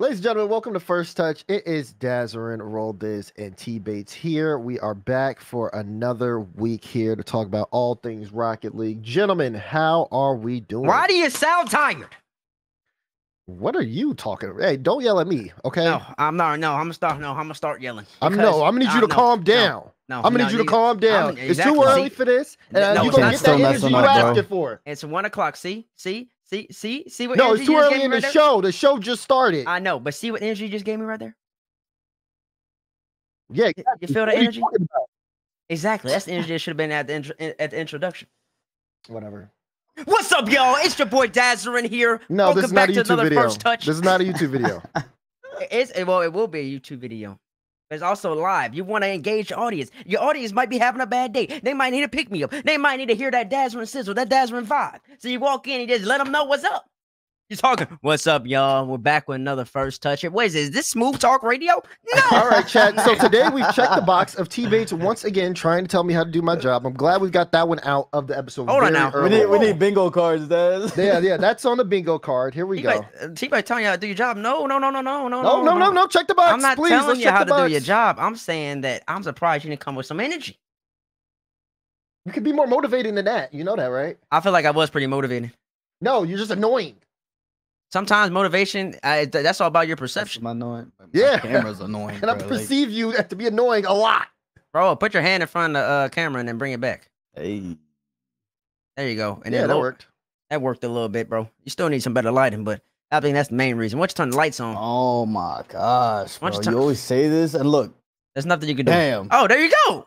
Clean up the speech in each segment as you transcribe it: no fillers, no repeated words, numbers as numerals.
Ladies and gentlemen, welcome to First Touch. It is Dazarin, Roll Diz, and T-Bates here. We are back for another week here to talk about all things Rocket League. Gentlemen, how are we doing? Why do you sound tired? What are you talking about? Hey, don't yell at me, okay? No, I'm not. No, I'm gonna start yelling. I'm gonna need you to calm down. I'm gonna need you to calm down. It's too early for this, and you're gonna get that energy you asked for. It's 1 o'clock. See what? No, it's too early in the show. The show just started. I know, but see what energy you just gave me right there? Yeah, exactly. You feel the energy? Exactly. That's the energy that should have been at the introduction. Whatever. What's up, y'all? It's your boy Dazarin here. No, welcome this is not back a YouTube to another video. First Touch. This is not a YouTube video. It will be a YouTube video. It's also live. You want to engage your audience. Your audience might be having a bad day. They might need to pick me up. They might need to hear that Dazarin sizzle, that Dazarin vibe. So you walk in and just let them know what's up. You're talking, what's up, y'all? We're back with another First Touch. What is this? Is this Smooth Talk Radio? No. All right, chat. So today we've checked the box of T-Bates once again trying to tell me how to do my job. I'm glad we've got that one out of the episode. Hold on now. We need bingo cards, Daz. Yeah, that's on the bingo card. Here we go. T-Bates telling you how to do your job. No. Check the box. I'm not please. telling you how to do your job. I'm saying that I'm surprised you didn't come with some energy. You could be more motivating than that. You know that, right? I feel like I was pretty motivated. No, you're just annoying. Sometimes motivation, that's all about your perception. My annoying. Yeah. My camera's annoying. And I perceive you to be annoying a lot. Bro, put your hand in front of the camera and then bring it back. Hey. There you go. And yeah, that worked. That worked a little bit, bro. You still need some better lighting, but I think that's the main reason. Why don't you turn the lights on? Oh my gosh, bro. You always say this, and look. There's nothing you can do. Damn. Oh, there you go.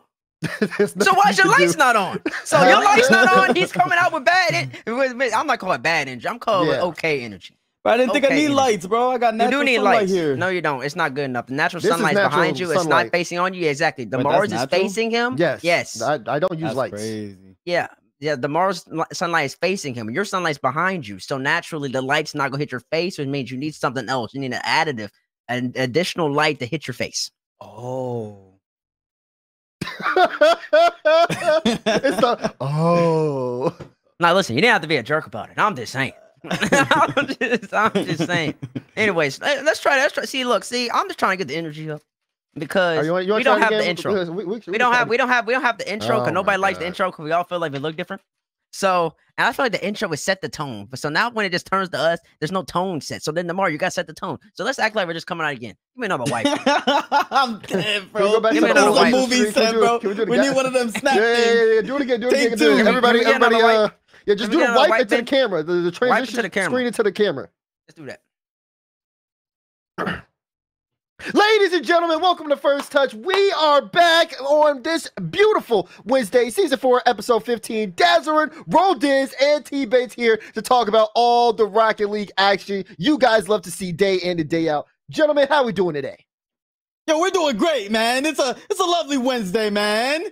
So why's your lights not on? So your lights not on, he's coming out with bad I'm not calling it bad energy. I'm calling it okay energy. But I didn't think I need lights, bro. I got natural sunlight here. No, you don't. It's not good enough. The natural sunlight's behind you. It's not facing on you. Exactly. The Mars is facing him. Yes. I don't use lights. Crazy. Yeah. The Mars sunlight is facing him. Your sunlight's behind you. So naturally, the light's not going to hit your face, which means you need something else. You need an additive, an additional light to hit your face. Oh. Now, listen, you didn't have to be a jerk about it. I'm just saying. I'm just saying. Anyways, let's try. See, I'm just trying to get the energy up because we don't have the intro. We don't have the intro because nobody likes the intro because we all feel like we look different. So, and I feel like the intro would set the tone. But so now when it just turns to us, there's no tone set. So then tomorrow you got to set the tone. So let's act like we're just coming out again. Give me another wipe. I'm dead, bro. Give me another wipe. Movie set, bro. We need one of them snap things. Yeah. Do it again. Everybody. Yeah, just do the wipe into the camera. The transition to the camera. Screen into the camera. Let's do that. Ladies and gentlemen, welcome to First Touch. We are back on this beautiful Wednesday, Season 4, Episode 15. Dazarin, Roll Diz, and T-Bates here to talk about all the Rocket League action you guys love to see day in and day out. Gentlemen, how we doing today? Yo, we're doing great, man. It's a lovely Wednesday, man.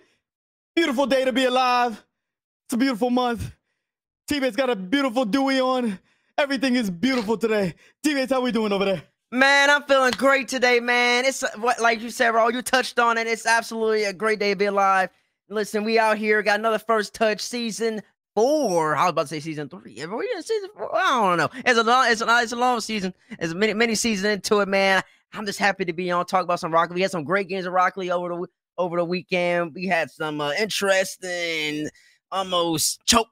Beautiful day to be alive. It's a beautiful month. T-Bates got a beautiful dewy on. Everything is beautiful today. T-Bates, how we doing over there? Man, I'm feeling great today, man. It's like you said, Ro, you touched on it. It's absolutely a great day to be alive. Listen, we out here got another First Touch Season 4. I was about to say Season 3. Are we in Season 4? I don't know. It's a long season. There's many seasons into it, man. I'm just happy to be on, talk about some Rocket League. We had some great games of Rocket League over the weekend. We had some interesting almost choke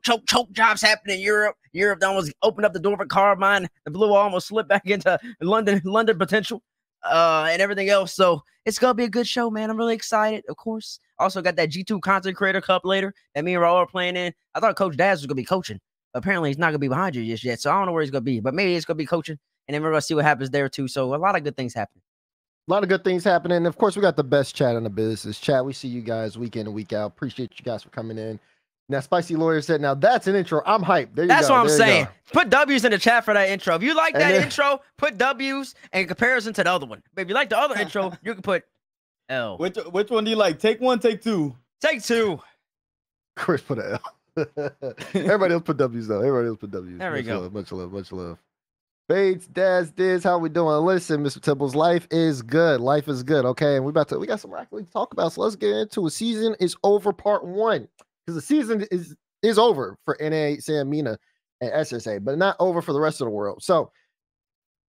jobs happening in Europe. Europe almost opened up the door for Carbine. The Blue almost slipped back into London potential and everything else. So it's going to be a good show, man. I'm really excited, of course. Also got that G2 Content Creator Cup later that me and Raul are playing in. I thought Coach Daz was going to be coaching. Apparently, he's not going to be behind you just yet. So I don't know where he's going to be. But maybe it's going to be coaching. And then we're going to see what happens there, too. So a lot of good things happening. A lot of good things happening. And of course, we got the best chat in the business. Chat, we see you guys week in and week out. Appreciate you guys for coming in. Now, Spicy Lawyer said, now that's an intro. I'm hyped. There you That's go. What I'm saying. Put W's in the chat for that intro. If you like that intro, put W's in comparison to the other one. But if you like the other intro, you can put L. Which one do you like? Take one, take two. Take two. Chris put an L. Everybody else put W's, though. Everybody else put W's. There we go. Much love. Bates, Daz, Diz, how we doing? Listen, Mr. Tibble's life is good. Life is good, okay? And we got some Rocket League to talk about, so let's get into it. Season is over, part 1. Because the season is over for NA, Sam, Mina, and SSA, but not over for the rest of the world. So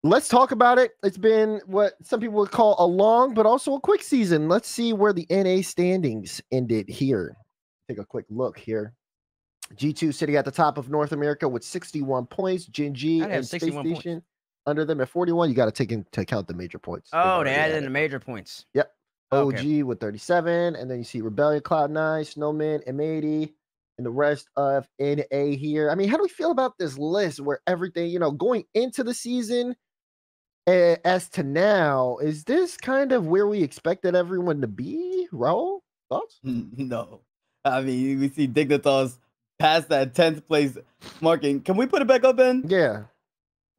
let's talk about it. It's been what some people would call a long, but also a quick season. Let's see where the NA standings ended here. Take a quick look here. G2 sitting at the top of North America with 61 points. Gen G and Space Station points. under them at 41. You got to take into account the major points. Oh, they added in the major points. Yep. OG Okay. with 37. And then you see Rebellion, Cloud9, Snowman, M80, and the rest of NA here. I mean, how do we feel about this list where everything, going into the season as to now, is this kind of where we expected everyone to be? Raul, thoughts? No. I mean, we see Dignitas past that 10th place marking. Can we put it back up, Ben? Yeah.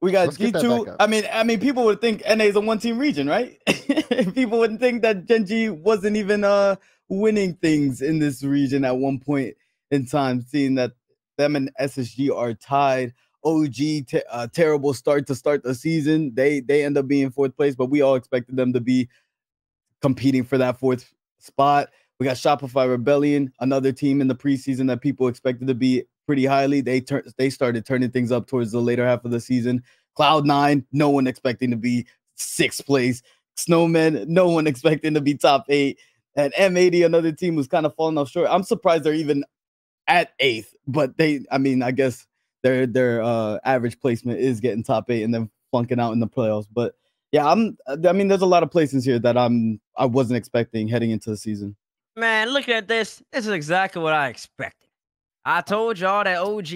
We got Let's get that back G2. up. I mean, people would think NA is a one-team region, right? People wouldn't think that Gen G wasn't even winning things in this region at one point in time, seeing that them and SSG are tied. OG, terrible start to start the season. They end up being 4th place, but we all expected them to be competing for that 4th spot. We got Shopify Rebellion, another team in the preseason that people expected to be pretty highly. They started turning things up towards the later half of the season. Cloud9, no one expecting to be 6th place. Snowman, no one expecting to be top 8. And M80, another team who's kind of falling off short. I'm surprised they're even at 8th, but I guess their average placement is getting top 8 and then flunking out in the playoffs. But yeah, there's a lot of places here that I wasn't expecting heading into the season. Man, look at this. This is exactly what I expected. I told y'all that OG,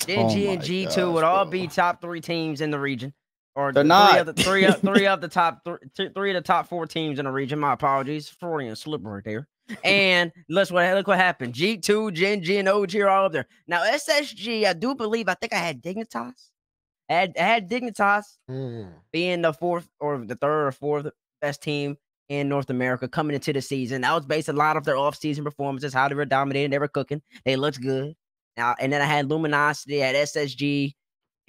Gen G, and G2 would all be top 3 teams in the region, or they're not. three of the top 4 teams in the region. My apologies, Freudian slip right there. And look what happened. G2, Gen G, and OG are all up there. Now SSG, I think I had Dignitas. I had Dignitas being the 4th or the 3rd or 4th best team in North America coming into the season. That was based a lot of their off-season performances, how they were dominating, they were cooking, they looked good. Now, and then I had Luminosity, I had SSG,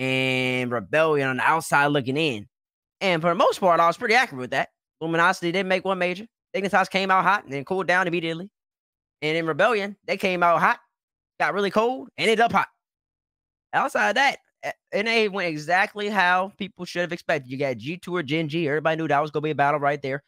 and Rebellion on the outside looking in. And for the most part, I was pretty accurate with that. Luminosity didn't make one major. Dignitas came out hot and then cooled down immediately. And in Rebellion, they came out hot, got really cold, ended up hot. Outside that, NA went exactly how people should have expected. You got G2 or Gen G. Everybody knew that was going to be a battle right there.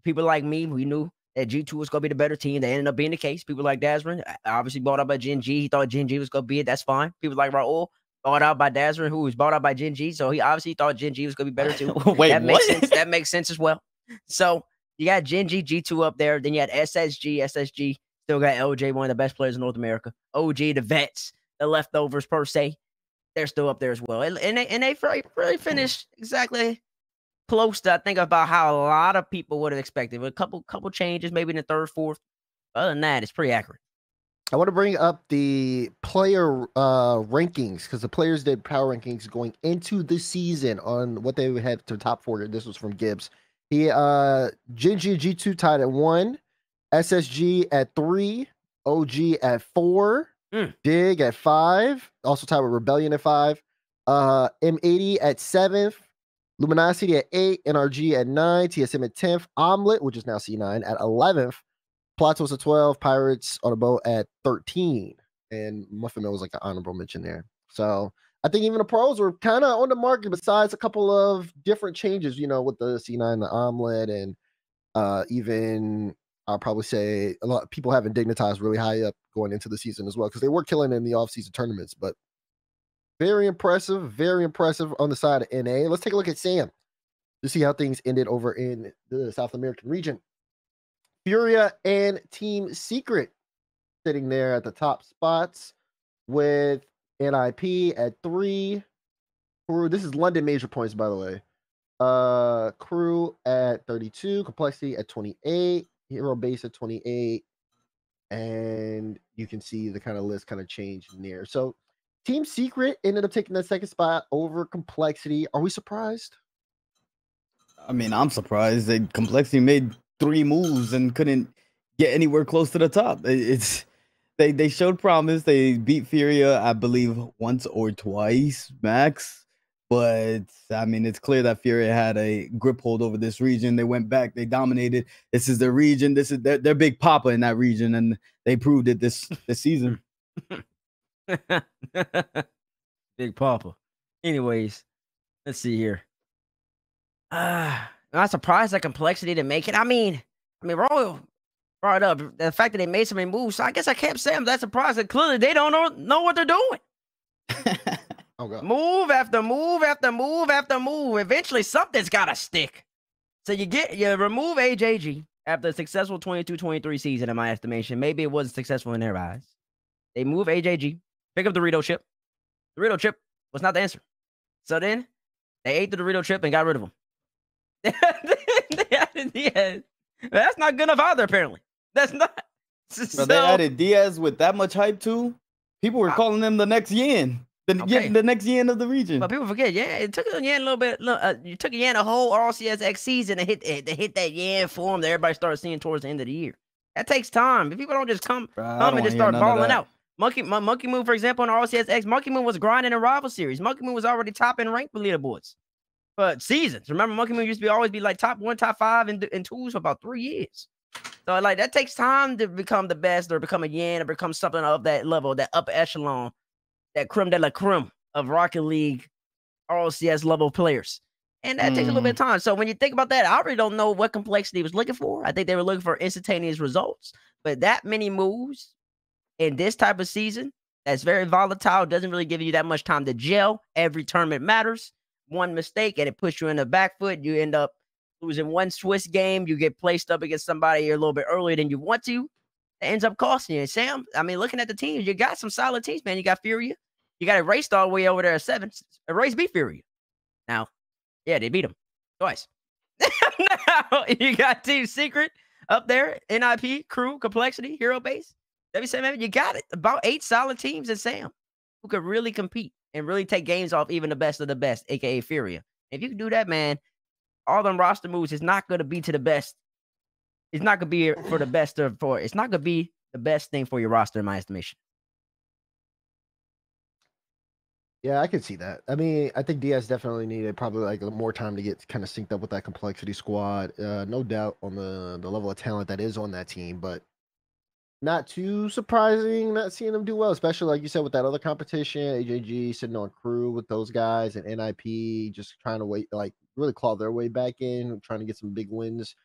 People like me, we knew that G2 was going to be the better team. That ended up being the case. People like Dazzrin, obviously bought out by Gen G. He thought Gen G was going to be it. That's fine. People like Raul, bought out by Dazzrin, who was bought out by Gen G. So he obviously thought Gen G was going to be better too. Wait, that what? makes sense. That makes sense as well. So you got Gen G, G2 up there. Then you had SSG. SSG still got LJ, one of the best players in North America. OG, the vets, the leftovers per se. They're still up there as well. And they really finished exactly close to, I think, about how a lot of people would have expected. With a couple changes, maybe in the 3rd, 4th. Other than that, it's pretty accurate. I want to bring up the player rankings because the players did power rankings going into the season on what they would have to top 4. This was from Gibbs. Gen G and G2 tied at 1, SSG at 3, OG at 4, Dig at 5, also tied with Rebellion at 5, M80 at 7th, Luminosity at 8, NRG at 9, TSM at 10th, Omelet, which is now C9, at 11th, Platos at 12, Pirates on a boat at 13, and Muffin Mill was like an honorable mention there. So I think even the pros were kind of on the market besides a couple of different changes, with the C9, the Omelet, and even I'll probably say a lot of people having Dignitas really high up going into the season as well because they were killing in the offseason tournaments. But very impressive on the side of NA. Let's take a look at Sam to see how things ended over in the South American region. Furia and Team Secret sitting there at the top spots with NIP at 3. Crew, this is London major points, by the way. Crew at 32, Complexity at 28, Hero Base at 28, and you can see the kind of list kind of change in there. So Team Secret ended up taking that 2nd spot over Complexity. Are we surprised? I mean, I'm surprised that Complexity made 3 moves and couldn't get anywhere close to the top. They showed promise. They beat Furia, I believe, once or twice max. But I mean, it's clear that Furia had a grip hold over this region. They went back, they dominated. This is their region. This is their big papa in that region, and they proved it this season. Big papa. Anyways, let's see here. I'm not surprised the complexity to make it. I mean, Royal brought up the fact that they made so many moves. So I guess I can't say I'm that surprised. That clearly they don't know what they're doing. Oh god. Move after move after move after move. Eventually, something's gotta stick. So you remove AJG after a successful 22-23 season, in my estimation. Maybe it wasn't successful in their eyes. They move AJG, pick up the Dorito chip. The Dorito chip was not the answer. So then they ate the Dorito chip and got rid of him. Yeah, that's not good enough either, apparently. That's not. But they added Diaz with that much hype too. People were calling them the next Yin. The next Yin of the region. But people forget, it took Yan a little bit. You took Yan a whole RCSX season to hit that Yan form that everybody started seeing towards the end of the year. That takes time. People don't just come and just start balling out. Monkey Moon, for example, in RCSX, Monkey Moon was grinding in rival series. Monkey Moon was already top in rank for leaderboards. But seasons. Remember, Monkey Moon used to always be like top 1, top 5 in twos for about 3 years. So like that takes time to become the best or become a Yan or become something of that level, that upper echelon, that creme de la creme of Rocket League RLCS level players. And that takes a little bit of time. So when you think about that, I really don't know what complexity was looking for. I think they were looking for instantaneous results. But that many moves in this type of season, that's very volatile, doesn't really give you that much time to gel. Every tournament matters. One mistake and it puts you in the back foot. You end up losing one Swiss game. You get placed up against somebody a little bit earlier than you want to. It ends up costing you. Sam, I mean, looking at the teams, you got some solid teams, man. You got Furia. You got Erased all the way over there at 7. Erased beat Furia. Now, yeah, they beat them twice. Now, you got Team Secret up there, NIP, Crew, Complexity, Hero Base. W7, you got it. About 8 solid teams in Sam who could really compete and really take games off even the best of the best, a.k.a. Furia. If you can do that, man, all them roster moves is not going to be to the best. It's not going to be for the best it's not going to be the best thing for your roster, in my estimation. Yeah, I could see that. I mean, I think Diaz definitely needed probably like more time to get kind of synced up with that complexity squad. No doubt on the level of talent that is on that team, but not too surprising not seeing them do well, especially like you said with that other competition, AJG sitting on Crew with those guys and NIP just trying to really claw their way back in, trying to get some big wins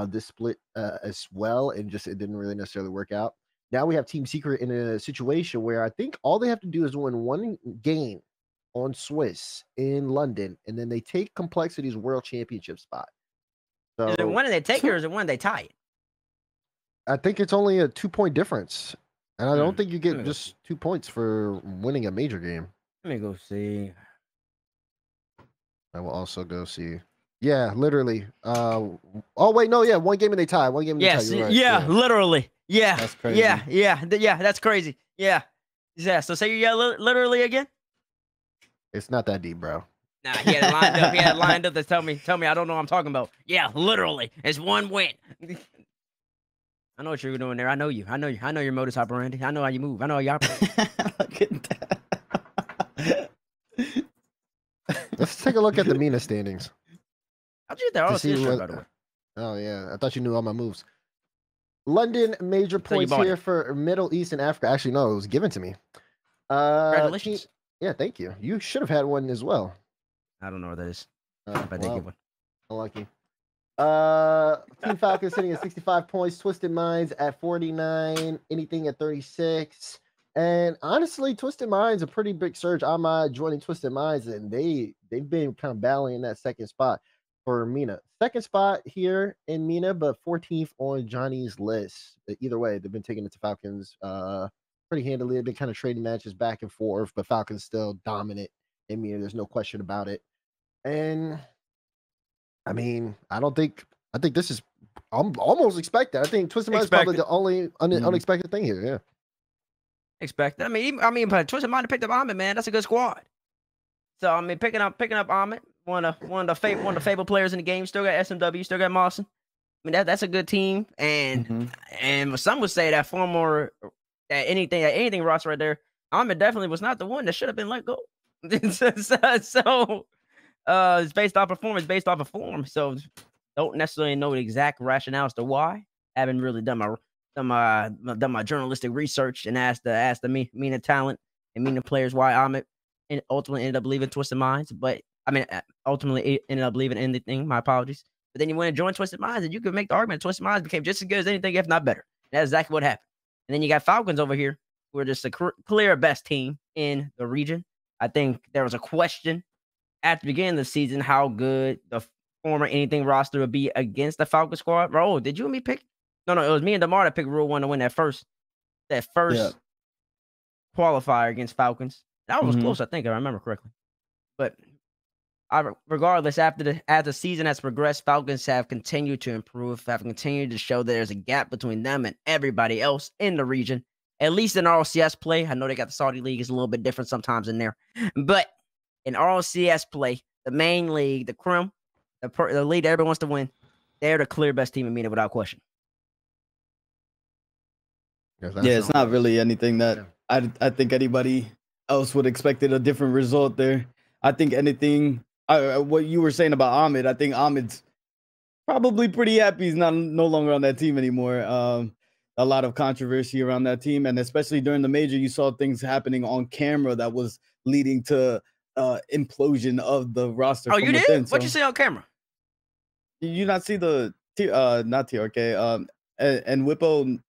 this split as well, and just it didn't really necessarily work out. Now we have Team Secret in a situation where I think all they have to do is win one game on Swiss in London, and then they take Complexity's World Championship spot. So, is it one they take or is it one they tie it? I think it's only a 2-point difference. And I don't think you get just 2 points for winning a major game. Let me go see. I will also go see. Yeah, literally. Oh, wait, no, yeah, one game and they tie. One game and they tie. You're right. Yeah, literally. Yeah. That's crazy. Yeah, that's crazy. Yeah. So say literally again? It's not that deep, bro. Nah, he had it lined up. He had it lined up to tell me I don't know what I'm talking about. Yeah, literally. It's one win. I know what you're doing there. I know you. I know your modus operandi. I know how you move. I know how you operate. Look at that. Let's take a look at the MENA standings. How'd you get that? By the way. Oh, yeah. I thought you knew all my moves. London major points here for Middle East and Africa. Actually, no, it was given to me. Congratulations. Yeah, thank you. You should have had one as well. I don't know what that is. But they give one. Unlucky. Team Falcons sitting at 65 points. Twisted Minds at 49. Anything at 36. And honestly, Twisted Minds a pretty big surge. I'm joining Twisted Minds, and they've been kind of battling in that second spot for MENA. Second spot here in MENA, but 14th on Johnny's list. Either way, they've been taking it to Falcons pretty handily. They've been kind of trading matches back and forth, but Falcons still dominant in MENA. There's no question about it. And I mean, I think this is almost expected. I think Twisted Mind is probably the only unexpected thing here. Yeah, expected. But Twisted Mind picked up Ahmed, man. That's a good squad. So I mean, picking up Ahmed, one of the favorite players in the game. Still got SMW, still got Mawson. I mean, that's a good team. And and some would say that anything roster right there, Ahmed definitely was not the one that should have been let go. So it's based off performance, based off of form. So don't necessarily know the exact rationale as to why. Haven't really done my journalistic research and asked the MENA talent and MENA players why Ahmed and ultimately ended up leaving Twisted Minds. But I mean, ultimately it ended up leaving anything. My apologies. But then you went and joined Twisted Minds, and you could make the argument Twisted Minds became just as good as anything, if not better. That's exactly what happened. And then you got Falcons over here, who are just a clear best team in the region. I think there was a question at the beginning of the season how good the former anything roster would be against the Falcon squad. Bro, did you and me pick? No, it was me and DeMar that picked Rule 1 to win that first qualifier against Falcons. That was close, I think, if I remember correctly. But regardless, as the season has progressed, Falcons have continued to improve, have continued to show that there's a gap between them and everybody else in the region, at least in RLCS play. I know they got the Saudi League is a little bit different sometimes in there, but in RLCS play, the main league, the Crim, the league that everyone wants to win, they're the clear best team in MENA without question. Yeah, it's not really anything that I think anybody else would expected a different result there. I think anything, what you were saying about Ahmed, I think Ahmed's probably pretty happy he's no longer on that team anymore. A lot of controversy around that team, and especially during the major, you saw things happening on camera that was leading to implosion of the roster. Oh, you did? Within, What'd you see on camera? Did you not see the not TRK and Whippo,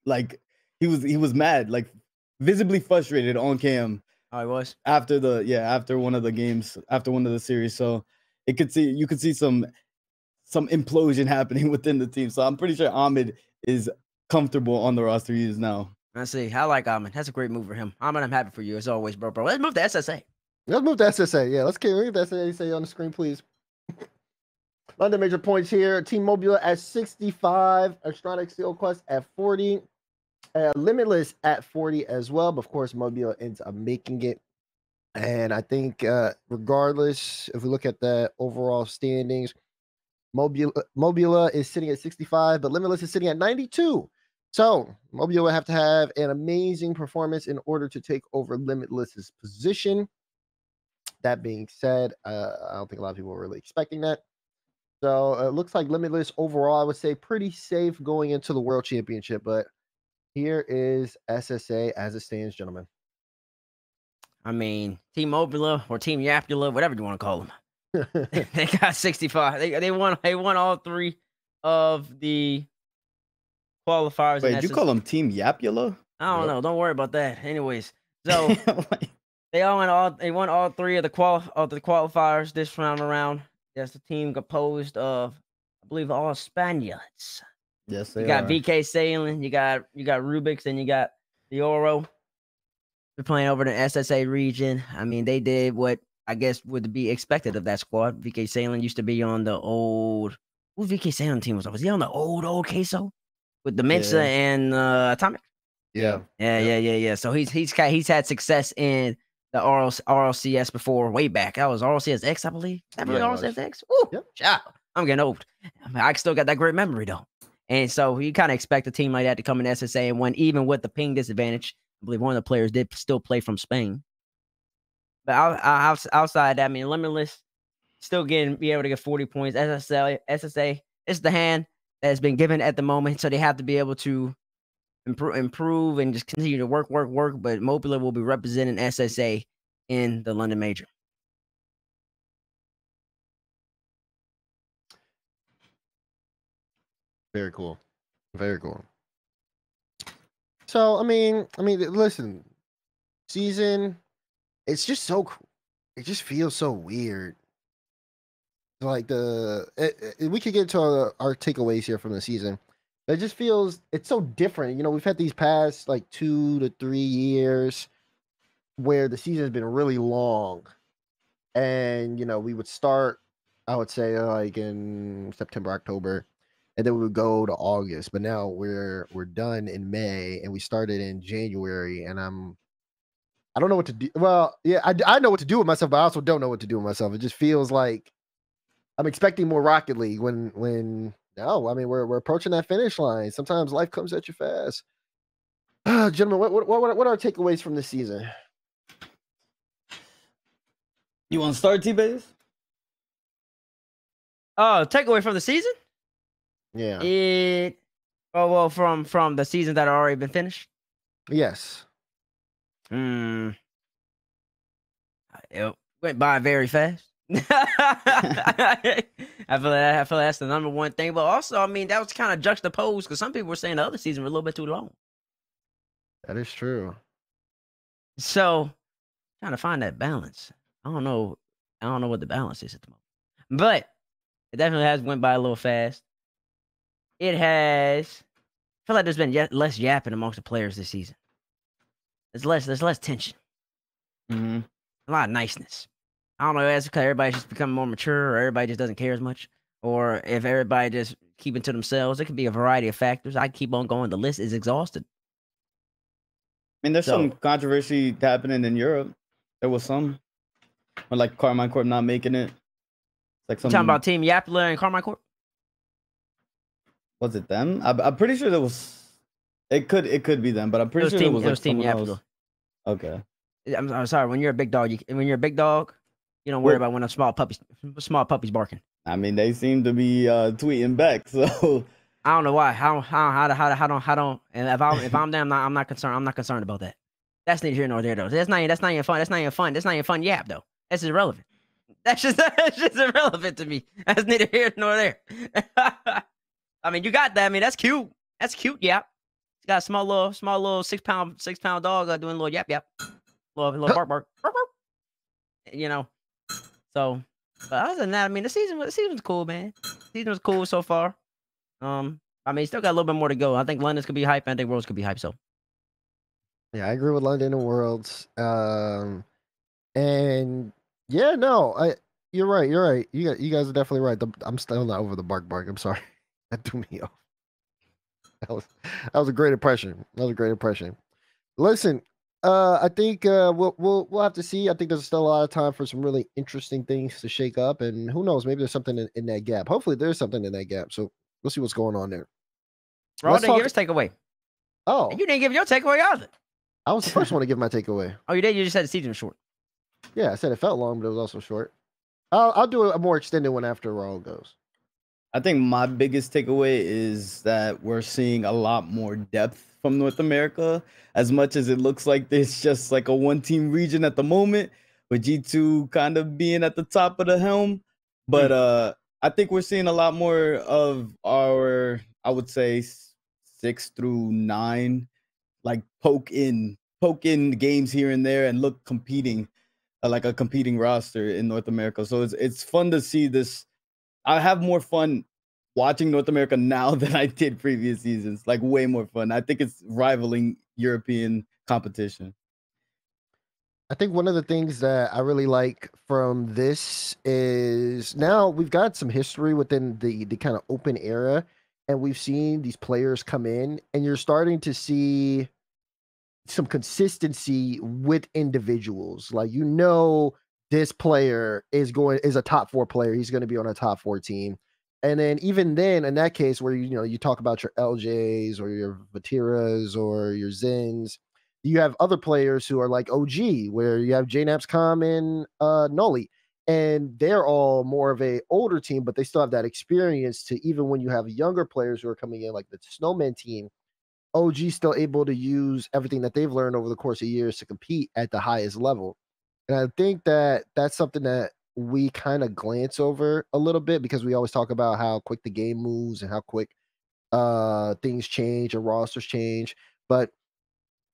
like he was mad, like visibly frustrated on cam. Oh, he was after one of the games, after one of the series. So you could see some implosion happening within the team. So I'm pretty sure Ahmed is comfortable on the roster he is now. I see. I like Ahmed. That's a great move for him. Ahmed, I'm happy for you as always, bro. Let's move to SSA. Let's move to SSA. Yeah, let's get that SSA on the screen, please. London major points here. Team Mobula at 65. Astronic Seal Quest at 40. Limitless at 40 as well. But of course, Mobula ends up making it. And I think regardless, if we look at the overall standings, Mobula is sitting at 65, but Limitless is sitting at 92. So Mobula will have to have an amazing performance in order to take over Limitless's position. That being said, I don't think a lot of people were really expecting that. So it looks like Limitless overall, I would say, pretty safe going into the World Championship. But here is SSA as it stands, gentlemen. I mean, Team Mobula or Team Yapula, whatever you want to call them. They got 65. They won all three of the qualifiers. Wait, did you call them Team Yapula? I don't know. Don't worry about that. Anyways, so they won all three of the qualifiers this round around. That's the team composed of, I believe, all Spaniards. Yes, they You got VK Sailing, you got Rubik's, and you got the Oro. They're playing over the SSA region. I mean, they did what I guess would be expected of that squad. VK Sailing used to be on the old. Who VK Sailing team was on? Was he on the old queso with the Mensa and Atomic? Yeah. So he's had success in the RLCS before, way back. That was RLCS X, I believe. That really RLCS X? Woo! Yep. Ciao. I'm getting old. I still got that great memory though. And so you kind of expect a team like that to come in SSA and win, even with the ping disadvantage. I believe one of the players did still play from Spain. But outside that, I mean, Limitless still be able to get 40 points. SSA, it's the hand that has been given at the moment, so they have to be able to improve and just continue to work. But Mobula will be representing SSA in the London Major. Very cool. Very cool. So, I mean, listen, season, it's just so cool. It just feels so weird. Like we could get into our takeaways here from the season. It just feels, it's so different. You know, we've had these past like 2 to 3 years where the season has been really long. And, you know, we would start, I would say, like in September, October, and then we would go to August. But now we're done in May, and we started in January, and I don't know what to do. Well, yeah, I know what to do with myself, but I also don't know what to do with myself. It just feels like I'm expecting more Rocket League when no, I mean we're approaching that finish line. Sometimes life comes at you fast. Gentlemen, what are our takeaways from this season? You want to start, T-Base? Oh, takeaway from the season? Yeah. From the season that had already been finished? Yes. It went by very fast. I feel like that's the number one thing. But also, I mean, that was kind of juxtaposed because some people were saying the other season was a little bit too long. That is true. So trying to find that balance. I don't know. I don't know what the balance is at the moment. But it definitely has went by a little fast. It has. I feel like there's been less yapping amongst the players this season. There's less tension. Mm-hmm. A lot of niceness. I don't know. That's because everybody's just becoming more mature, or everybody just doesn't care as much, or if everybody just keeping to themselves. It could be a variety of factors. I keep on going. The list is exhausted. I mean, there's some controversy happening in Europe. There was some, or like Carmine Corp not making it. Like some talking about Team Yapler and Carmine Corp. Was it them? I'm pretty sure there was. It could be them, but I'm pretty sure it was Team Yapler. Okay. I'm sorry. When you're a big dog, you don't worry about when small puppies barking. I mean, they seem to be tweeting back, so I don't know why. How don't. And if I'm them, I'm not concerned. I'm not concerned about that. That's neither here nor there though. That's not even fun. That's not even fun yap though. That's irrelevant. That's just irrelevant to me. That's neither here nor there. I mean, you got that. I mean, that's cute. That's cute. Yap. It's got a small little 6 pound dog doing a little yap. Little bark. You know. So, but other than that, I mean, the season's cool, man. The season was cool so far. I mean, still got a little bit more to go. I think London's could be hype. I think Worlds could be hype. So, yeah, I agree with London and Worlds. And yeah, no, you're right. You guys are definitely right. I'm still not over the bark. I'm sorry, that threw me off. That was a great impression. Listen, I think we'll have to see. I think there's still a lot of time for some really interesting things to shake up, and who knows, maybe there's something in that gap. Hopefully, there's something in that gap. So we'll see what's going on there. Raw didn't give his takeaway. Oh, and you didn't give your takeaway either. I was the first one to give my takeaway. Oh, you did? You just said the season was short. Yeah, I said it felt long, but it was also short. I'll do a more extended one after Raw goes. I think my biggest takeaway is that we're seeing a lot more depth from North America. As much as it looks like there's just like a one-team region at the moment, with G2 kind of being at the top of the helm. But I think we're seeing a lot more of our, I would say, 6 through 9, like poke in games here and there and look competing, like a competing roster in North America. So it's fun to see this. I have more fun watching North America now than I did previous seasons. Like way more fun. I think it's rivaling European competition. I think one of the things that I really like from this is now we've got some history within the kind of open era, and we've seen these players come in, and you're starting to see some consistency with individuals. Like, this player is a top 4 player. He's going to be on a top 4 team. And then even then, in that case where you talk about your LJs or your Vatiras or your Zins, you have other players who are like OG, where you have JNapsCom and Noli, and they're all more of a older team, but they still have that experience to, even when you have younger players who are coming in, like the Snowman team, OG still able to use everything that they've learned over the course of years to compete at the highest level. And I think that that's something that we kind of glance over a little bit, because we always talk about how quick the game moves and how quick things change and rosters change. But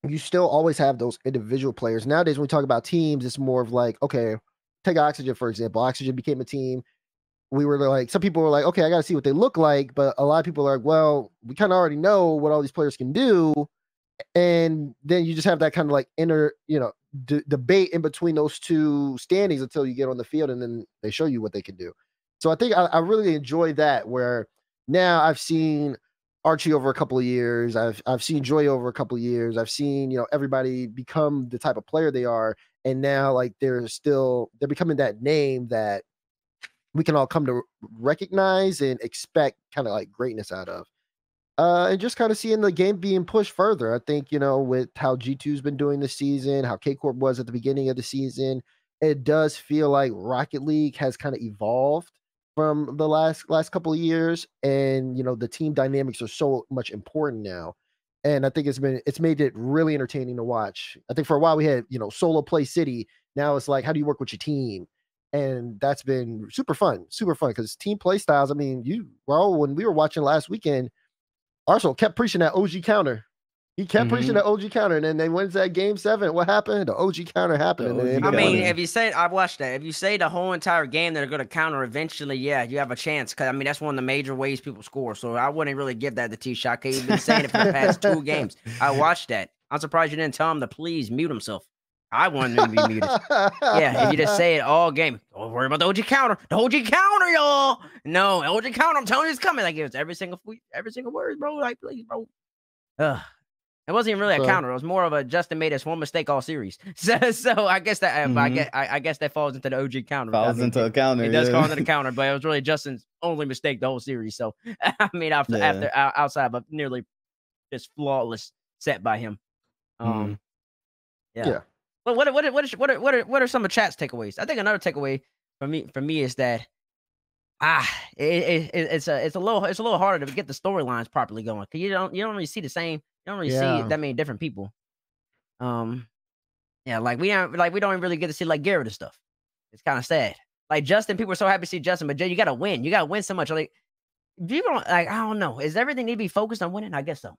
you still always have those individual players. Nowadays, when we talk about teams, it's more of like, okay, take Oxygen, for example. Oxygen became a team. We were like, some people were like, okay, I got to see what they look like. But a lot of people are like, well, we kind of already know what all these players can do. And then you just have that kind of like inner, debate in between those two standings until you get on the field, and then they show you what they can do. So I think I really enjoy that, where now I've seen Archie over a couple of years. I've seen Joy over a couple of years. I've seen, everybody become the type of player they are. And now, like, they're becoming that name that we can all come to recognize and expect kind of like greatness out of. And just kind of seeing the game being pushed further. I think, with how G2's been doing this season, how K-Corp was at the beginning of the season, it does feel like Rocket League has kind of evolved from the last couple of years. And, the team dynamics are so much important now. And I think it's made it really entertaining to watch. I think for a while we had, solo play city. Now it's like, how do you work with your team? And that's been super fun because team play styles. I mean, when we were watching last weekend, Arsenal kept preaching that OG counter. He kept preaching the OG counter, and then they went to that game 7. What happened? The OG counter happened. And they ended I up mean, winning. if you say I've watched that, if you say the whole entire game they're going to counter eventually, yeah, you have a chance. Because I mean, that's one of the major ways people score. So I wouldn't really give that to T-Shot. He's been saying it for the past 2 games. I watched that. I'm surprised you didn't tell him to please mute himself. I wanted him to be muted. Yeah, if you just say it all game, don't worry about the OG counter. The OG counter, y'all. No, OG counter. I'm telling you, it's coming. Like it's every single word, bro. Like please, bro. It wasn't even really a counter. It was more of a Justin made us one mistake all series. So I guess that I guess that falls into the OG counter. Into a counter. It does fall into the counter, but it was really Justin's only mistake the whole series. So I mean, outside, but nearly just flawless set by him. Yeah. But what are some of chat's takeaways? I think another takeaway for me is that it's a little harder to get the storylines properly going because you don't really see the same. You don't really see that many different people. Like we don't even really get to see like Garrett and stuff. It's kind of sad. Like Justin, people are so happy to see Justin, but Jay, you gotta win. You gotta win so much. Like people don't like. I don't know. Is everything need to be focused on winning? I guess so.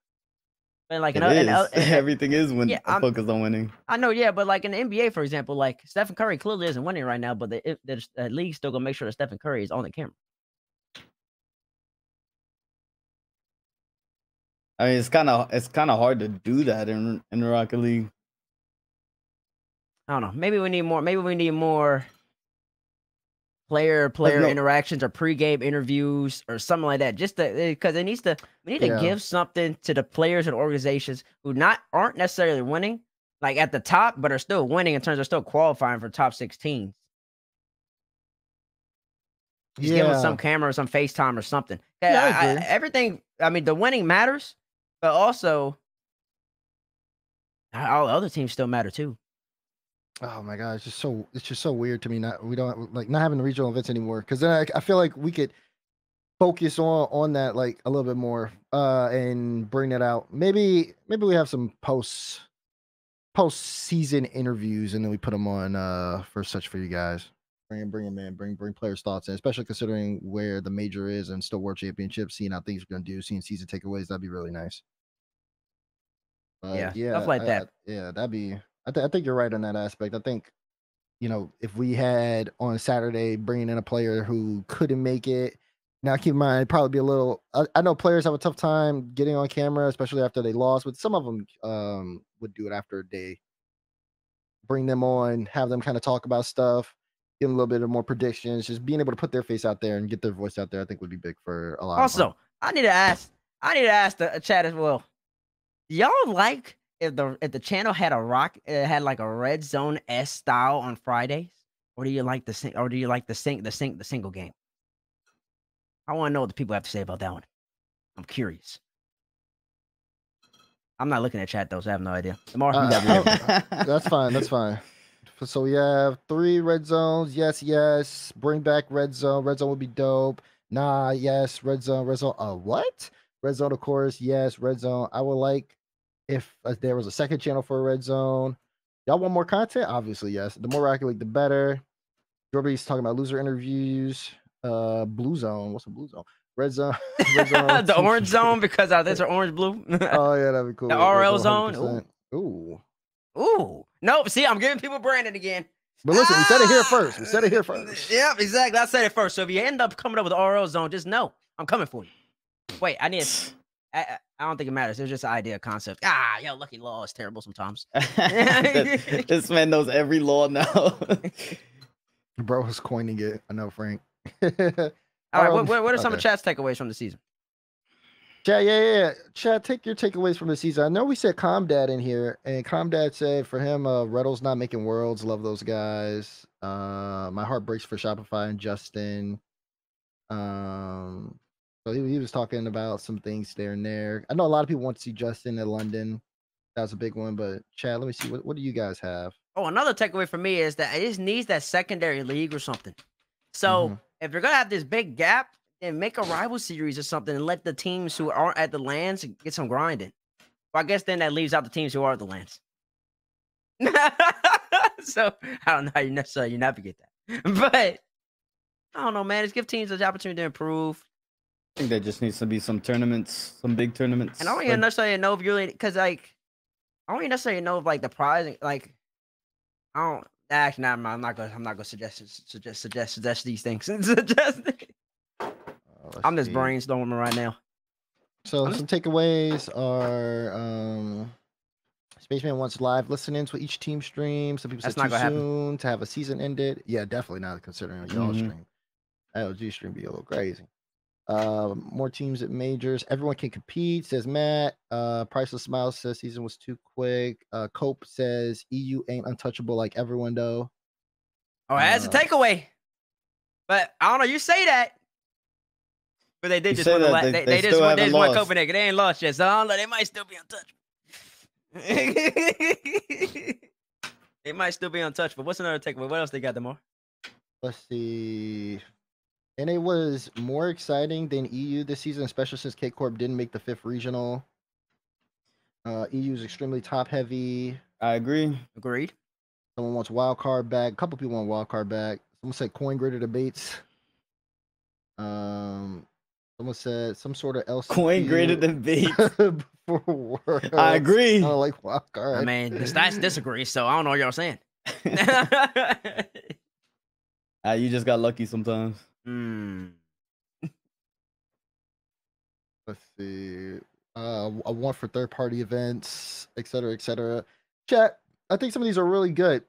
But like everything is focused on winning. I know, yeah, but like in the NBA, for example, like Stephen Curry clearly isn't winning right now, but the league's still gonna make sure that Stephen Curry is on the camera. I mean, it's kind of hard to do that in the Rocket League. I don't know. Maybe we need more player interactions or pregame interviews or something like that. Just because we need to give something to the players and organizations who aren't necessarily winning, like at the top, but are still winning in terms of still qualifying for top 16. Just give them some camera or some FaceTime or something. Everything. I mean, the winning matters. But also, all the other teams still matter too. Oh my god, it's just so weird to me. Not having the regional events anymore because then I feel like we could focus on that like a little bit more and bring that out. Maybe we have some post season interviews and then we put them on for you guys. Bring them in, bring players' thoughts in, especially considering where the major is and still World Championship, seeing how things are going to do, seeing season takeaways. That'd be really nice. Stuff like that. That'd be. I think you're right on that aspect. I think, if we had on Saturday bringing in a player who couldn't make it. Now, keep in mind, it'd probably be a little. I know players have a tough time getting on camera, especially after they lost. But some of them would do it after a day. Bring them on, have them kind of talk about stuff. Give them a little bit of more predictions, just being able to put their face out there and get their voice out there, I think would be big for a lot. Also, I need to ask the chat as well. Y'all like if the channel had like a Red Zone S style on Fridays, or do you like the single game? I want to know what the people have to say about that one. I'm curious. I'm not looking at chat though, so I have no idea. That's fine. That's fine. So we have 3 red zones. Yes. Bring back red zone. Red zone would be dope. Nah, yes. Red zone. What? Red zone, of course. Yes. Red zone. I would like if there was a second channel for a red zone. Y'all want more content? Obviously, yes. The more Rocket League, the better. Jorby's talking about loser interviews. Blue zone. What's a blue zone? Red zone. The orange zone because these are orange blue. Oh yeah, that'd be cool. The RL zone. Ooh. Nope. See, I'm giving people Brandon again. But listen, we said it here first. Yep, exactly. I said it first. So if you end up coming up with the RL zone, just know I'm coming for you. Wait, I don't think it matters. It's just an idea, concept. Lucky law is terrible sometimes. This man knows every law now. Bro was coining it. I know, Frank. All right, what are some of Chat's takeaways from the season? Chat, yeah. Chat, take your takeaways from the season. I know we said Comdad in here, and Comdad said for him, Reddle's not making worlds. Love those guys. My heart breaks for Shopify and Justin. So he was talking about some things there and there. I know a lot of people want to see Justin in London. That was a big one, but Chad, let me see. What do you guys have? Oh, another takeaway for me is that it just needs that secondary league or something. So if you're going to have this big gap, then make a rival series or something and let the teams who aren't at the lands get some grinding. Well, I guess then that leaves out the teams who are at the lands. So I don't know how you necessarily navigate But I don't know, man. Just give teams the opportunity to improve. I think there just needs to be some tournaments, some big tournaments. And I don't even necessarily know if you're really, because like I don't even necessarily know if like the prize, like I don't. Actually, I'm not gonna suggest these things. I'm just brainstorming right now. So some takeaways are Spaceman wants live listen-ins with each team stream. Some people said too soon to have a season ended. Yeah, definitely not considering y'all stream. LG stream be a little crazy. More teams at majors. Everyone can compete, says Matt. Priceless Smiles says season was too quick. Cope says EU ain't untouchable like everyone though. Oh, that's a takeaway. But I don't know. You say that, but they did just win they just won Copenhagen. They ain't lost yet, so I don't know. They might still be untouchable. They might still be untouchable. What's another takeaway? What else they got, Demar? Let's see. And it was more exciting than EU this season, especially since K Corp didn't make the 5th regional. EU is extremely top heavy. I agree. Agreed. Someone wants wild card back. A couple people want wild card back. Someone said coin grader debates. Someone said some sort of LCQ. Coin grader debates. Before work. I agree. I don't like wild card. I mean, the stats disagree, so I don't know what y'all saying. You just got lucky sometimes. Let's see. A one for third-party events, etc., etc. Chat, I think some of these are really good.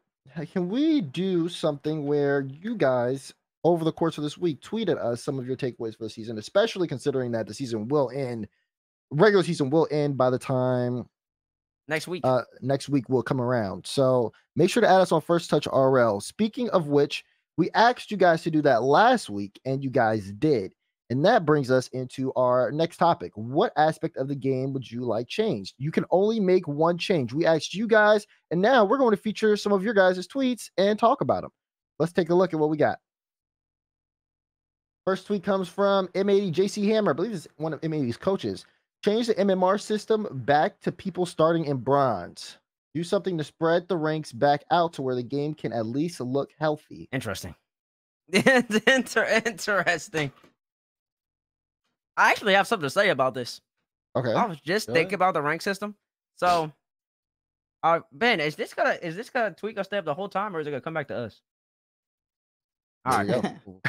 Can we do something where you guys, over the course of this week, tweet at us some of your takeaways for the season, especially considering that the season will end, regular season will end by the time next week will come around. So make sure to add us on First Touch RL. Speaking of which, we asked you guys to do that last week, and you guys did. And that brings us into our next topic. What aspect of the game would you like changed? You can only make one change. We asked you guys, and now we're going to feature some of your guys' tweets and talk about them. Let's take a look at what we got. First tweet comes from M80 JC Hammer. I believe it's one of M80's coaches. Change the MMR system back to people starting in bronze. Do something to spread the ranks back out to where the game can at least look healthy. Interesting. Interesting. I actually have something to say about this. Okay. I was just thinking about the rank system. So, Ben, is this gonna tweak or stay up the whole time, or is it gonna come back to us? All right. Cool.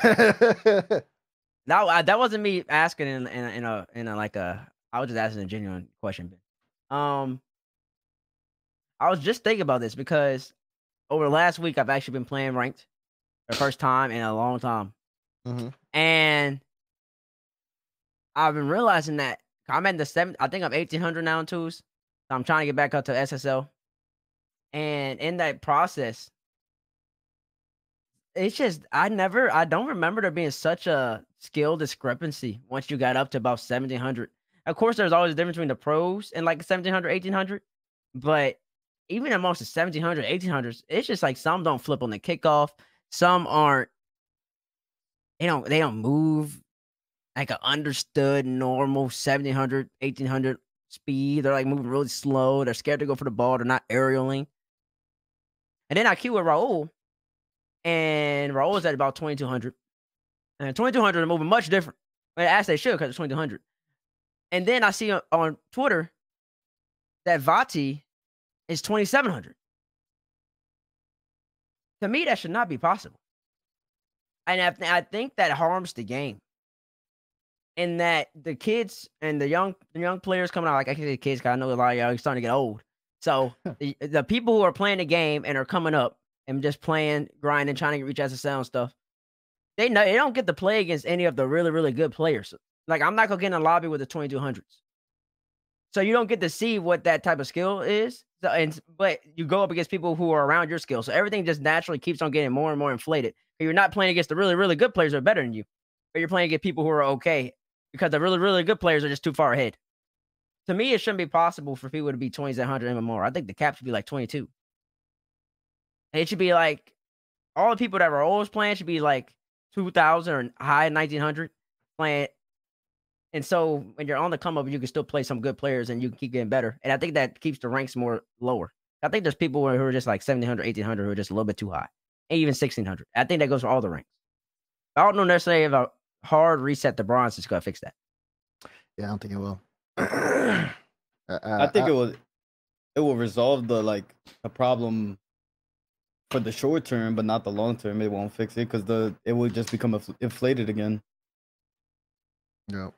That wasn't me asking in a like a. I was just asking a genuine question, Ben. I was just thinking about this because over the last week I've actually been playing ranked for the first time in a long time, and I've been realizing that I'm at the 7th. I think I'm 1800 now in twos. So I'm trying to get back up to SSL, and in that process, it's just I don't remember there being such a skill discrepancy once you got up to about 1700. Of course, there's always a difference between the pros and like 1700, 1800, but even amongst the 1700, 1800s, it's just like some don't flip on the kickoff, some aren't. They don't move like an understood normal 1700, 1800 speed. They're like moving really slow. They're scared to go for the ball. They're not aerialing. And then I queue with Raul, and Raul is at about 2200. And 2200 are moving much different. As they should, because it's 2200. And then I see on Twitter that Vati is 2700. To me, that should not be possible. And I think that harms the game. In that the kids and the young players coming out, like I can say kids, because I know a lot of y'all are starting to get old. So the people who are playing the game and are coming up and just playing, grinding, trying to reach SSL and stuff, they don't get to play against any of the really, really good players. Like, I'm not going to get in a lobby with the 2200s. So you don't get to see what that type of skill is. But you go up against people who are around your skill. So everything just naturally keeps on getting more and more inflated. You're not playing against the really, really good players who are better than you. But you're playing against people who are okay because the really, really good players are just too far ahead. To me, it shouldn't be possible for people to be 2700 MMR. I think the cap should be like 22. And it should be like all the people that were always playing should be like 2000 or high 1900 playing. And so when you're on the come up, you can still play some good players and you can keep getting better. And I think that keeps the ranks more lower. I think there's people who are just like 1700, 1800 who are just a little bit too high. even 1600. I think that goes for all the ranks. I don't know necessarily if a hard reset to bronze is going to fix that. Yeah, I don't think it will. I think it will resolve the problem for the short term, but not the long term. It won't fix it because it will just become inflated again. No.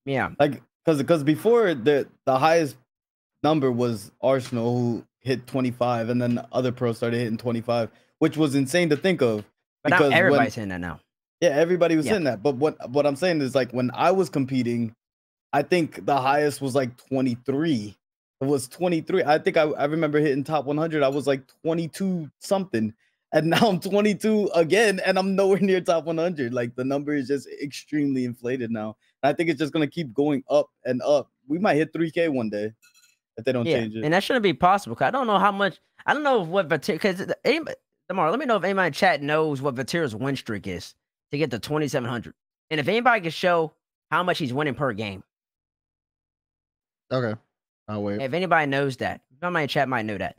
Yeah. Like because before the highest number was Arsenal, who hit 25, and then other pros started hitting 25, which was insane to think of. But now everybody's hitting that now. Yeah, everybody was hitting that. But what I'm saying is, like, when I was competing, I think the highest was like 23. It was 23. I think I remember hitting top 100. I was like 22 something. And now I'm 22 again, and I'm nowhere near top 100. Like, the number is just extremely inflated now. And I think it's just going to keep going up and up. We might hit 3K one day if they don't change it. And that shouldn't be possible. Cause I don't know how much. I don't know what because Tomorrow, let me know if anybody in chat knows what Vatira's win streak is to get to 2,700. And if anybody can show how much he's winning per game. Okay. I'll wait. If anybody knows that, somebody in chat might know that.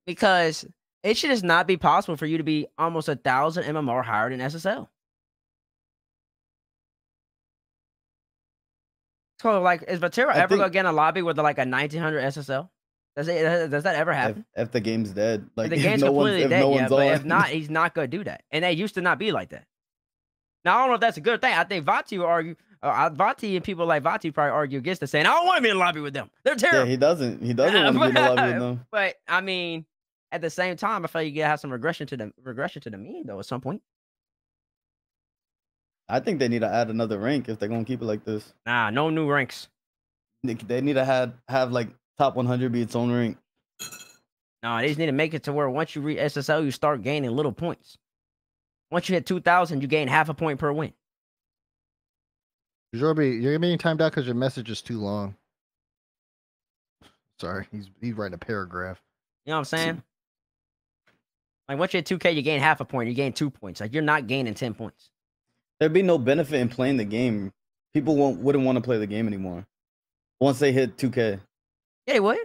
Because it should just not be possible for you to be almost 1,000 MMR higher than SSL. So, like, is Vatira ever going to get in a lobby with like a 1,900 SSL? Does that ever happen? If the game's dead, like, if the game's completely dead, but if not, he's not gonna do that. And they used to not be like that. Now I don't know if that's a good thing. I think Vati will argue. Vati and people like Vati probably argue against it, saying, "I don't want to be in the lobby with them. They're terrible." Yeah, he doesn't. He doesn't want to be in the lobby with them. But I mean, at the same time, I feel like you gotta have some regression to the mean though at some point. I think they need to add another rank if they're gonna keep it like this. Nah, no new ranks. They need to have like top 100 be its own rank. No, they just need to make it to where once you reach SSL, you start gaining little points. Once you hit 2,000, you gain half a point per win. You're being timed out because your message is too long. Sorry, he's writing a paragraph. You know what I'm saying? Like once you hit 2K, you gain half a point. You gain 2 points. Like you're not gaining 10 points. There'd be no benefit in playing the game. People wouldn't want to play the game anymore once they hit 2K. Yeah, they would.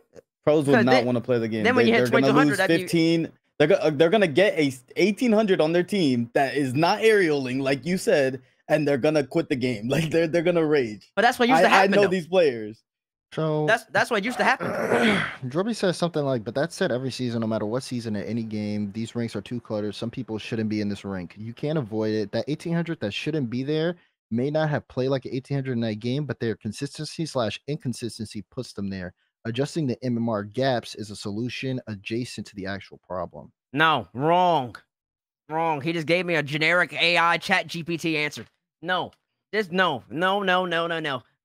Pros would not want to play the game. Then when you hit 2,200, 15. They're gonna get a 1,800 on their team that is not aerialing, like you said, and they're gonna quit the game. Like they're gonna rage. But that's what used to happen. I know these players. So that's what used to happen. Drubby says something like, "But that's said every season, no matter what season at any game, these ranks are too cluttered. Some people shouldn't be in this rank. You can't avoid it. That 1,800 that shouldn't be there may not have played like an 1,800 in that game, but their consistency/inconsistency puts them there. Adjusting the MMR gaps is a solution adjacent to the actual problem." No, wrong. He just gave me a generic AI chat GPT answer. No, just no.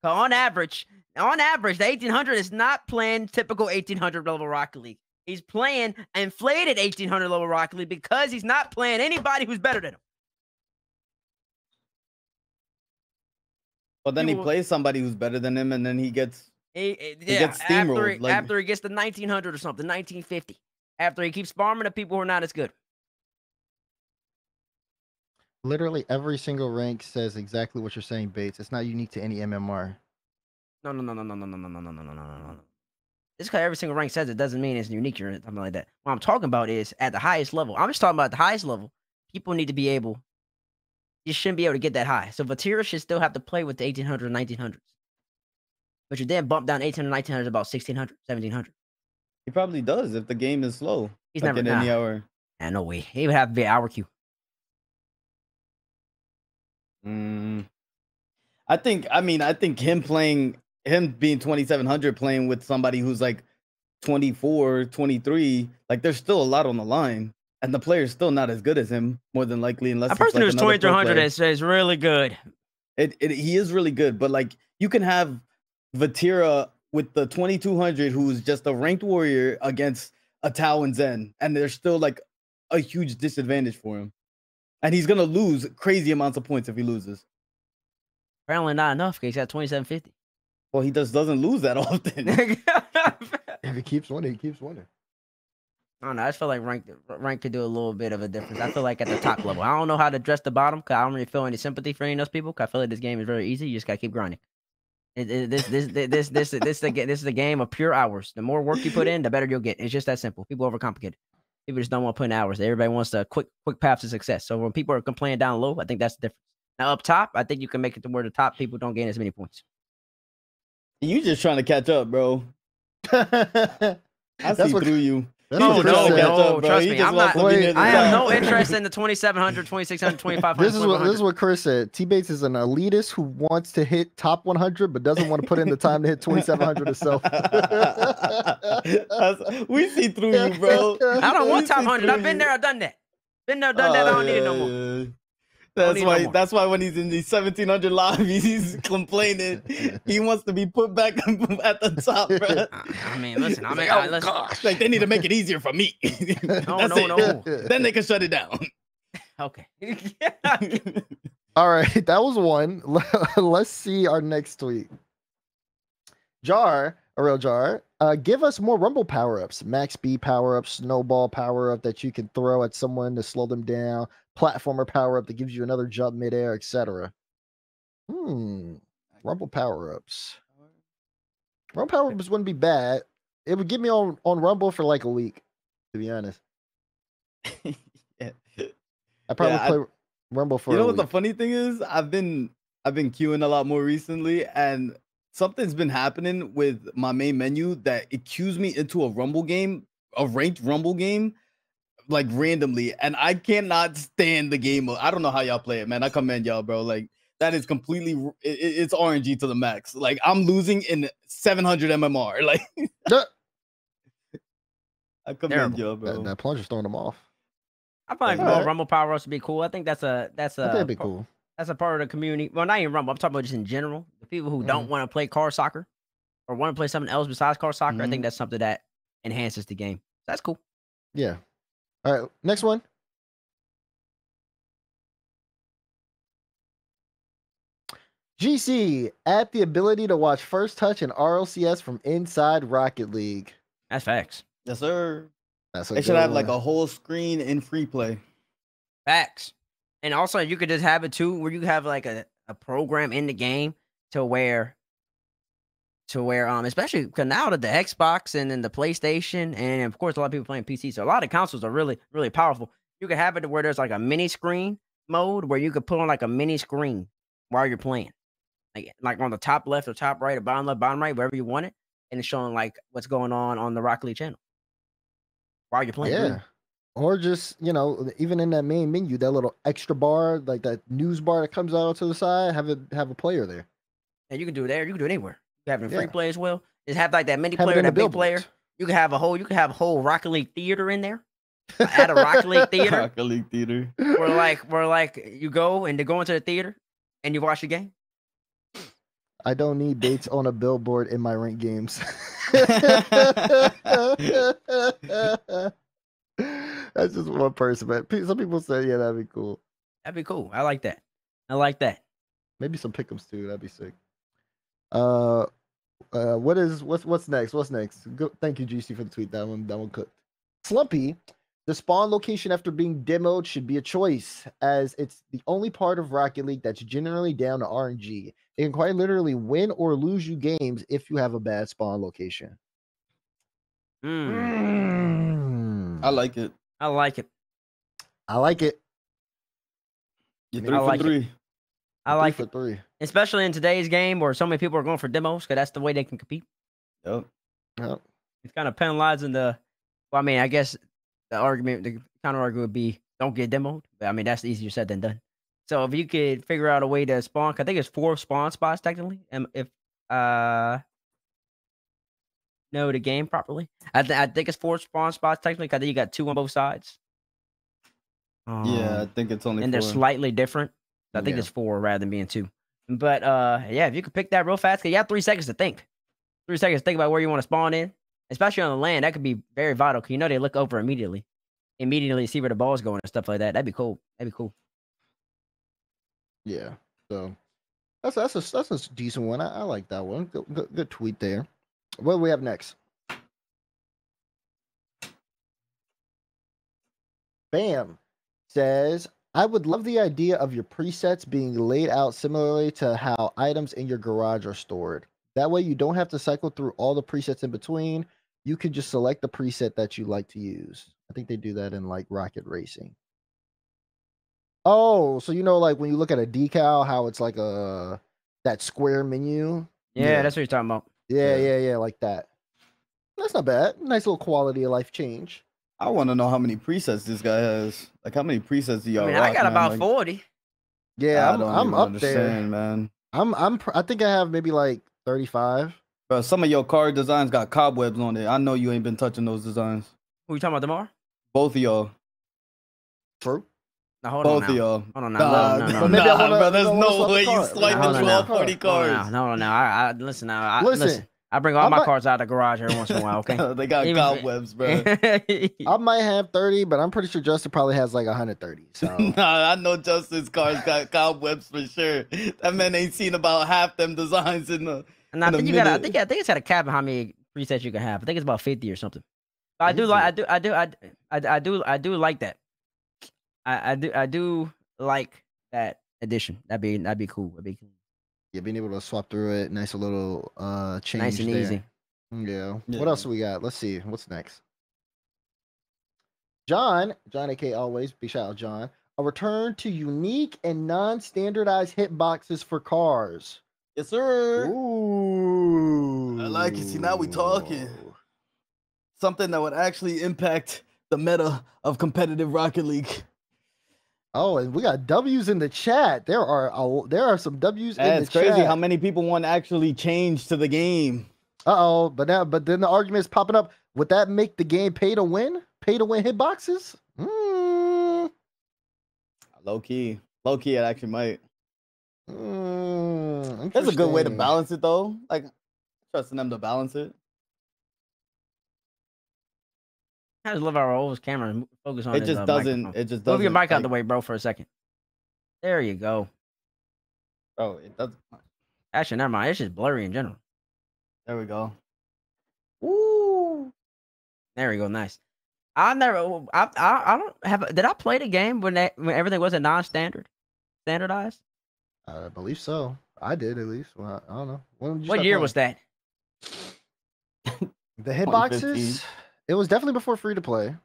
On average, the 1,800 is not playing typical 1,800 level Rocket League. He's playing inflated 1,800 level Rocket League because he's not playing anybody who's better than him. But then he plays somebody who's better than him, and then he gets steamrolled. After he gets to 1,900 or something, 1,950. After he keeps farming the people who are not as good. Literally every single rank says exactly what you're saying, Bates. It's not unique to any MMR. No. Just because every single rank says it doesn't mean it's unique or something like that. What I'm talking about is at the highest level. I'm just talking about the highest level. People need to be able. You shouldn't be able to get that high. So Vatira should still have to play with the 1,800 and 1,900s. But you then bump down 1,800 and 1,900 about 1,600, 1,700. He probably does if the game is slow. He's like never in any hour. Nah, no way. He would have to be an hour queue. I think him being 2,700 playing with somebody who's like 24, 23, like there's still a lot on the line. And the player's still not as good as him, more than likely, unless a person like who's 2,300 is really good. He is really good, but like you can have Vatira with the 2,200, who's just a ranked warrior against a Tao and Zen, and there's still like a huge disadvantage for him, and he's gonna lose crazy amounts of points if he loses. Apparently not enough because he's at 2,750. Well, he just doesn't lose that often. If he keeps winning, he keeps winning. I don't know. I just feel like rank could do a little bit of a difference. I feel like at the top level, I don't know how to address the bottom because I don't really feel any sympathy for any of those people. Cause I feel like this game is very easy. You just gotta keep grinding. This is a game of pure hours. The more work you put in, the better you'll get. It's just that simple. People overcomplicate it. People just don't want to put in hours. Everybody wants a quick path to success. So when people are complaining down low, I think that's the difference. Now up top, I think you can make it to where the top people don't gain as many points. You just trying to catch up, bro. I see through you. No, trust me. I'm not. I have no interest in the 2,700, 2,600, 2,500. This is what Chris said. T-Bates is an elitist who wants to hit top 100, but doesn't want to put in the time to hit 2,700 himself. We see through you, bro. I don't want top 100. I've been there. I've done that. Been there, done that. I don't need it no more. That's why when he's in these 1,700 lobbies, he's complaining. He wants to be put back at the top, bro. I mean, listen. Like they need to make it easier for me. No. Then they can shut it down. Okay. All right, that was one. Let's see our next tweet. A real jar. Give us more Rumble power-ups. Max speed power-up, snowball power-up that you can throw at someone to slow them down. Platformer power-up that gives you another jump midair, etc. Rumble power-ups. Rumble power-ups wouldn't be bad. It would get me on Rumble for like a week, to be honest. Yeah. I probably play Rumble for. You know what the funny thing is? I've been queuing a lot more recently, and something's been happening with my main menu that it cues me into a Rumble game, a ranked Rumble game, like randomly, and I cannot stand the game. I don't know how y'all play it, man. I commend y'all, bro. Like that is completely it's RNG to the max. Like I'm losing in 700 MMR. Like I commend y'all, bro. That plunger's throwing them off. I find more Rumble power ups would be cool. I think that'd be cool. That's a part of the community. Well, not even Rumble. I'm talking about just in general. The people who don't want to play car soccer or want to play something else besides car soccer. I think that's something that enhances the game. That's cool. Yeah. All right. Next one. GC, add the ability to watch First Touch and RLCS from inside Rocket League. That's facts. Yes, sir. They should have like a whole screen in free play. Facts. And also, you could just have it too, where you have like a program in the game to where especially because now that the Xbox and then the PlayStation and of course a lot of people playing PC, so a lot of consoles are really, really powerful. You could have it to where there's like a mini screen mode where you could put on like a mini screen while you're playing, like on the top left or top right or bottom left, bottom right, wherever you want it, and it's showing like what's going on the Rocket League channel while you're playing. Yeah. Or just, even in that main menu, that little extra bar, like that news bar that comes out to the side, have a player there. And you can do it there. You can do it anywhere. You have it in free play as well. Just have like that mini player, that big player. You can have a whole Rocket League theater in there. Add a Rocket League theater. Rocket League theater. Where you go into the theater and you watch the game. I don't need dates on a billboard in my ranked games. That's just one person, but some people say, yeah, that'd be cool. That'd be cool. I like that. Maybe some pick'ems too. That'd be sick. What's next? Thank you, GC, for the tweet. That one cooked. Slumpy, the spawn location after being demoed should be a choice, as it's the only part of Rocket League that's generally down to RNG. It can quite literally win or lose you games if you have a bad spawn location. I like it. You're 3 for 3. I like it. 3. Especially in today's game where so many people are going for demos because that's the way they can compete. Yep. It's kind of penalizing I guess the counter argument would be don't get demoed. But I mean, that's easier said than done. So if you could figure out a way to spawn, I think it's 4 spawn spots technically. And if know the game properly, I think it's 4 spawn spots technically because you got 2 on both sides. Yeah, I think it's only 4. And they're slightly different. I think it's 4 rather than being 2. But if you could pick that real fast, because you have 3 seconds to think. 3 seconds to think about where you want to spawn in, especially on the land. That could be very vital because they look over immediately see where the ball's going and stuff like that. That'd be cool. Yeah. So that's a decent one. I like that one. Good tweet there. What do we have next? Bam says, I would love the idea of your presets being laid out similarly to how items in your garage are stored. That way you don't have to cycle through all the presets in between. You can just select the preset that you like to use. I think they do that in like rocket racing. Oh, so like when you look at a decal, how it's like that square menu. Yeah, that's what you're talking about. Yeah, like that. That's not bad. Nice little quality of life change. I want to know how many presets this guy has. Like, how many presets do y'all rock, I got man? about like, 40. Yeah, I'm up there, man. I think I have maybe like 35. Bro, some of your car designs got cobwebs on it. I know you ain't been touching those designs. Who you talking about tomorrow? Both of y'all. True. Now hold Both on of now. y'all. Hold on now. No. Maybe I wanna, bro, there's maybe I wanna no swap way the car. you swiping through all 40 cars. No. I listen now. Listen. I bring all my cars out of the garage every once in a while, okay? They got cobwebs, bro. I might have 30, but I'm pretty sure Justin probably has like 130. So Nah, I know Justin's cars got cobwebs for sure. That man ain't seen about half them designs in the. And I think you got. I think it's got a cap of how many presets you can have. I think it's about 50 or something. But I do like that. I do like that addition. That'd be cool. yeah, being able to swap through it, nice little change. Nice and there. easy. Yeah. What else do we got? Let's see. What's next? John, aka always, big shout out John. A return to unique and non-standardized hitboxes for cars. Yes, sir. Ooh. I like it. See, now we talking. Something that would actually impact the meta of competitive Rocket League. Oh, and we got W's in the chat. There are some W's in the chat. It's crazy how many people want to actually change to the game. But then the argument is popping up. Would that make the game pay to win? Pay to win hitboxes? Low key, it actually might. That's a good way to balance it, though. Like, trusting them to balance it. I just love our old camera and focus on it. Just doesn't. Microphone. It just doesn't. Move your mic out the way, bro, for a second. There you go. Oh, it doesn't. Actually, never mind. It's just blurry in general. There we go. Woo! There we go. Nice. I don't have. Did I play the game when everything wasn't standardized? I believe so. I did at least. Well, I don't know. What year was that? The hitboxes? It was definitely before free to play.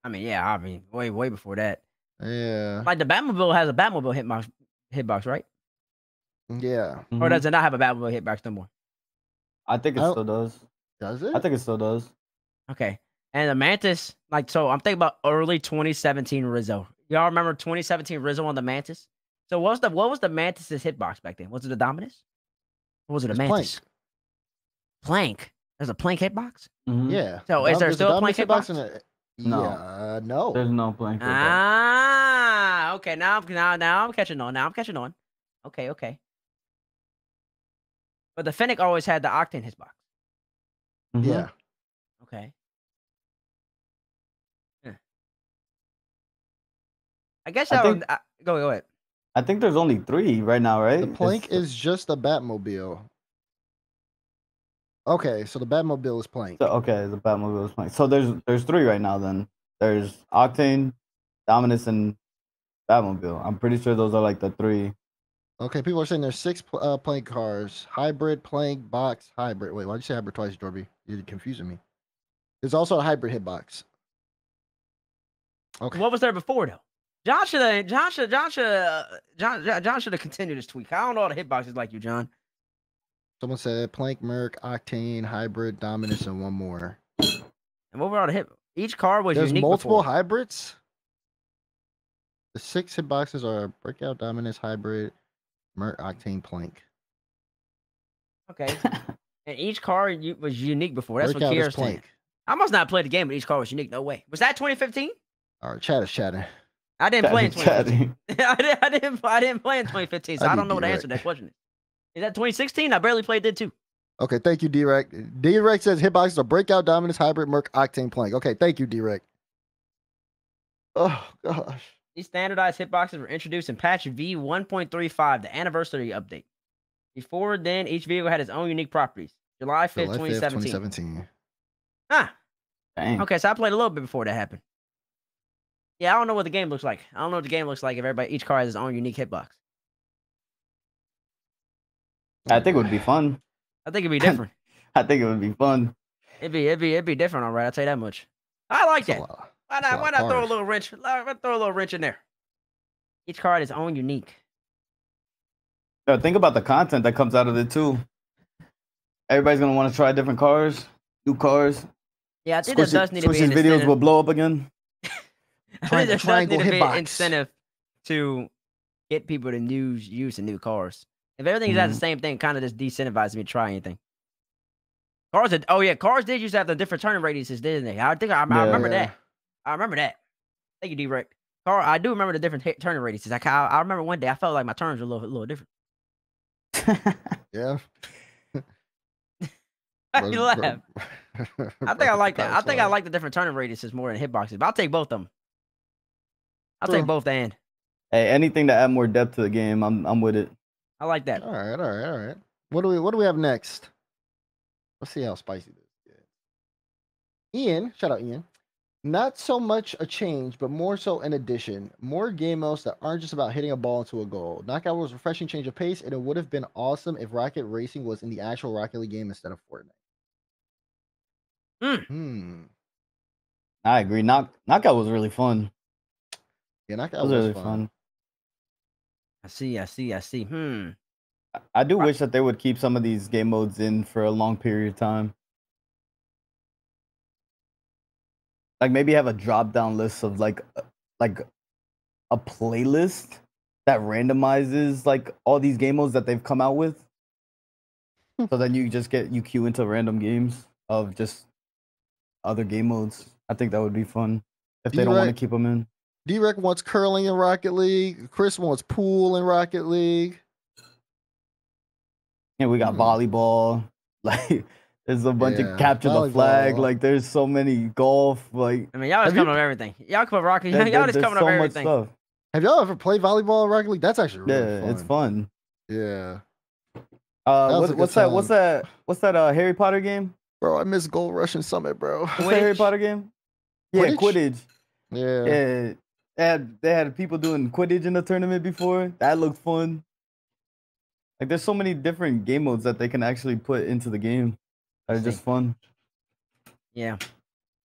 I mean, way before that. Yeah. Like the Batmobile has a Batmobile hitbox, right? Yeah. Or does it not have a Batmobile hitbox no more? I think it still does. Does it? I think it still does. Okay. And the Mantis, so I'm thinking about early 2017 Rizzo. Y'all remember 2017 Rizzo on the Mantis? So what was the Mantis's hitbox back then? Was it a Dominus? Or was it a Mantis? Plank. There's a Plank hitbox? Mm-hmm. Yeah. So is there still a Plank hitbox? No. Yeah, no. There's no Plank hitbox. Ah, okay. Now I'm catching on. Okay. But the Fennec always had the Octane hitbox. Mm-hmm. Yeah. Okay. I guess go ahead. I think there's only 3 right now, right? The Plank is just a Batmobile. Okay, so the Batmobile is Plank. So, okay, the Batmobile is Plank. So there's 3 right now then. There's Octane, Dominus, and Batmobile. I'm pretty sure those are like the 3. Okay, people are saying there's 6 Plank cars. Hybrid, Plank, Box, Hybrid. Wait, why'd you say Hybrid twice, Jorby? You're confusing me. There's also a Hybrid hitbox. Okay. What was there before though? John should have continued this tweak. I don't know all the hitboxes like you, John. Someone said Plank, Merc, Octane, Hybrid, Dominus, and one more. And what were all the hit? Each car was There's unique. multiple before. hybrids. The 6 hitboxes are Breakout, Dominus, Hybrid, Merc, Octane, Plank. Okay. And each car was unique before. That's Breakout what Kira's is Plank. saying. I must not have played the game, but each car was unique. No way. Was that 2015? All right, chat is chatting. I didn't play in 2015. I didn't play in 2015, so I don't know what the answer to that question is. Is that 2016? I barely played it too. Okay, thank you, D-Rec. D-Rec says hitboxes are Breakout, Dominus, Hybrid, Merc, Octane, Plank. Okay, thank you, D-Rec. Oh, gosh. These standardized hitboxes were introduced in patch V 1.35, the anniversary update. Before then, each vehicle had its own unique properties. July 5th, 2017. Ah. Dang. Okay, so I played a little bit before that happened. Yeah, I don't know what the game looks like. I don't know what the game looks like if each car has its own unique hitbox. I think it would be fun. I think it'd be different. I think it would be fun. It'd be different, all right. I'll tell you that much. I like That's a that. lot. Why That's a not? lot Why of not throw a cars. little wrench? Throw a little wrench in there. Each card is own unique. Think about the content that comes out of it too. Everybody's gonna want to try different cars, new cars. Yeah, I think there does need to be Squishy's an videos incentive. will blow up again. I think there does Triangle need to be an hitbox. incentive to get people to use the new cars. If everything is at the same thing, kind of just decentivizes me to try anything. Cars did used to have the different turning radiuses, didn't they? I think I remember Yeah. that. I remember that. Thank you, D-Rec. I do remember the different turning radiuses. I remember one day I felt like my turns were a little different. Yeah. Why you laugh? I think I like that. I think I like like the different turning radiuses more than hitboxes, but I'll take both of them. I'll True. take both and. Hey, anything to add more depth to the game, I'm with it. I like that. All right. What do we have next? Let's see how spicy this is. Ian, shout out Ian. Not so much a change, but more so an addition. More game modes that aren't just about hitting a ball into a goal. Knockout was a refreshing change of pace, and it would have been awesome if Rocket Racing was in the actual Rocket League game instead of Fortnite. I agree. Knockout was really fun. Yeah, It Knockout was was really fun. fun. I see. I do wish that they would keep some of these game modes in for a long period of time. Like maybe have a drop down list of like a playlist that randomizes like all these game modes that they've come out with. So then you queue into random games of just other game modes. I think that would be fun if they don't want to keep them in. D-Rec wants curling in Rocket League. Chris wants pool in Rocket League. Yeah, we got volleyball. Like there's a bunch of capture the flag. Like there's so many golf. Like I mean, y'all just coming up with everything. Y'all come up Rocket. Y'all just coming up with everything. Stuff. Have y'all ever played volleyball in Rocket League? That's actually really fun. It's fun. Yeah. What's that Harry Potter game? Bro, I miss Gold Rush and Summit, bro. What's that Harry Potter game? Yeah, Quidditch. Yeah. They had people doing Quidditch in the tournament before. That looked fun. Like there's so many different game modes that they can actually put into the game that are just fun. Yeah.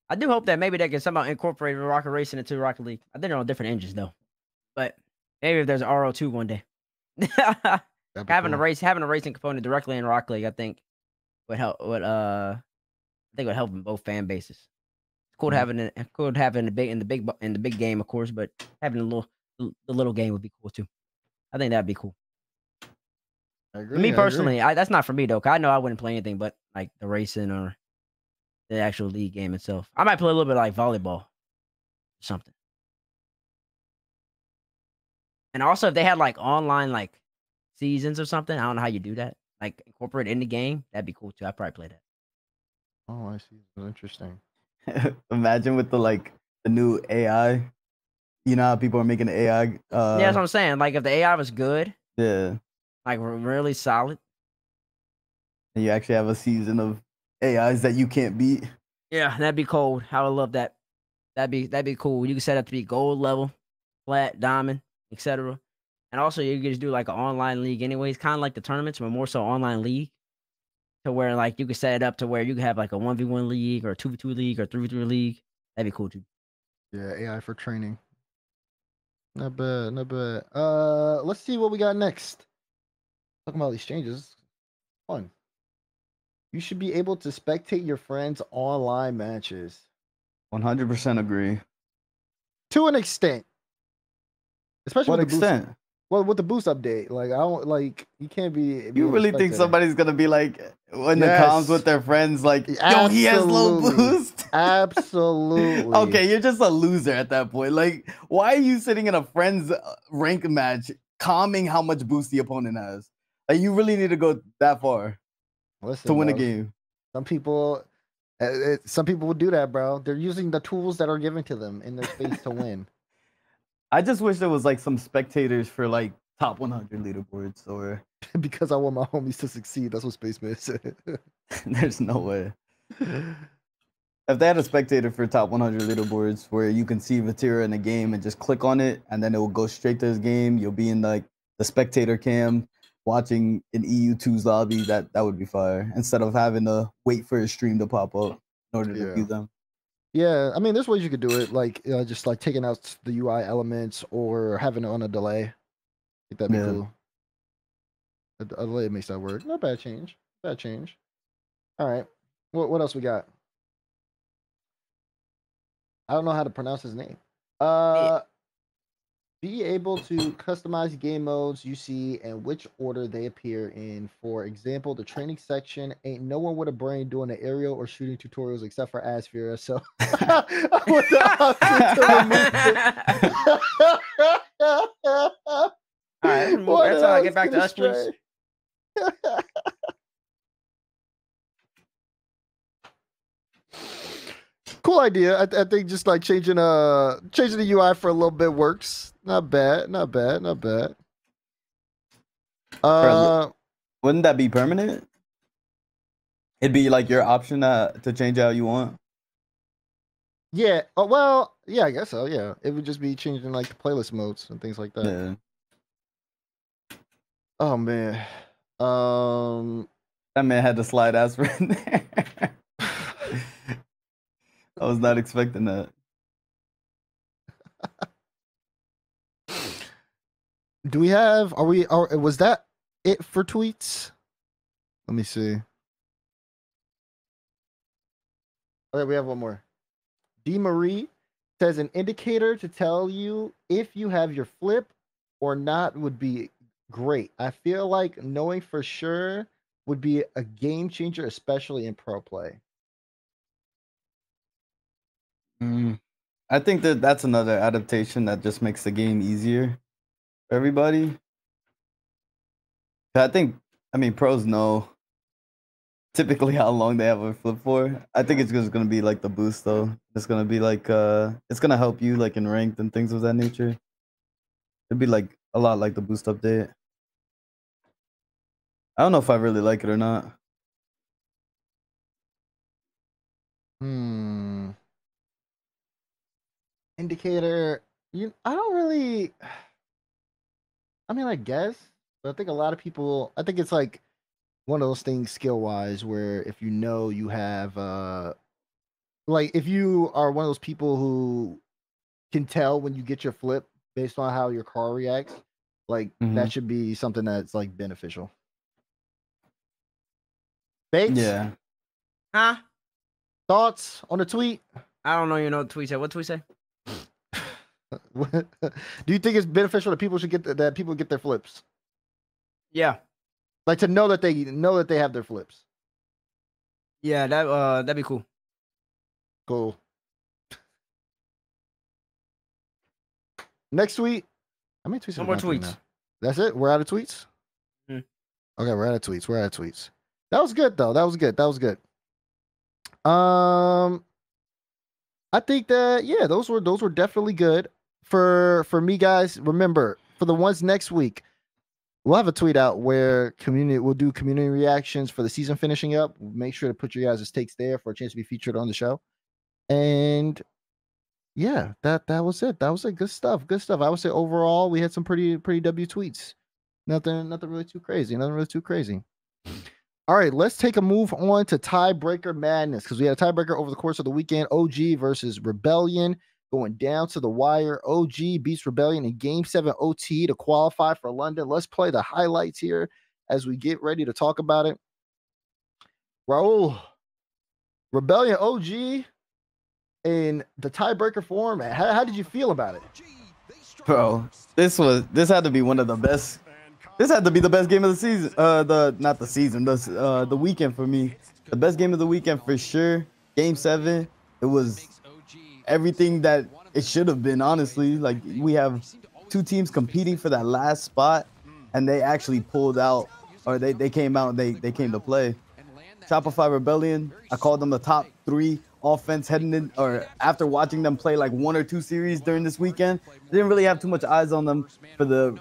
I do hope that maybe they can somehow incorporate Rocket Racing into Rocket League. I think they're on different engines though. But maybe if there's an RO2 one day. having a racing component directly in Rocket League, I think would help would help in both fan bases. It's cool to have it in the big game, of course, but having the little game would be cool too. I think that'd be cool. I agree. Me personally, that's not for me though. Cause I know I wouldn't play anything but like the racing or the actual league game itself. I might play a little bit like volleyball or something. And also, if they had like online like seasons or something, I don't know how you do that. Like incorporate it in the game, that'd be cool too. I'd probably play that. Oh, I see. Interesting. Imagine with the new AI. You know how people are making the AI. Yeah, that's what I'm saying. Like if the AI was good, yeah, like really solid, and you actually have a season of AIs that you can't beat. Yeah, that'd be cold. I would love that. That'd be cool. You can set up to be gold level, flat, diamond, etc. And also you can just do like an online league anyways, kind of like the tournaments, but more so online league. To where like you can set it up to where you can have like a 1v1 league or a 2v2 league or 3v3 league. That'd be cool too. Yeah, AI for training. Not bad. Let's see what we got next. Talking about these changes. Fun. You should be able to spectate your friends' online matches. 100% agree. To an extent. Especially what with the extent? Boost, well, with the boost update. Like I don't like you can't be. You really think somebody's gonna be like in the comms with their friends like, yo, he has low boost? Absolutely. Okay, you're just a loser at that point. Like, why are you sitting in a friend's rank match calming how much boost the opponent has? Like, you really need to go that far to win a game. Some people will do that, bro. They're using the tools that are given to them in their space to win. I just wish there was like some spectators for like top 100 leaderboards or because I want my homies to succeed. That's what Spaceman said. There's no way. If they had a spectator for top 100 leaderboards where you can see Vatira in a game and just click on it and then it will go straight to his game, you'll be in like the spectator cam watching in EU2's lobby, that would be fire. Instead of having to wait for his stream to pop up in order to view them. Yeah, I mean, there's ways you could do it, like just like taking out the UI elements or having it on a delay. I think that'd be Yeah. cool. A delay makes that work. Not bad change. Bad change. All right. What else we got? I don't know how to pronounce his name. Be able to customize game modes you see and which order they appear in. For example, the training section ain't no one with a brain doing the aerial or shooting tutorials except for Asphira. So I want the option to remove it. All right, let's get back to us, please. Cool idea. I think just like changing the UI for a little bit works. Not bad. Not bad. Not bad. Wouldn't that be permanent? It'd be like your option to change how you want. Yeah. Oh, well, yeah, I guess so. Yeah, it would just be changing like the playlist modes and things like that. Yeah. Oh man. That man had to slide Asper in there. I was not expecting that. Do we have? Was that it for tweets? Let me see. Okay, we have one more. D. Marie says an indicator to tell you if you have your flip or not would be great. I feel like knowing for sure would be a game changer, especially in pro play. I think that's another adaptation that just makes the game easier for everybody. I mean, pros know typically how long they have a flip for. I think it's just gonna be like the boost though. It's gonna be like it's gonna help you like in ranked and things of that nature. It'd be like a lot like the boost update. I don't know if I really like it or not. Indicator. I don't really. I mean, I guess, but I think a lot of people. I think it's like one of those things skill wise where if you know you have like if you are one of those people who can tell when you get your flip based on how your car reacts, like that should be something that's like beneficial. Bates? Yeah. Huh? Thoughts on the tweet? I don't know. You know what tweet said? What tweet say? Do you think it's beneficial that people should that people get their flips? Yeah. Like to know that they have their flips. Yeah, that'd be cool. Cool. Next tweet. How many tweets? No more tweets. Now? That's it. We're out of tweets. Okay, we're out of tweets. That was good though. That was good. I think that those were definitely good for me, guys. Remember, for the ones next week, we'll have a tweet out where we'll do community reactions for the season finishing up. Make sure to put your guys' takes there for a chance to be featured on the show. And yeah, that was it. That was good stuff. Good stuff. I would say overall we had some pretty W tweets. Nothing really too crazy. All right, let's take a move on to Tiebreaker Madness because we had a tiebreaker over the course of the weekend. OG versus Rebellion going down to the wire. OG beats Rebellion in Game 7 OT to qualify for London. Let's play the highlights here as we get ready to talk about it. Raul, Rebellion OG in the tiebreaker format. How did you feel about it? Bro, this had to be one of the best. This had to be the best game of the season. The weekend for me. The best game of the weekend for sure. Game 7. It was everything that it should have been, honestly. Like, we have two teams competing for that last spot, and they actually pulled out, or they came out and they came to play. Shopify Rebellion, I called them the top 3 offense heading in, or after watching them play like 1 or 2 series during this weekend. Didn't really have too much eyes on them for the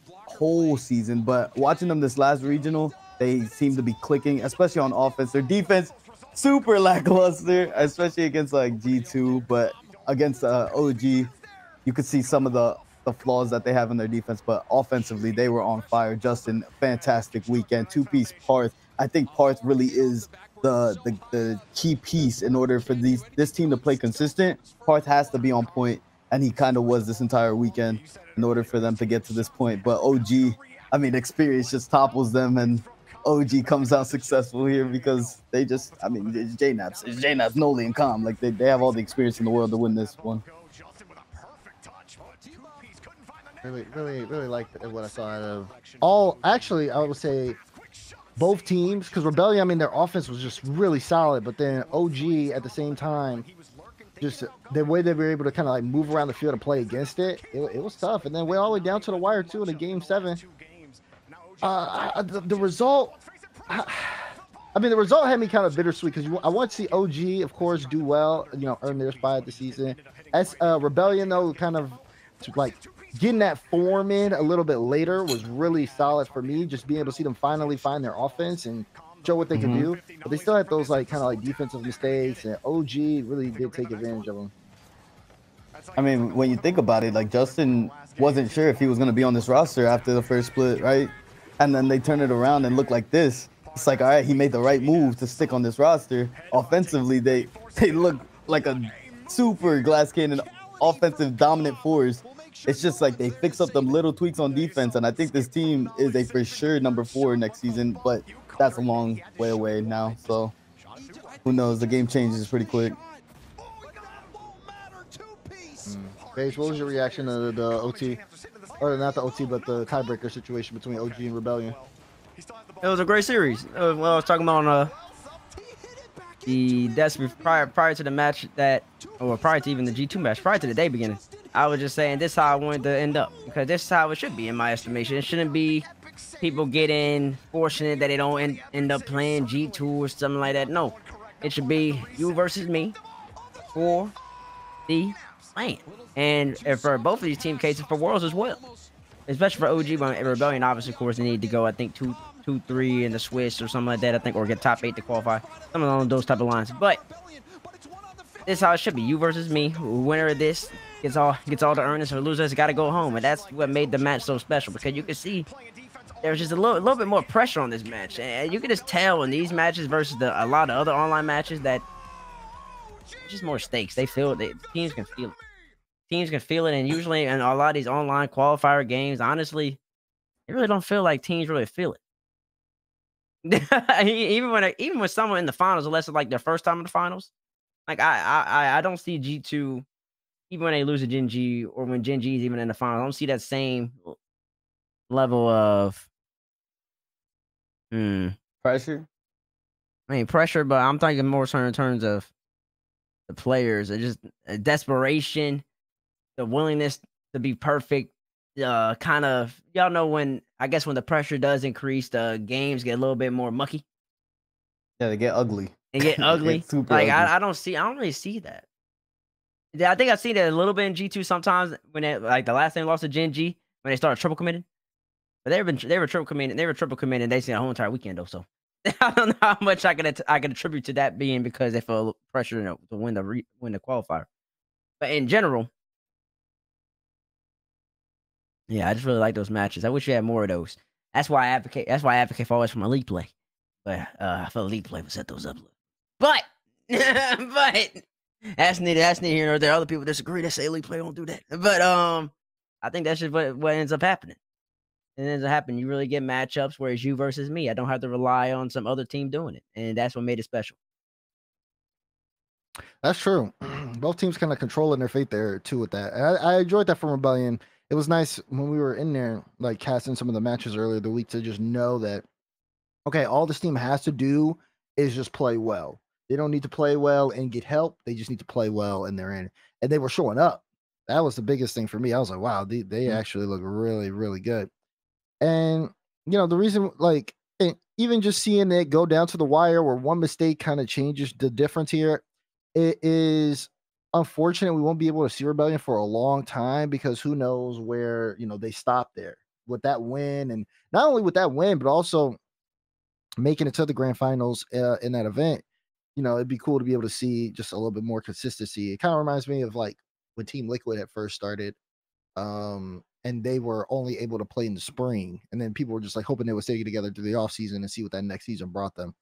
whole season, but watching them this last regional, they seem to be clicking, especially on offense. Their defense, super lackluster, especially against like G2, but against OG, you could see some of the flaws that they have in their defense, but offensively, they were on fire. Justin, fantastic weekend. 2-piece Parth. I think Parth really is the key piece in order for this team to play consistent. Parth has to be on point, and he kind of was this entire weekend in order for them to get to this point. But OG, I mean, experience just topples them, and OG comes out successful here because they just, I mean, it's J-Naps, Noli, and Calm. Like, they have all the experience in the world to win this one. Really liked what I saw out of all. Actually, I would say both teams, because Rebellion, I mean, their offense was just really solid, but then OG at the same time, just the way they were able to kind of like move around the field and play against it was tough. And then went all the way down to the wire too in the game 7. The result, I mean, the result had me kind of bittersweet because I want to see OG, of course, do well, you know, earn their spot at the season. As Rebellion, though, kind of like getting that form in a little bit later was really solid for me. Just being able to see them finally find their offense and show what they can do. But they still had those like kind of like defensive mistakes, and OG really did take advantage of them. I mean, when you think about it, like Justin wasn't sure if he was going to be on this roster after the first split, right? And then they turn it around and look like this. It's like, all right, he made the right move to stick on this roster. Offensively, they look like a super glass cannon, offensive dominant force. It's just like they fix up them little tweaks on defense, and I think this team is a for sure number 4 next season, but that's a long way away now, so who knows? The game changes pretty quick. Base, what was your reaction to the OT, or not the OT, but the tiebreaker situation between OG and Rebellion? It was a great series. Well, I was talking about that's prior to the match or prior to even the G2 match, prior to the day beginning. I was just saying this is how I wanted to end up, because this is how it should be in my estimation. It shouldn't be people getting fortunate that they don't end up playing G2 or something like that. No, it should be you versus me for the land, and for both of these team cases for Worlds as well, especially for OG. But Rebellion, obviously, of course, they need to go, I think 2-3 in the Swiss or something like that, I think, or get top 8 to qualify, some of those type of lines. But this is how it should be: you versus me. Winner of this gets all the earnings, or losers got to go home. And that's what made the match so special, because you can see there's just a little bit more pressure on this match, and you can just tell in these matches versus a lot of other online matches that it's just more stakes. They feel it. Teams can feel it. Teams can feel it, and usually in a lot of these online qualifier games, honestly, it really don't feel like teams really feel it. even when someone in the finals, unless it's like their first time in the finals, like I don't see G2, even when they lose to Gen G, or when Gen G is even in the finals, I don't see that same level of pressure. I mean, pressure, but I'm thinking more so in terms of the players, just desperation, the willingness to be perfect. Kind of, y'all know, when the pressure does increase, the games get a little bit more mucky. Yeah, they get ugly. They get ugly. Super like ugly. I don't really see that. Yeah, I think I've seen it a little bit in G2 sometimes when they, like the last time they lost to Gen G, when they started triple committing. But they were triple committing. They seen the whole entire weekend though. So I don't know how much I can attribute to that being because they felt pressure to win the qualifier. But in general, yeah, I just really like those matches. I wish we had more of those. That's why I advocate for always from elite play. But I feel elite play would set those up. But that's neither here nor there. Other people disagree. They say elite play don't do that. But I think that's just what ends up happening. It ends up happening. You really get matchups where it's you versus me. I don't have to rely on some other team doing it, and that's what made it special. That's true. Both teams kind of controlling their fate there too with that. And I enjoyed that from Rebellion. It was nice when we were in there, like casting some of the matches earlier the week, to just know that, okay, all this team has to do is just play well. They don't need to play well and get help. They just need to play well and they're in. And they were showing up. That was the biggest thing for me. I was like, wow, they actually look really, really good. And, you know, the reason, like, even just seeing it go down to the wire where one mistake kind of changes the difference here, it is unfortunate we won't be able to see Rebellion for a long time, because who knows where, you know, they stop there with that win. And not only with that win, but also making it to the grand finals in that event. You know, it'd be cool to be able to see just a little bit more consistency. It kind of reminds me of like when Team Liquid had first started, and they were only able to play in the spring, and then people were just like hoping they would stay together through the off season and see what that next season brought them.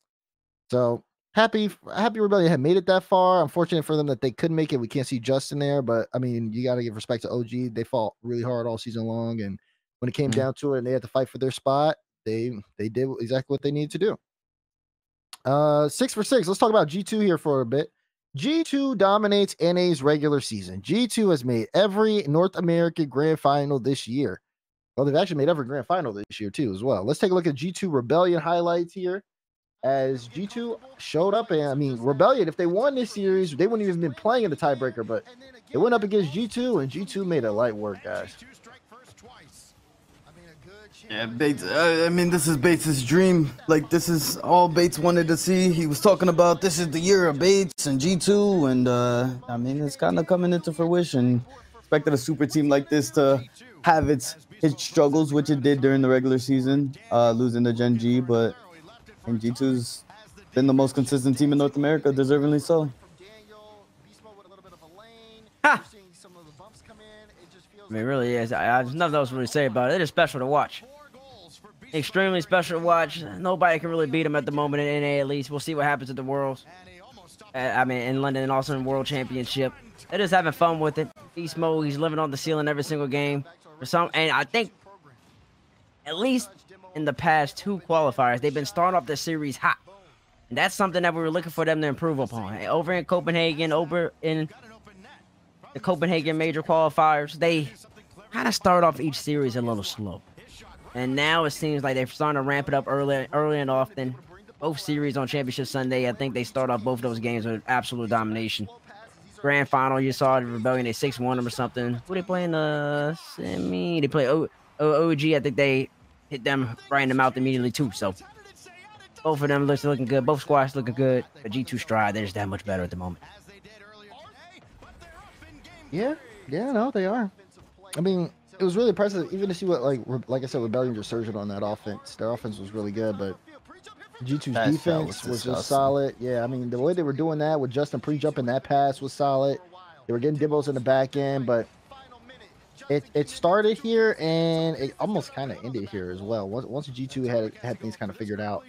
So happy Rebellion had made it that far. Unfortunate for them that they couldn't make it. We can't see Justin there, but I mean, you got to give respect to OG. They fought really hard all season long, and when it came down to it, and they had to fight for their spot, they did exactly what they needed to do. 6 for 6. Let's talk about G2 here for a bit. G2 dominates NA's regular season. G2 has made every North American Grand Final this year. Well, they've actually made every Grand Final this year too, as well. Let's take a look at G2 Rebellion highlights here. As G2 showed up, and I mean, Rebellion, if they won this series, they wouldn't even been playing in the tiebreaker, but they went up against G2, and G2 made it light work, guys. Yeah, Bates. I mean, this is Bates' dream. Like, this is all Bates wanted to see. He was talking about this is the year of Bates and G2, and I mean, it's kind of coming into fruition. Expected a super team like this to have its struggles, which it did during the regular season, losing to Gen G, but and G2's been the most consistent team in North America, deservingly so. Ha! I mean, it really is. There's nothing else to really say about it. It is special to watch. Extremely special to watch. Nobody can really beat them at the moment in NA, at least. We'll see what happens at the Worlds. I mean, in London and also in World Championship. They're just having fun with it. Beast mode, he's living on the ceiling every single game. And I think, at least in the past 2 qualifiers, they've been starting off the series hot. And that's something that we were looking for them to improve upon. Over in Copenhagen, over in the Copenhagen major qualifiers, they kind of start off each series a little slow. And now it seems like they're starting to ramp it up early and often. Both series on Championship Sunday, I think they start off both of those games with absolute domination. Grand Final, you saw the Rebellion, they 6-1 them or something. Who they play in the semi? They play OG. I think they hit them right in the mouth immediately too. So both of them looking good. Both squads looking good. But G2 Stride, they're just that much better at the moment. Yeah, no, they are. I mean, it was really impressive even to see what, like I said, Rebellion just surged on that offense. Their offense was really good, but G2's defense was just solid. Yeah, I mean, the way they were doing that with Justin pre-jumping that pass was solid. They were getting dibbles in the back end, but it started here and it almost kind of ended here as well. Once G2 had things kind of figured out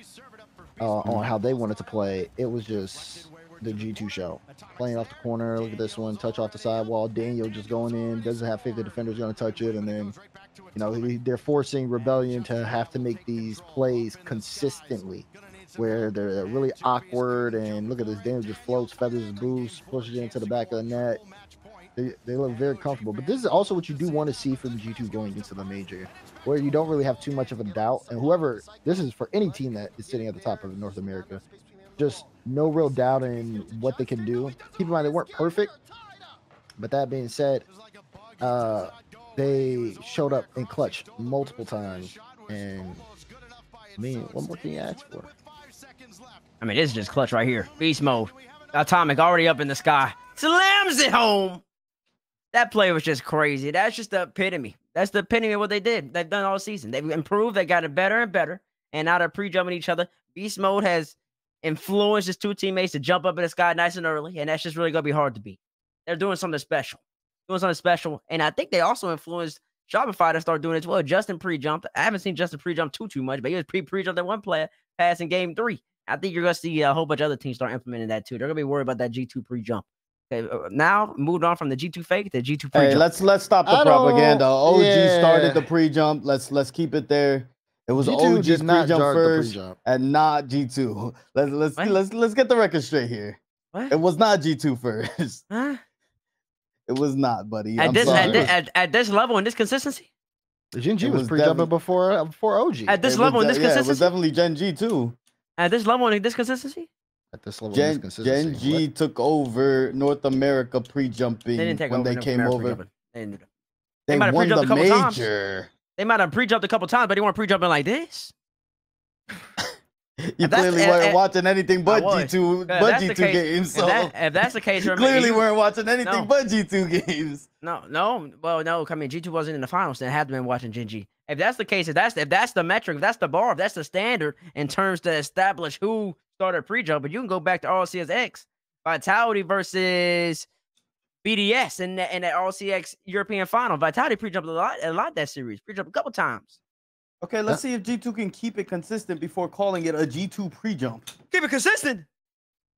on how they wanted to play, it was just the G2 show. Playing off the corner, look at this one, touch off the sidewall. Daniel just going in, doesn't have 50 defenders going to touch it, and then, you know, they're forcing Rebellion to have to make these plays consistently, where they're really awkward. And look at this, Daniel just floats, feathers, boosts, pushes it into the back of the net. They look very comfortable. But this is also what you do want to see from G2 going into the major, where you don't really have too much of a doubt. And whoever, this is for any team that is sitting at the top of North America, just no real doubt in what they can do. Keep in mind, they weren't perfect. But that being said, they showed up in clutch multiple times. And, I mean, what more can you ask for? I mean, this is just clutch right here. Beast mode. Atomic already up in the sky. Slams it home. That play was just crazy. That's just the epitome. That's the epitome of what they did. They've done all season. They've improved. They got it better and better. And now they're pre-jumping each other. Beast mode has influenced his 2 teammates to jump up in the sky nice and early. And that's just really going to be hard to beat. They're doing something special. And I think they also influenced Shopify to start doing it as well. Justin pre-jumped. I haven't seen Justin pre-jump too much, but he was pre-jumped that one player pass in game 3. I think you're going to see a whole bunch of other teams start implementing that too. They're going to be worried about that G2 pre-jump. Okay, now moved on from the G2 fake to G2 pre-jump. Hey, let's stop the propaganda. OG started the pre-jump. Let's keep it there. It was OG's pre-jump first and not G2. Let's get the record straight here. What? It was not G2 first. Huh? It was not, buddy. At this level and this consistency? Gen G was pre-jumping before OG. At this level and this consistency? It was definitely Gen G too. At this level and this consistency? At this level Gen G took over North America pre-jumping when they came over. They might have won pre-jumped the a couple times. major. They might have pre-jumped a couple times, but they weren't pre-jumping like this. You clearly weren't watching anything but G2 games. So if that's the case, you clearly weren't watching anything but G2 games. No. Well, no. I mean, G2 wasn't in the finals, then I had to been watching Gen G. If that's the case, if that's the metric, if that's the bar, if that's the standard in terms to establish who started pre-jump, but you can go back to RLCS Vitality versus BDS in that RLCS European final. Vitality pre-jumped a lot that series. Pre-jumped a couple times. Okay, let's see if G2 can keep it consistent before calling it a G2 pre-jump. Keep it consistent.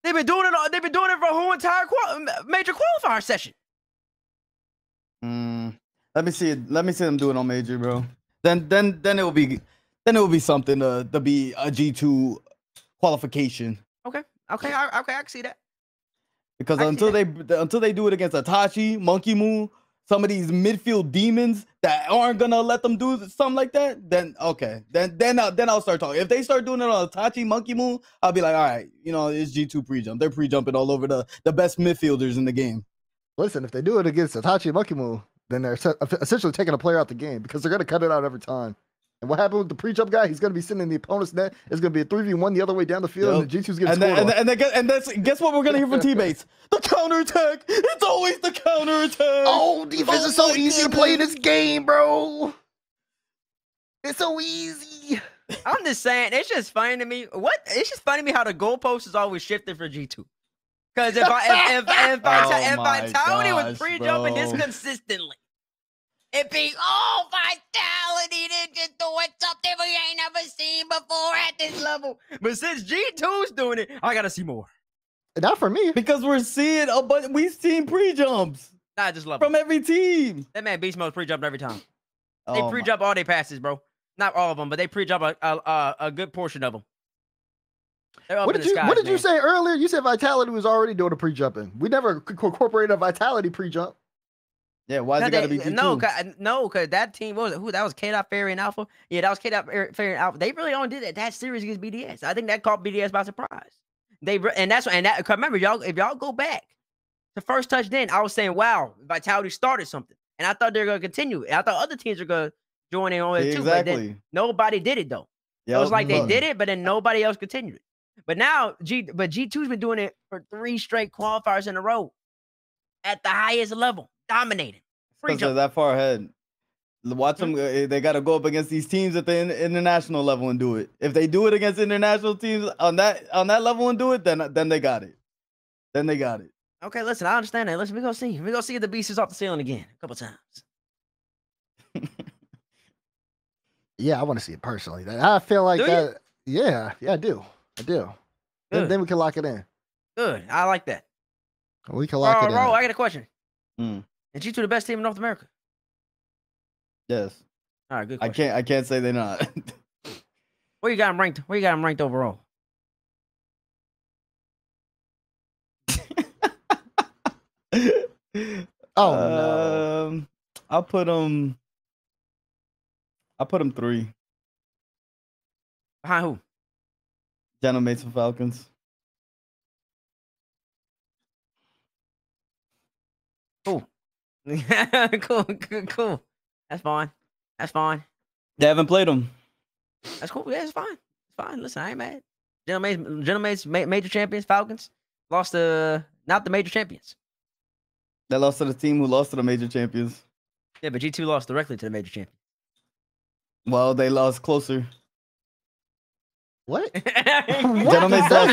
They've been doing it. They've been doing it for a whole entire major qualifier session. Let me see it. Let me see them do it on major, bro. Then it will be something to be a G2 qualification. Okay, I can see that. Because until they do it against Itachi, Monkey Moon, some of these midfield demons that aren't gonna let them do something like that, then okay, then I'll start talking. If they start doing it on Itachi, Monkey Moon, I'll be like, all right, you know, it's G2 pre-jump. They're pre-jumping all over the best midfielders in the game. Listen, if they do it against Itachi and Monkey Moon, then they're essentially taking a player out the game because they're gonna cut it out every time. And what happened with the pre-jump guy? He's gonna be sitting in the opponent's net. It's gonna be a 3v1 the other way down the field, and the G2's getting scored. Guess what we're gonna hear from teammates? The counterattack. It's always the counterattack. Oh, defense is so easy to play this game, bro. It's so easy. I'm just saying, it's just funny to me. It's just funny to me how the goalpost is always shifting for G2. Because if Vitality was pre-jumping this consistently, it'd be, Vitality, they're just doing something we ain't never seen before at this level. But since G2's doing it, I gotta see more. Not for me. Because we've seen pre-jumps. I just love from every team. That man Beast Mode's pre-jumped every time. They pre-jump all their passes, bro. Not all of them, but they pre-jump a good portion of them. What did you say earlier? You said Vitality was already doing a pre-jumping. We never incorporated a Vitality pre-jump. Yeah, why is it gotta be G2? No, because that team, what was it? Who that was? K-Dot, Fairy, and Alpha. Yeah, that was K-Dot, Fairy, and Alpha. They really only did that series against BDS. I think that caught BDS by surprise. Remember, if y'all go back to first touch, then I was saying, wow, Vitality started something, and I thought they were gonna continue. And I thought other teams were gonna join in on it too. But then nobody did it though. It was like they did it, but then nobody else continued it. But now G2's been doing it for 3 straight qualifiers in a row at the highest level, dominating. Because they're that far ahead. Watch them. They got to go up against these teams at the international level and do it. If they do it against international teams on that level and do it, then they got it. Then they got it. Okay, listen, I understand that. Listen, we're gonna see. We're gonna see if the beast is off the ceiling again a couple times. Yeah, I want to see it personally. I feel like that. Yeah, I do. Then we can lock it in. Good. I like that. We can lock it in. I got a question. Is G2 the best team in North America? Yes. All right, good question. I can't say they're not. Where you got them ranked? Where you got them ranked overall? No. I'll put them 3. Behind who? Genomates and Falcons. Cool. Cool. That's fine. They haven't played them. That's cool. Yeah, it's fine. Listen, I ain't mad. Genomates, major champions, Falcons, lost to not the major champions. They lost to the team who lost to the major champions. Yeah, but G2 lost directly to the major champions. Well, they lost closer. What? Genomates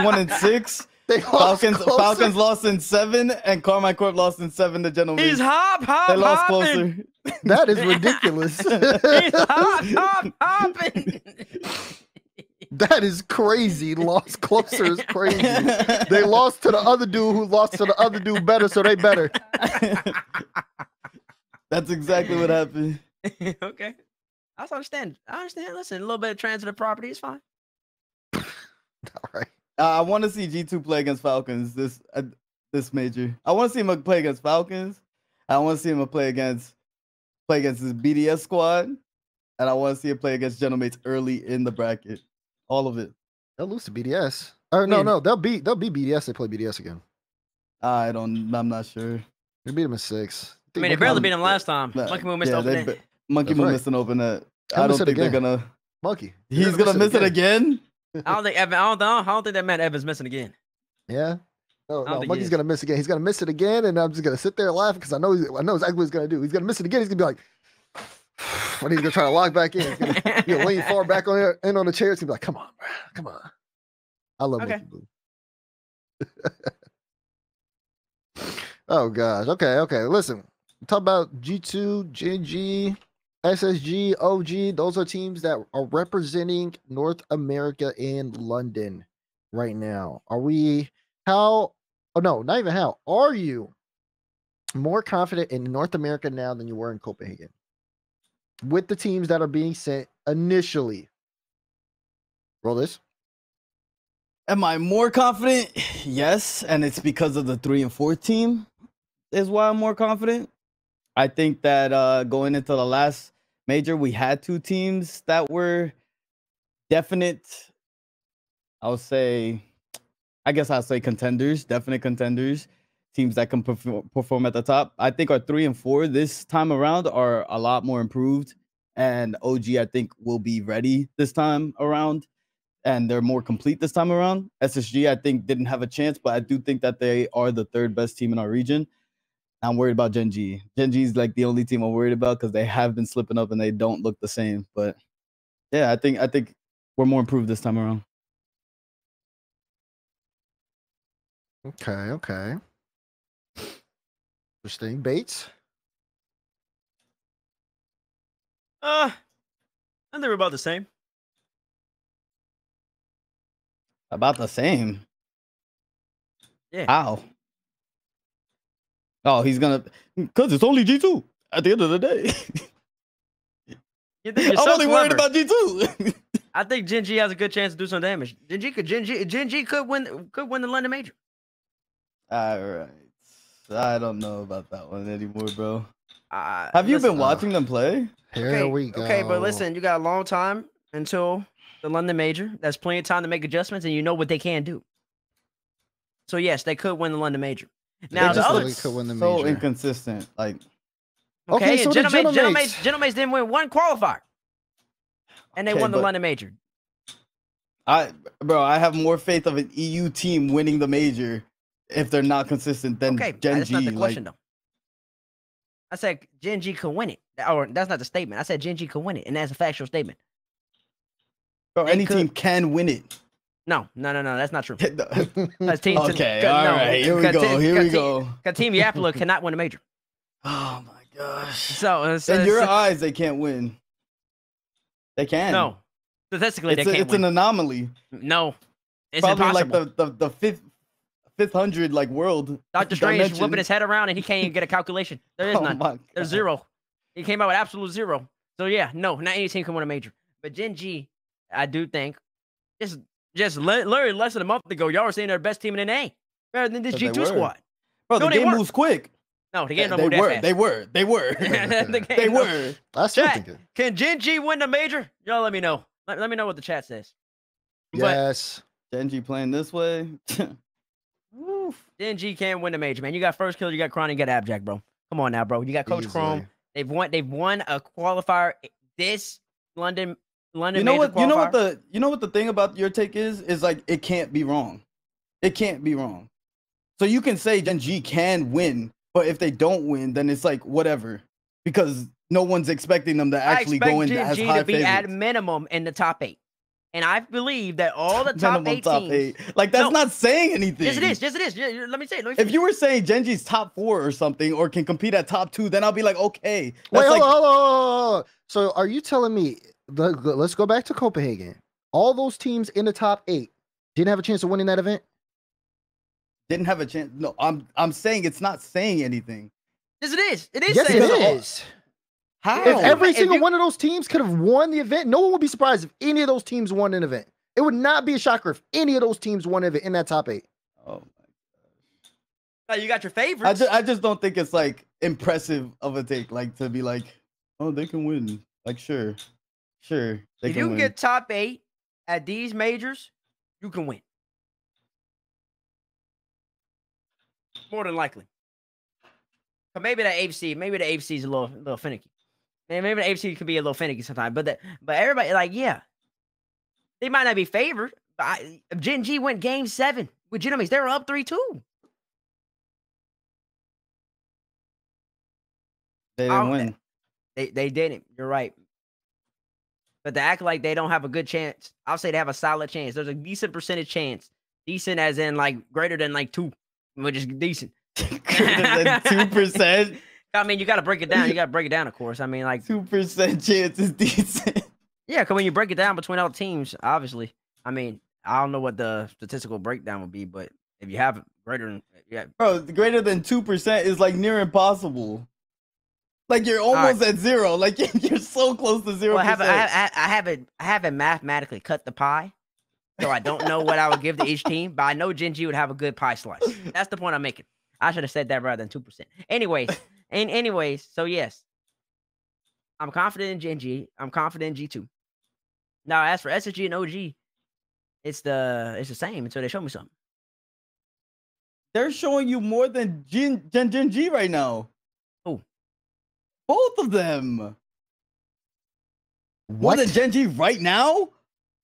won in 6. Falcons lost in 7, and Carmine Corp lost in 7 to Genomates. He's They lost closer. That is ridiculous. He's hopping. That is crazy. Lost closer is crazy. They lost to the other dude who lost to the other dude better, so they better. That's exactly what happened. Okay. I understand. Listen, a little bit of transitive property is fine. All right. I want to see G2 play against Falcons this major. I want to see him play against Falcons. I want to see him play against his BDS squad, and I want to see him play against Genomates early in the bracket. All of it. They'll lose to BDS. Or no, they'll beat BDS. They play BDS again. I'm not sure. They beat them in 6. I mean, they barely beat them last time. Monkey Moon missed the open net. Monkey Moon missed an open net. I don't think they're gonna. Monkey. He's gonna miss it again. I don't think Evan. I don't think that meant Evan's missing again. Yeah. No, Monkey's gonna miss again. He's gonna miss it again, and I'm just gonna sit there and laugh because I know exactly what he's gonna do. He's gonna miss it again. He's gonna be like, when he's gonna try to log back in. He's gonna lean far back on the chair. He's gonna be like, "Come on, bro. Come on." I love Monkey Blue. Oh gosh. Okay. Listen, talk about G2, GNG, SSG, OG. Those are teams that are representing North America and London. right now? Are we how? Oh no, not even how. Are you more confident in North America now than you were in Copenhagen with the teams that are being sent initially? Roll this. Am I more confident? Yes, and it's because of the 3 and 4 team is why I'm more confident. I think that going into the last major, we had 2 teams that were definite. I guess I'll say contenders, definite contenders, teams that can perform at the top. I think our 3 and 4 this time around are a lot more improved, and OG I think will be ready this time around. And they're more complete this time around. SSG, I think, didn't have a chance, but I do think that they are the 3rd best team in our region. I'm worried about Gen G. Gen G is like the only team I'm worried about because they have been slipping up and they don't look the same. But yeah, I think we're more improved this time around. Okay. Interesting. Bates? I think we're about the same. About the same. Yeah. How? Oh, he's gonna because it's only G2 at the end of the day. You think you're I'm so only clever. worried about G2. I think Gen G has a good chance to do some damage. Gen G could win the London Major. All right. I don't know about that one anymore, bro. Have Listen, you been watching them play? Here we go. Okay, but listen, you got a long time until the London Major. That's plenty of time to make adjustments, and you know what they can do. So yes, they could win the London Major. Now They the just other really could win the So major. inconsistent. Like, Okay, so the Gentlemen didn't win one qualifier, and they Okay, won the but- London Major. I have more faith of an EU team winning the major if they're not consistent than Okay, Gen that's G. not the question though. I said Gen G could win it, or that's not the statement. I said Gen G could win it, and that's a factual statement. Bro, they any could- team can win it. No, that's not true. Okay, That's team, all right, here we go. Here we go. Because Team Yapla cannot win a major. Oh my gosh. So In your eyes, they can't win. They can. no, statistically they can't It's win. an anomaly. No, it's Probably impossible. like the fifth hundred like world. Dr. Strange is dimension. whipping his head around and he can't even get a calculation. There is Oh none. my There's God. 0. He came out with absolute 0. So yeah, no, not any team can win a major. But Gen G, I do think, literally less than a month ago, y'all were saying they're the best team in NA, better than this But they G2 were. squad. Bro, No, the they game weren't. moves quick. No, the game don't They move that were. fast. They were. They were. The game They don't- were. I still Chat, think it. can Gen G win the major? Y'all let me know. Let me know what the chat says. But Yes. Genji playing this way. Gen G can't win the major, man. You got First Kill, you got Cron, you got Abjack, bro. Come on now, bro. You got Coach Chrome. Easily. They've won a qualifier. This London You know major what? qualifier. You know what the thing about your take is like it can't be wrong. It can't be wrong. So you can say Gen G can win, but if they don't win, then it's like whatever, because no one's expecting them to actually go in Gen as G high to be at favorites. minimum in the top 8. And I believe that all the top Minimum 8 top teams. 8. Like that's No. not saying anything. Yes, it is. Yes, it is. Yeah, let me say it. Let me If finish. you were saying Genji's top 4 or something, or can compete at top 2, then I'll be like, okay. Wait, That's like, hold on. So are you telling me, let's go back to Copenhagen. All those teams in the top 8 didn't have a chance of winning that event? didn't have a chance. No, I'm saying it's not saying anything. Yes, it is. It is. Yes, saying it something. is. How? If every If single you- one of those teams could have won the event, no one would be surprised if any of those teams won an event. It would not be a shocker if any of those teams won an event in that top 8. Oh Oh, you got your my. favorites. I just don't think it's like impressive of a take, like to be like, oh, they can win. Like sure, they if can you win. get top 8 at these majors, you can win. More than likely. But maybe the AFC is a little finicky. And maybe the AFC can be a little finicky sometimes. But everybody, like, yeah. They might not be favored. But Gen G went game 7 with Genomics. They were up 3-2. They didn't win. They didn't. You're right. But to act like they don't have a good chance, I'll say they have a solid chance. There's a decent percentage chance. Decent as in like greater than like 2, which is decent. Greater than 2%. I mean, you got to break it down. You got to break it down, of course. I mean, like 2% chance is decent. yeah, because when you break it down between all teams, obviously, I mean, I don't know what the statistical breakdown would be, but if you have greater than Bro, greater than 2% is like near impossible. Like you're almost right. at 0. Like you're so close to 0%. Well, I haven't mathematically cut the pie, so I don't know what I would give to each team, but I know Gen G would have a good pie slice. That's the point I'm making. I should have said that rather than 2%. Anyways, so yes, I'm confident in Gen G. I'm confident in G2. Now, as for SSG and OG, it's the same until they show me something. They're showing you more than Gen G right now. Who? Both of them. What? More than Gen G right now?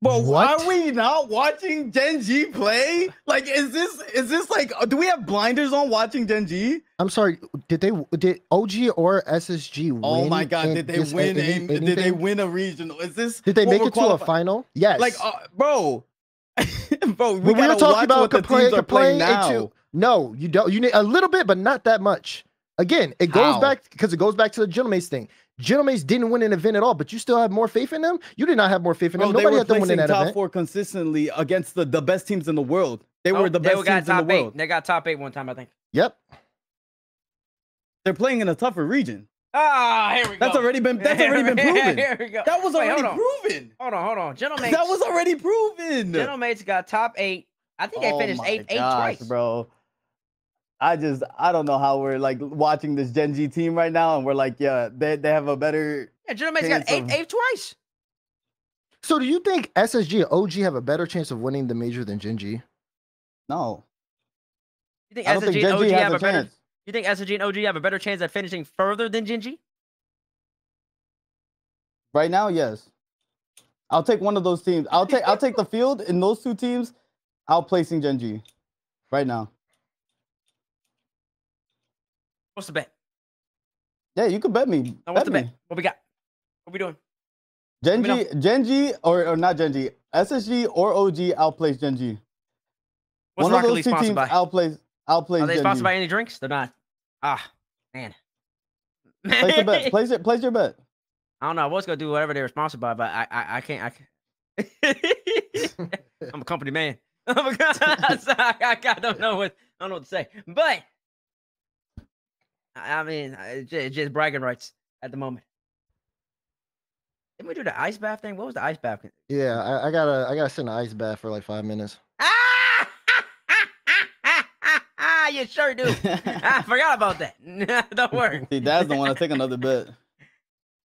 But What? are we not watching Gen G play? Like, is this like, do we have blinders on watching Gen G? I'm sorry. Did OG or SSG win? Oh my God! Did they win? Did they win a regional? Is this? Did they make it to a final? Yes. Like, bro, bro. When we were talking about playing now. No, you don't. You need a little bit, but not that much. Again, it goes back because it goes back to the Gentleman's thing. Gentleman's didn't win an event at all, but you still have more faith in them. You did not have more faith in them. Nobody had them winning that top event. 4 consistently against the best teams in the world. They were the best teams in the world. They got top 8 one time, I think. Yep. They're playing in a tougher region. Ah, here we go. That's already been proven. Here we go. That was already proven. Hold on. Gentlemen. That was already proven. Gentlemen's got top 8. I think they finished 8 twice, bro. I don't know how we're like watching this Gen G team right now, and we're like, yeah, they have a better. Yeah, Gentlemen's got 8 twice. So do you think SSG and OG have a better chance of winning the major than Gen G? No. You think I don't think SSG Gen and G OG has have a a better? chance. You think SSG and OG have a better chance at finishing further than Gen G? Right now, yes. I'll take one of those teams. I'll take the field in those 2 teams, outplacing Gen G. Right now. What's the bet? Yeah, you could bet me. What's the bet? What we got? What we doing? Gen G or not Gen G, SSG or OG outplays Gen G. What's One of Rocket those League 2 sponsored teams by? outplays Are they Gen sponsored G. by any drinks? They're not. Ah, man. Place the bet. Place your bet. I don't know. I was gonna do whatever they were sponsored by, but I can't. I'm a company man. I don't know what to say. But I mean, it's just bragging rights at the moment. Didn't we do the ice bath thing? What was the ice bath? Yeah, I gotta sit in the ice bath for like 5 minutes. You sure do. I forgot about that. Don't worry. See, Dad's don't want to take another bet.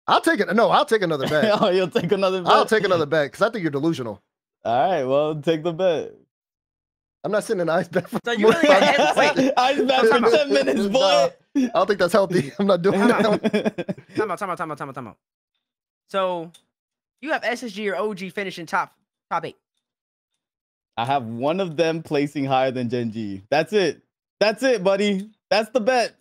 I'll take it. No, I'll take another bet. Oh, you'll take another bet? I'll take another bet because I think you're delusional. All right, well, take the bet. I'm not sitting in the ice bath for So you really wait. Ice bath for 10 minutes, boy. I don't think that's healthy. I'm not doing that. Time out. So you have SSG or OG finishing top 8. I have one of them placing higher than Gen G. That's it. That's it, buddy. That's the bet.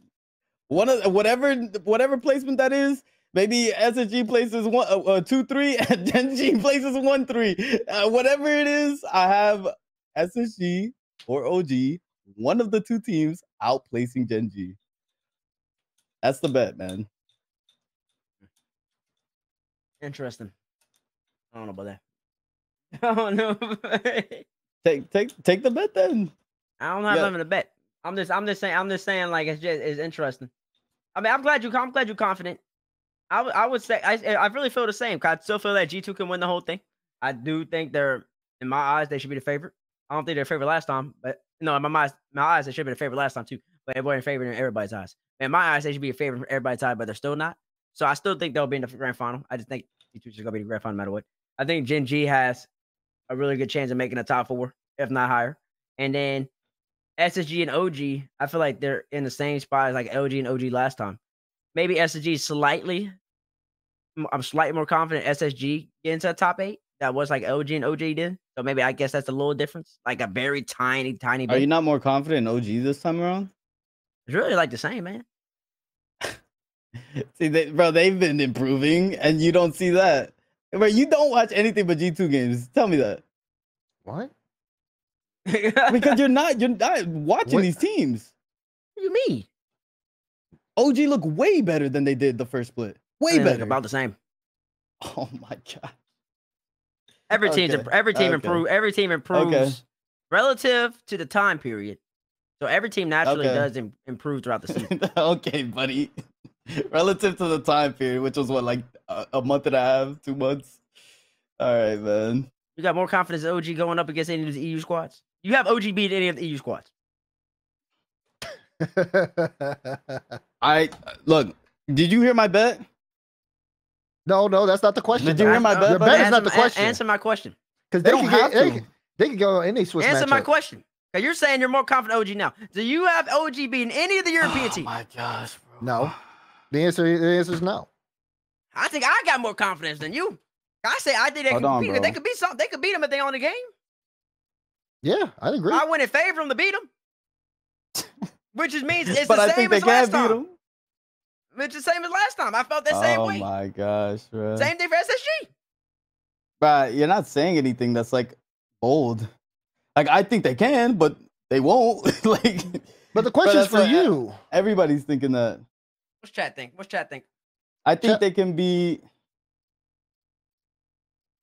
One of whatever placement that is. Maybe SSG places 2-3 and Gen G places 1-3. Whatever it is, I have SSG or OG, one of the 2 teams, outplacing Gen G. That's the bet, man. Interesting. I don't know about that. I don't know. Take the bet then. I don't have nothing to bet. I'm just saying like it's interesting. I mean, I'm glad you're confident. I would say I really feel the same. I still feel that G2 can win the whole thing. I do think they're, in my eyes, they should be the favorite. I don't think they're favorite last time, but no, in my eyes, they should be the favorite last time too. But it wasn't favorite in everybody's eyes. In my eyes, they should be a favorite for everybody's eyes, but they're still not. So I still think they'll be in the grand final. I just think G2 is gonna be the grand final no matter what. I think Gen G has a really good chance of making the top 4, if not higher. And then SSG and OG, I feel like they're in the same spot as like LG and OG last time. Maybe SSG I'm slightly more confident SSG getting to the top 8. That was like LG and OG did. So maybe I guess that's a little difference. Like a very tiny bit. Are you not more confident in OG this time around? It's really like the same, man. See, they've been improving, and you don't see that. Bro, you don't watch anything but G2 games. Tell me that. What? Because you're not watching these teams. What do you mean? OG look way better than they did the first split. Way better. About the same. Oh my God. Every Okay. team improves Okay. relative to the time period. So every team naturally Okay. does improve throughout the season. Okay, buddy. Relative to the time period, which was what, like a month and a half, 2 months. All right, man. You got more confidence in OG going up against any of the EU squads? You have OG beat any of the EU squads? I look. Did you hear my bet? No, that's not the question. Did you hear my bet? Your bet is not the question. Answer my question. Because They don't have to. They can go in a Swiss Answer my matchup. question. Because you're saying you're more confident OG now. Do you have OG beating any of the European teams? Oh my gosh, bro. No. The answer is no. I think I got more confidence than you. I think they Hold can on, beat bro. They could beat something. They could beat them if they on the game. Yeah, I agree. I went in favor of them to beat them. Which means it's But the I same think they as can last beat time. them. Which is the same as last time. I felt that same Oh way. my gosh, bro. Same thing for SSG. But you're not saying anything that's like bold. Like I think they can, but they won't. Like, But the question's that's for what- you. everybody's thinking that. What's chat think? I think Chat- they can be.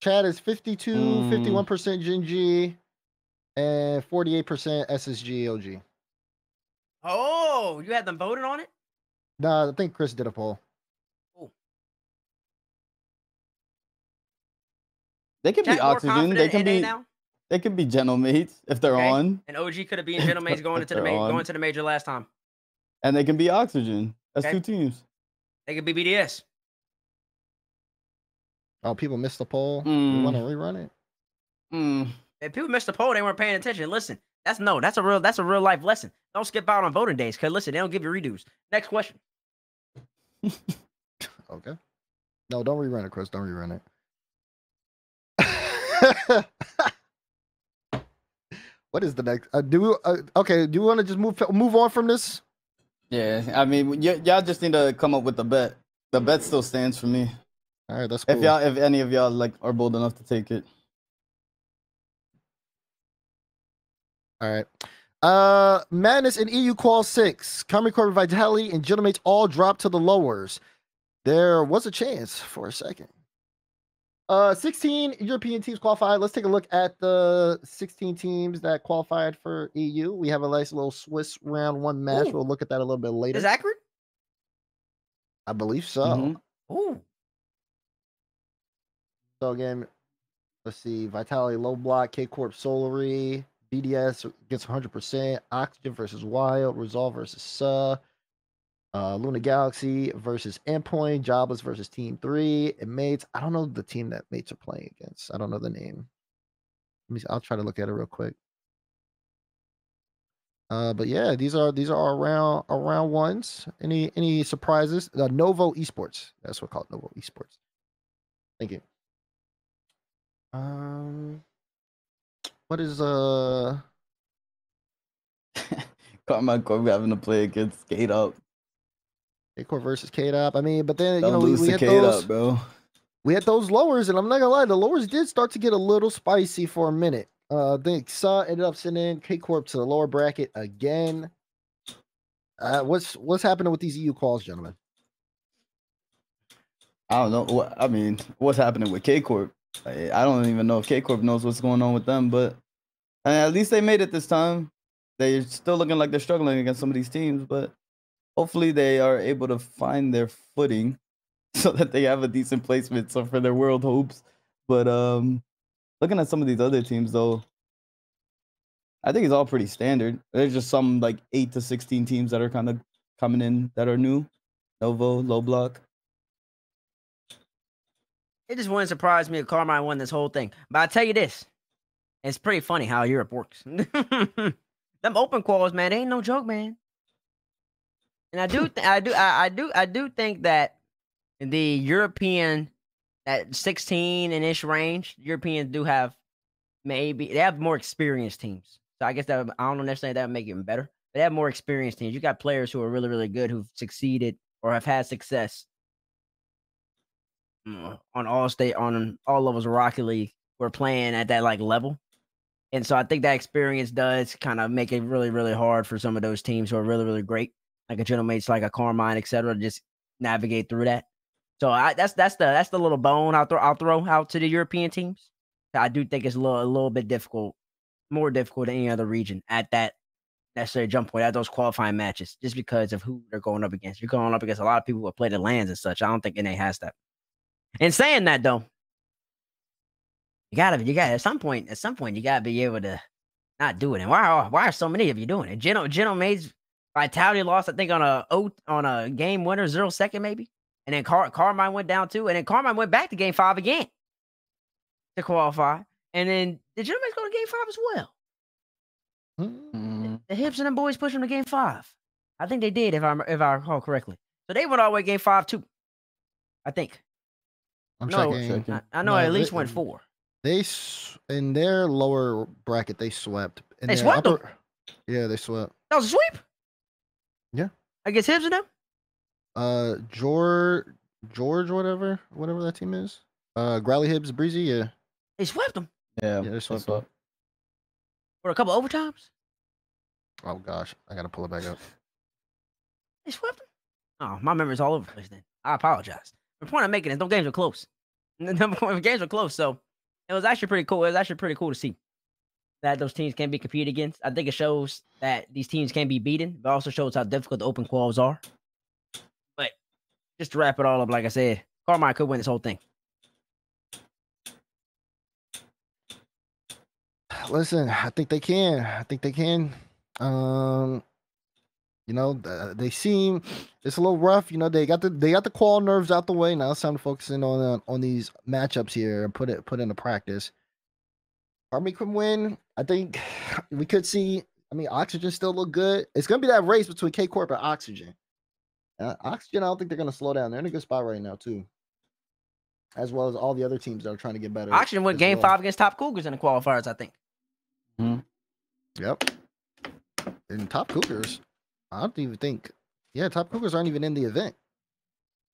Chad is 51% Gen and 48% SSG OG. Oh, you had them voted on it? No, I think Chris did a poll. They can be Chat more oxygen. confident They can in be. NA now? They can be gentlemates if they're Okay. on, And OG could have been Gentlemates going into They're on. going to the major last time. and they can be oxygen. That's Okay. 2 teams. They could be BDS. Oh, people missed the poll. You Mm. want to rerun it? If people missed the poll, they weren't paying attention. Listen, that's a real life lesson. Don't skip out on voting days, because listen, they don't give you redos. Next question. Okay. No, don't rerun it, Chris. Don't rerun it. What is the next? Do we want to just move on from this? Yeah, I mean, y'all just need to come up with the bet. The bet still stands for me. All right, that's cool. If any of y'all like are bold enough to take it. All right. Madness and EU Qual 6. Common Core Vitality and Gentlemates all dropped to the lowers. There was a chance for a second. 16 European teams qualified. Let's take a look at the 16 teams that qualified for EU. We have a nice little Swiss round 1 match. Ooh. We'll look at that a little bit later. Is that accurate? I believe so. Mhm. Ooh. So again, let's see. Vitality low block, K Corp Solary, BDS gets 100%. Oxygen versus Wild, Resolve versus Luna Galaxy versus Endpoint, Jobless versus Team 3, and Mates. I don't know the team that Mates are playing against. I don't know the name. I'll try to look at it real quick. But yeah, these are around ones. Any surprises? Novo Esports. That's what called Novo Esports. Thank you. What is Carmine Corby having to play against Skate Up. K-Core versus K-Dop? I mean, but then Don't lose we to had Skate those. Up, bro. We had those lowers, and I'm not gonna lie, the lowers did start to get a little spicy for a minute. I think Sa ended up sending K Corp to the lower bracket again. What's happening with these EU calls, gentlemen? I don't know. I mean, what's happening with K Corp? I don't even know if K Corp knows what's going on with them, but at least they made it this time. They're still looking like they're struggling against some of these teams, but hopefully they are able to find their footing so that they have a decent placement for their world hopes. But looking at some of these other teams, though, I think it's all pretty standard. There's just some like 8 to 16 teams that are kind of coming in that are new. Novo, low block. It just wouldn't surprise me if Carmine won this whole thing. But I tell you this, it's pretty funny how Europe works. Them open quals, man, they ain't no joke, man. And I do think that the European at 16 and ish range, Europeans do have they have more experienced teams. So I guess that I don't know necessarily that would make it even better. But they have more experienced teams. You got players who are really, really good who've succeeded or have had success on all levels of Rocket League. We're playing at that like level. And so I think that experience does kind of make it really, really hard for some of those teams who are really, really great, like a Gentlemates, like a Carmine, etc., to just navigate through that. So that's the little bone I'll throw out to the European teams. I do think it's a little bit difficult, more difficult than any other region at that necessary jump point at those qualifying matches, just because of who they're going up against. You're going up against a lot of people who play the lands and such. I don't think NA has that. And saying that though, you gotta at some point you gotta be able to not do it. And why are so many of you doing it? Geno Maid's Vitality lost, I think, on a game winner, 0 second maybe. And then Carmine went down too. And then Carmine went back to game 5 again to qualify. And then did Geno Maid go to game 5 as well? The Hips and the boys pushed him to game 5. I think they did, if I recall correctly. So they went all the way game 5 too. I think. I'm checking. I know at least went 4. They in their lower bracket they swept. They swept them? Yeah, they swept. That was a sweep? Yeah. Against Hips and them? George, whatever that team is. Growly Hibbs, Breezy, yeah. They swept them. Yeah, they swept them. For a couple overtimes? Oh gosh, I gotta pull it back up. They swept them? Oh, my memory's all over the place then. I apologize. The point I'm making is no games are close. The games are close, so it was actually pretty cool. It was actually pretty cool to see that those teams can be competed against. I think it shows that these teams can be beaten, but also shows how difficult the open quals are. But just to wrap it all up, like I said, Carmine could win this whole thing. Listen, I think they can. They seem it's a little rough. They got the qual nerves out the way. Now it's time to focus in on these matchups here and put into practice. Army could win. I think we could see. I mean, Oxygen still look good. It's gonna be that race between K Corp and Oxygen. Oxygen, I don't think they're gonna slow down. They're in a good spot right now too, as well as all the other teams that are trying to get better. Oxygen went game 5 against Top Cougars in the qualifiers, I think. Yep. And Top Cougars, I don't even think. Yeah, Top Cougars aren't even in the event.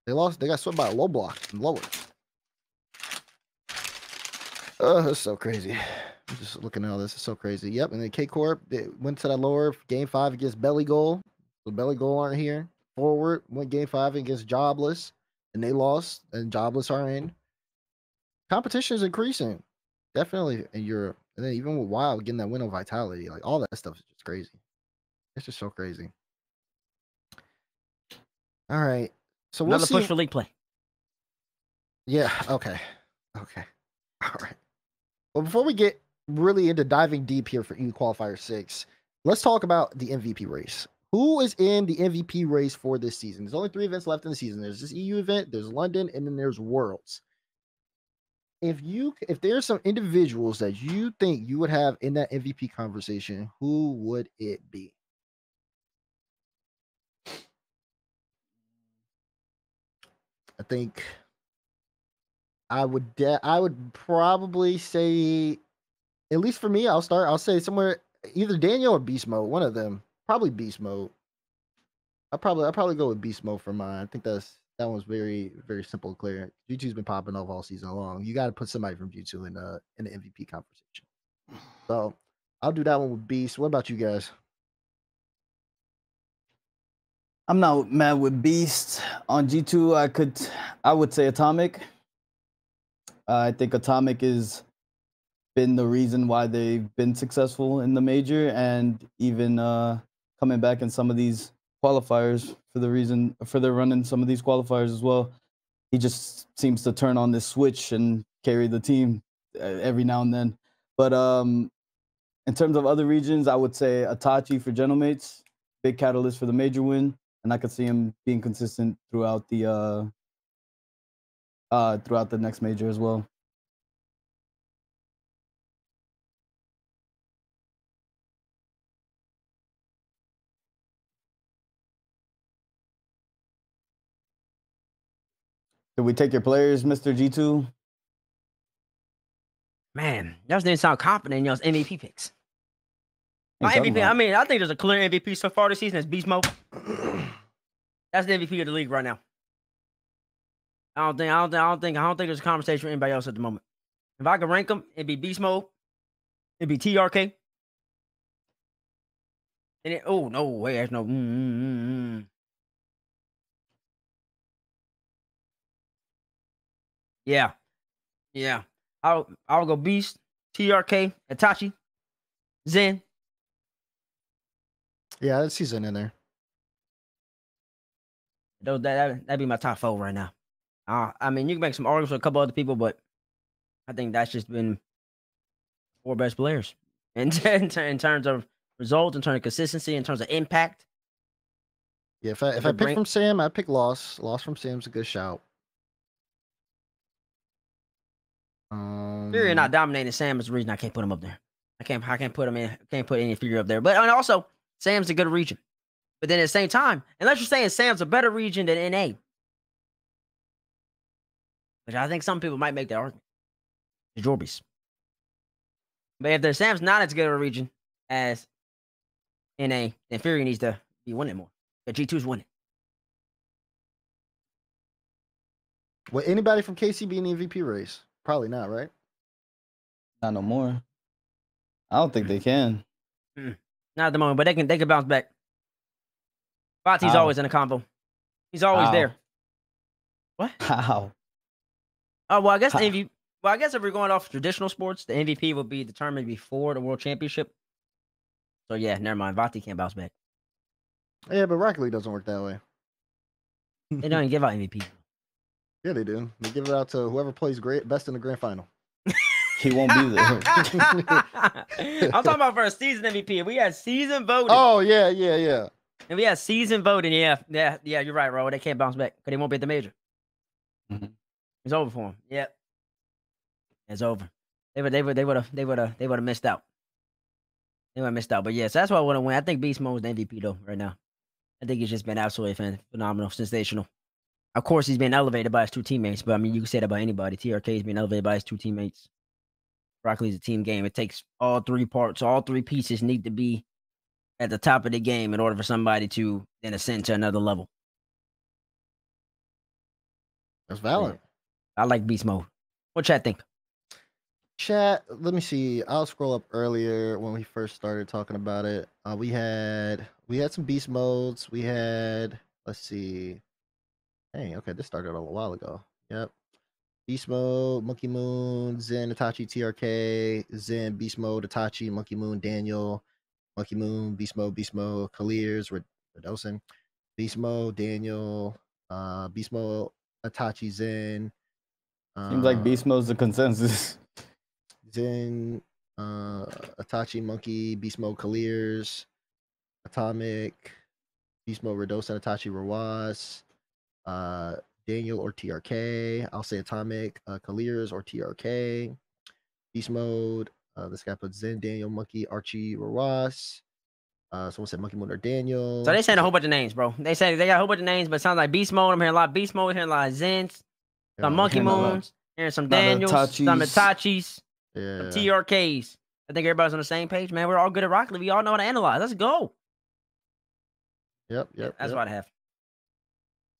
They lost. They got swept by a low block and lower. Oh, that's so crazy. I'm just looking at all this. It's so crazy. Yep. And then K Corp, they went to that lower game 5 against Belly Goal. So Belly Goal aren't here. Forward went game 5 against Jobless, and they lost. And Jobless are in. Competition is increasing, definitely in Europe. And then even with Wild getting that win on Vitality, like all that stuff is just crazy. It's just so crazy. All right. So we'll Another see. push for league play. Yeah. Okay. All right. Well, before we get really into diving deep here for EU Qualifier 6, let's talk about the MVP race. Who is in the MVP race for this season? There's only 3 events left in the season. There's this EU event, there's London, and then there's Worlds. If there's some individuals that you think you would have in that MVP conversation, who would it be? I think I would probably say, at least for me, I'll say somewhere either Daniel or Beast Mode, one of them. Probably Beast Mode. I'll probably go with Beast Mode for mine. I think that one's very, very simple and clear. G2's been popping off all season long. You got to put somebody from G2 in the MVP conversation. So I'll do that one with Beast. What about you guys? I'm not mad with Beast. On G2, I would say Atomic. I think Atomic has been the reason why they've been successful in the major, and even coming back in some of these qualifiers for their run in some of these qualifiers as well. He just seems to turn on this switch and carry the team every now and then. But in terms of other regions, I would say Itachi for Genomates, big catalyst for the major win, and I could see him being consistent throughout the next major as well. Did we take your players, Mr. G2? Man, y'all didn't sound confident in y'all's MVP picks. My MVP, I think there's a clear MVP so far this season. It's Beast Mode. That's the MVP of the league right now. I don't think there's a conversation with anybody else at the moment. If I could rank them, it'd be Beast Mode. It'd be TRK. And oh no, wait, there's no. Yeah. I'll go Beast, TRK, Itachi, Zen. Yeah, that season in there. That'd be my top 4 right now. I mean, you can make some arguments with a couple other people, but I think that's just been 4 best players in terms of results, in terms of consistency, in terms of impact. Yeah, if I pick from Sam, I pick Loss. Loss from Sam's a good shout. Fury not dominating Sam is the reason I can't put him up there. I can't put him in. Can't put any Fury up there. But and also, Sam's a good region. But then at the same time, unless you're saying Sam's a better region than NA, which I think some people might make that argument, the Jorbies. But if their Sam's not as good of a region as NA, then Fury needs to be winning more. The G2's winning. Would anybody from KC be in the MVP race? Probably not, right? Not no more. I don't think they can. Not at the moment, but they can bounce back. Vati's always in the combo. He's always there. What? How? Oh well, I guess the MVP. Well, I guess if we're going off traditional sports, the MVP will be determined before the World Championship. So yeah, never mind. Vati can't bounce back. Yeah, but Rocket League doesn't work that way. They don't even give out MVP. Yeah, they do. They give it out to whoever plays best in the grand final. He won't be there. I'm talking about for a season MVP. If we had season voting. Oh yeah. If we had season voting, yeah. You're right, Ro. They can't bounce back because they won't be at the major. Mm-hmm. It's over for them. Yep, it's over. They would have missed out. They would have missed out. But yes, that's why I want to win. I think Beast Mode is the MVP though right now. I think he's just been absolutely phenomenal, sensational. Of course, he's been elevated by his 2 teammates, but I mean, you can say that about anybody. TRK's been elevated by his 2 teammates. Rocket League's a team game. It takes all 3 parts. All 3 pieces need to be at the top of the game in order for somebody to then ascend to another level. That's valid. Yeah. I like Beast Mode. What chat think? Chat, let me see. I'll scroll up earlier when we first started talking about it. We had some beast modes. We had, let's see. Hey, okay, this started a while ago. Yep. Beast mode, Monkey Moon, Zen, Itachi, TRK, Zen, Beast mode, Itachi, Monkey Moon, Daniel, Monkey Moon, Beast mode, Clears, Redosin, Beast mode, Daniel, Beast mode, Itachi, Zen. Seems like Beast mode's the consensus. Zen, Itachi, Monkey, Beast mode, Clears, Atomic, Beast mode, Redosin, Itachi, Rawas, Daniel or TRK. I'll say Atomic, Clears or TRK. Beast mode. This guy put Zen, Daniel, Monkey, Archie, Rawas. Someone said Monkey Moon or Daniel. So they saying a whole bunch of names, bro. They say they got a whole bunch of names, but it sounds like Beast Mode. I'm hearing a lot of Beast Mode, hearing a lot of Zens, some Monkey Moons, hearing some Daniels, some Itachis, some TRKs. I think everybody's on the same page, man. We're all good at Rocket League. We all know how to analyze. Let's go. Yep. That's what I have.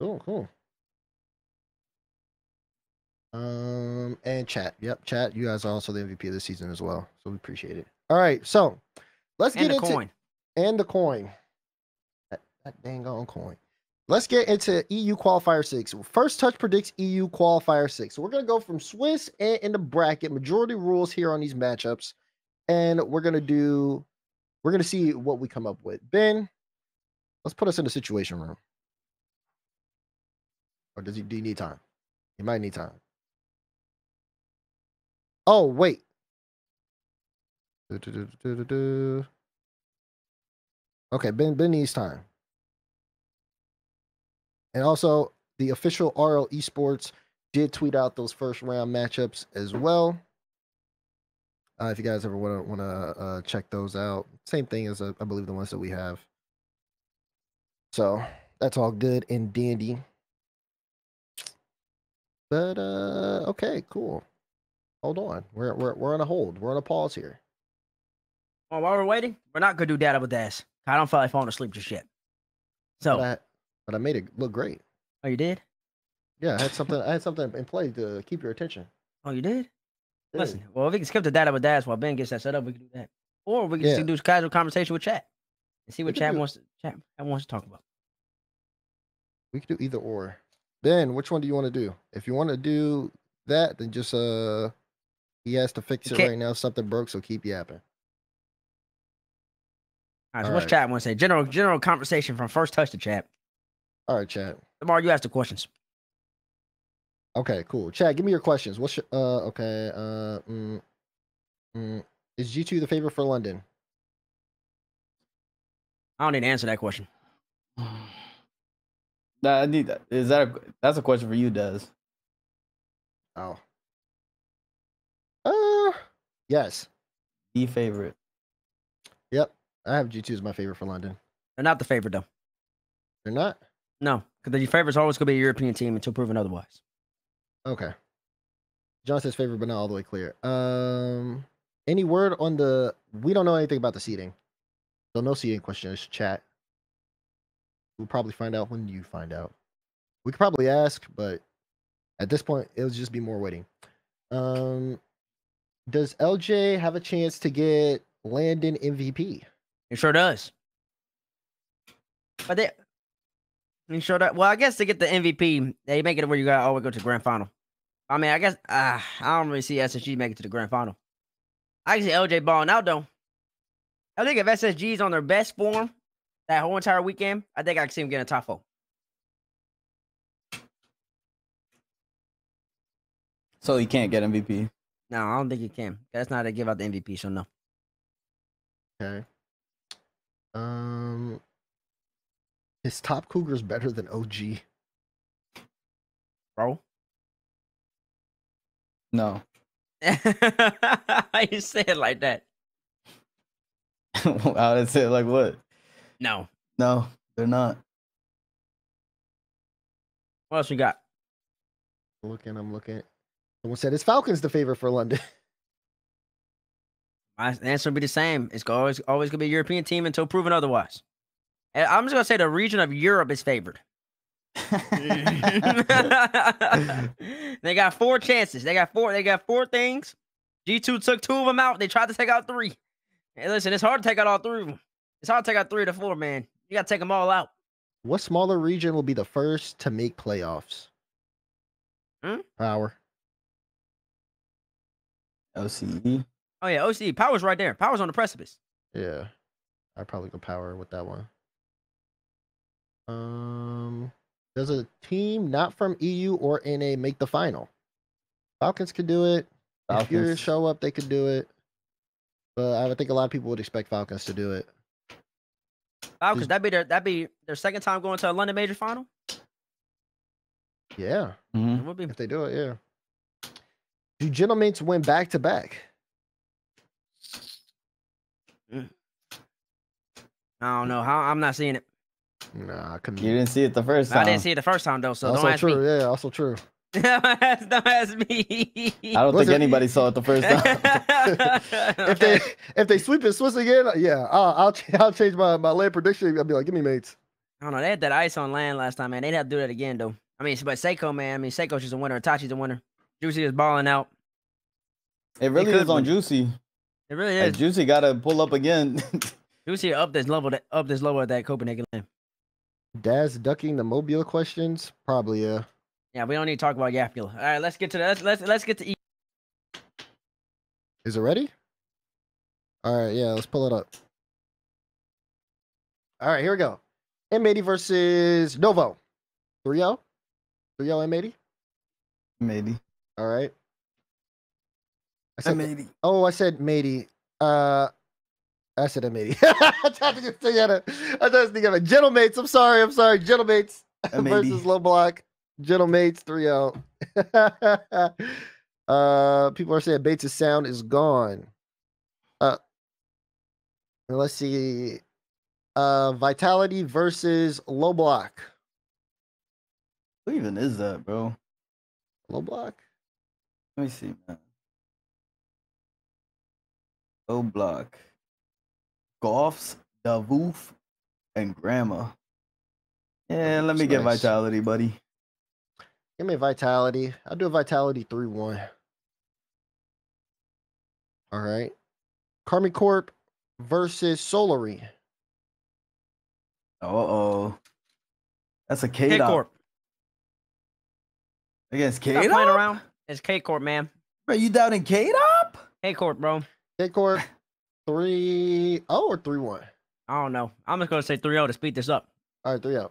Cool. And chat. Yep, chat. You guys are also the MVP of this season as well. So we appreciate it. All right, so let's get into coin. And the coin. That dang on coin. Let's get into EU Qualifier 6. First Touch predicts EU Qualifier 6. So we're gonna go from Swiss and in the bracket, majority rules here on these matchups. And we're gonna see what we come up with. Ben, let's put us in the situation room. Or do you need time? You might need time. Oh, wait. Okay, Ben needs time. And also, the official RL Esports did tweet out those first round matchups as well. If you guys ever want to check those out, same thing as I believe the ones that we have. So that's all good and dandy. But okay, cool. Hold on, we're on a hold. We're on a pause here. Well, while we're waiting, we're not gonna do data with Daz. I don't feel like falling asleep just yet. So, but I made it look great. Oh, you did? Yeah, I had something in play to keep your attention. Oh, you did? Listen, well, if we can skip the data with Daz while Ben gets that set up, we can do that. Or we can just do casual conversation with chat and see what chat wants to talk about. We can do either or. Ben, which one do you want to do? If you want to do that, then just He has to fix it Okay. right now. Something broke, so keep yapping. All right, so All what's right. chat want to say? General conversation from first touch to chat. All right, chat. Lamar, you ask the questions. Okay, cool. Chat, give me your questions. What's your okay, is G2 the favorite for London? I don't need to answer that question. Nah, I need that. That's a question for you, Des. Oh. Yes. The favorite. Yep. I have G2 as my favorite for London. They're not the favorite though. They're not? No, because the favorite's always going to be a European team until proven otherwise. Okay. John says favorite, but not all the way clear. Any word on the we don't know anything about the seating. So no seating questions, chat. We'll probably find out when you find out. We could probably ask, but at this point, it'll just be more waiting. Does LJ have a chance to get Landon MVP? It sure does. But he sure does. Well, I guess to get the MVP, they make it where you got to always go to the grand final. I mean, I guess I don't really see SSG make it to the grand final. I can see LJ balling out though. I think if SSG is on their best form that whole entire weekend, I think I can see him getting a top 4. So he can't get MVP. No, I don't think he can. That's not how they give out the MVP, so no. Okay. Is Top Cougars better than OG? Bro. No. How you say it like that? I would say like what? No. No, they're not. What else we got? I'm looking. Someone said, is Falcons the favorite for London? My answer will be the same. It's always going to be a European team until proven otherwise. And I'm just going to say the region of Europe is favored. They got 4 chances. They got 4 things. G2 took 2 of them out. They tried to take out 3. Hey, listen, it's hard to take out all 3 of them. It's hard to take out 3 of the 4, man. You got to take them all out. What smaller region will be the first to make playoffs? Power. OCE. Oh, yeah, OCE. Power's right there. Power's on the precipice. Yeah. I'd probably go Power with that one. Does a team not from EU or NA make the final? Falcons could do it. If you show up, they could do it. But I would think a lot of people would expect Falcons to do it. Falcons, that'd be their second time going to a London Major final? Yeah. Mm-hmm. It would be. If they do it, yeah. Do Gentlemates win back-to-back? I don't know. I'm not seeing it. Nah, I couldn't. You didn't see it the first time. I didn't see it the first time, though, so also don't ask true, me. yeah, also true. Don't ask me. I don't think anybody saw it the first time. if they sweep it Swiss again, yeah, I'll change my land prediction. I'll be like, give me mates. I don't know. They had that ice on land last time, man. They'd have to do that again, though. I mean, but Seiko, man. I mean, Seiko's just a winner. Itachi's a winner. Juicy is balling out. It really is on Juicy. It really Like, is. Juicy got to pull up again. Juicy up this level at that Copenhagen land. Daz ducking the Mobile questions? Probably, yeah. Yeah, we don't need to talk about Yapula. All right, let's get to that. Let's get to E. Is it ready? All right, yeah, let's pull it up. All right, here we go. M80 versus Novo. 3-0? 3-0 M80? Maybe. All right. I said M80. Oh, I said Matey. I said M80. I tried to get together. I tried to together. Gentlemates, I'm sorry. Gentlemates versus Low Block. Gentlemates 3-0. People are saying Bates' sound is gone. Let's see. Vitality versus Low Block. Who even is that, bro? Low Block? Let me see, man. Low Block. Goffs, Davoof, and Grandma. Yeah, let me get Vitality, buddy. Give me Vitality. I'll do a Vitality 3-1. All right. Karmi Corp versus Solary. Uh-oh. That's a K Corp. Against Stop K-Dop? playing around. It's K Corp, man. Bro, you doubting K-Dop? K-Corp, bro. K-Corp 3-0 or 3-1? I don't know. I'm just gonna say 3-0 to speed this up. All right, 3-0.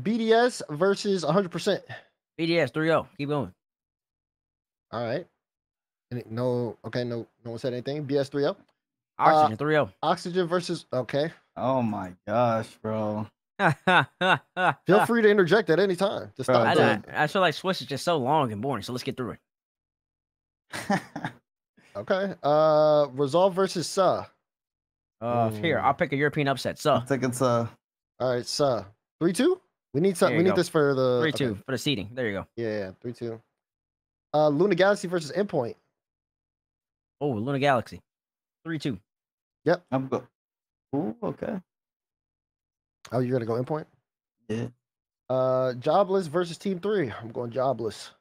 BDS versus 100%. BDS 3-0. Keep going. All right. No one said anything. BS 3-0. Oxygen 3-0. Oxygen versus okay. Oh my gosh, bro. Feel free to interject at any time. Just Bro, stop. I feel like Swiss is just so long and boring. So let's get through it. Okay. Resolve versus Sa. Here, I'll pick a European upset. So I think it's All right, Sa. 3-2. We need some. There We you need go. this for the 3-2 okay. for the seeding. There you go. Yeah, 3-2. Luna Galaxy versus Endpoint. Oh, Luna Galaxy. 3-2. I'm go. Ooh, okay. Oh, you're gonna go Endpoint? Yeah. Jobless versus Team 3. I'm going Jobless.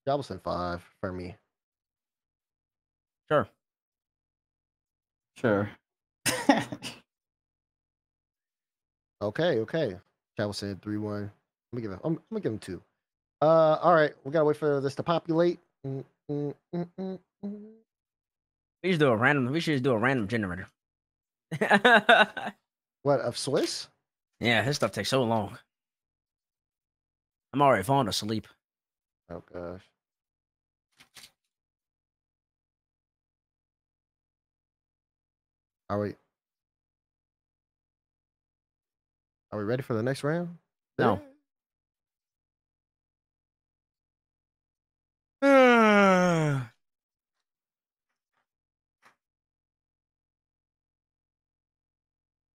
Jobless in 5 for me. Sure. Sure. Okay. Jobless said 3-1. I'm gonna give him 2. All right. We gotta wait for this to populate. We should do a random. We should just do a random generator. What, of Swiss? Yeah, this stuff takes so long. I'm already falling asleep. Oh gosh. Are we ready for the next round? No.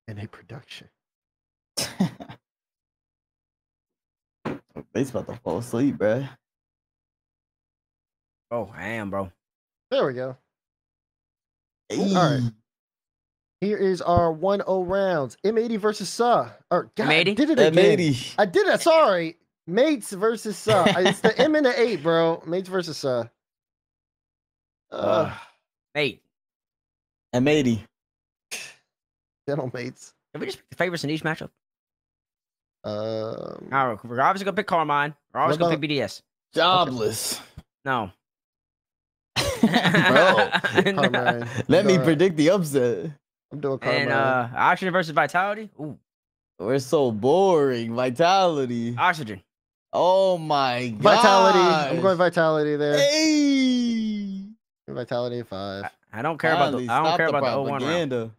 In a production. They's about to fall asleep, bro. Oh, I am, bro. There we go. Hey. All right. Here is our 1-0 rounds. M80 versus Sa. Or God, I M80? did it again. M80. I did it. Sorry. Mates versus Sa. It's the M and the 8, bro. Mates versus Sa. Hey, M80. Dental mates. can we just pick the favorites in each matchup? Um, All right, we're obviously gonna pick Carmine. We're obviously gonna about- pick BDS. Jobless. No. Bro. Carmine. Let me Alright. predict the upset. I'm doing Carmine. And Oxygen versus Vitality. Ooh, We're so boring. Vitality. Oxygen. Oh my god. Vitality. I'm going Vitality there. Hey. Vitality 5. I don't care about the. I don't care about the 0-1 round. propaganda.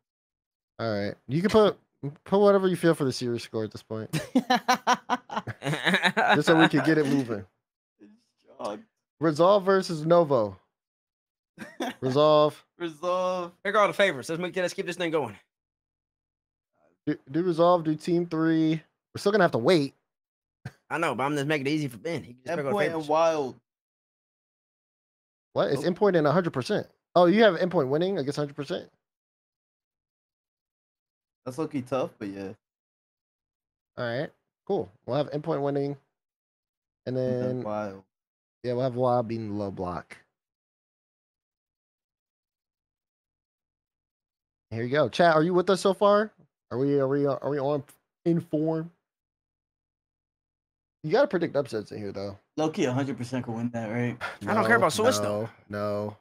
All right. You can put whatever you feel for the series score at this point. Just so we can get it moving. Resolve versus Novo. Resolve. Resolve. Pick all the favorites. Let's keep this thing going. Do Resolve, do Team 3. We're still going to have to wait. I know, but I'm just making it easy for Ben. He can just pick all the Endpoint and favorites. Wild. What? It's Endpoint in 100%. Oh, you have Endpoint winning against 100%? That's looking tough, but yeah. All right. Cool. We'll have Endpoint winning. And then, Wild. yeah, we'll have Wild being the low block. Here you go. Chat, are you with us so far? Are we on in form? You got to predict upsets in here, though. Low-key 100% could win that, right? I don't care about Swiss, though. No.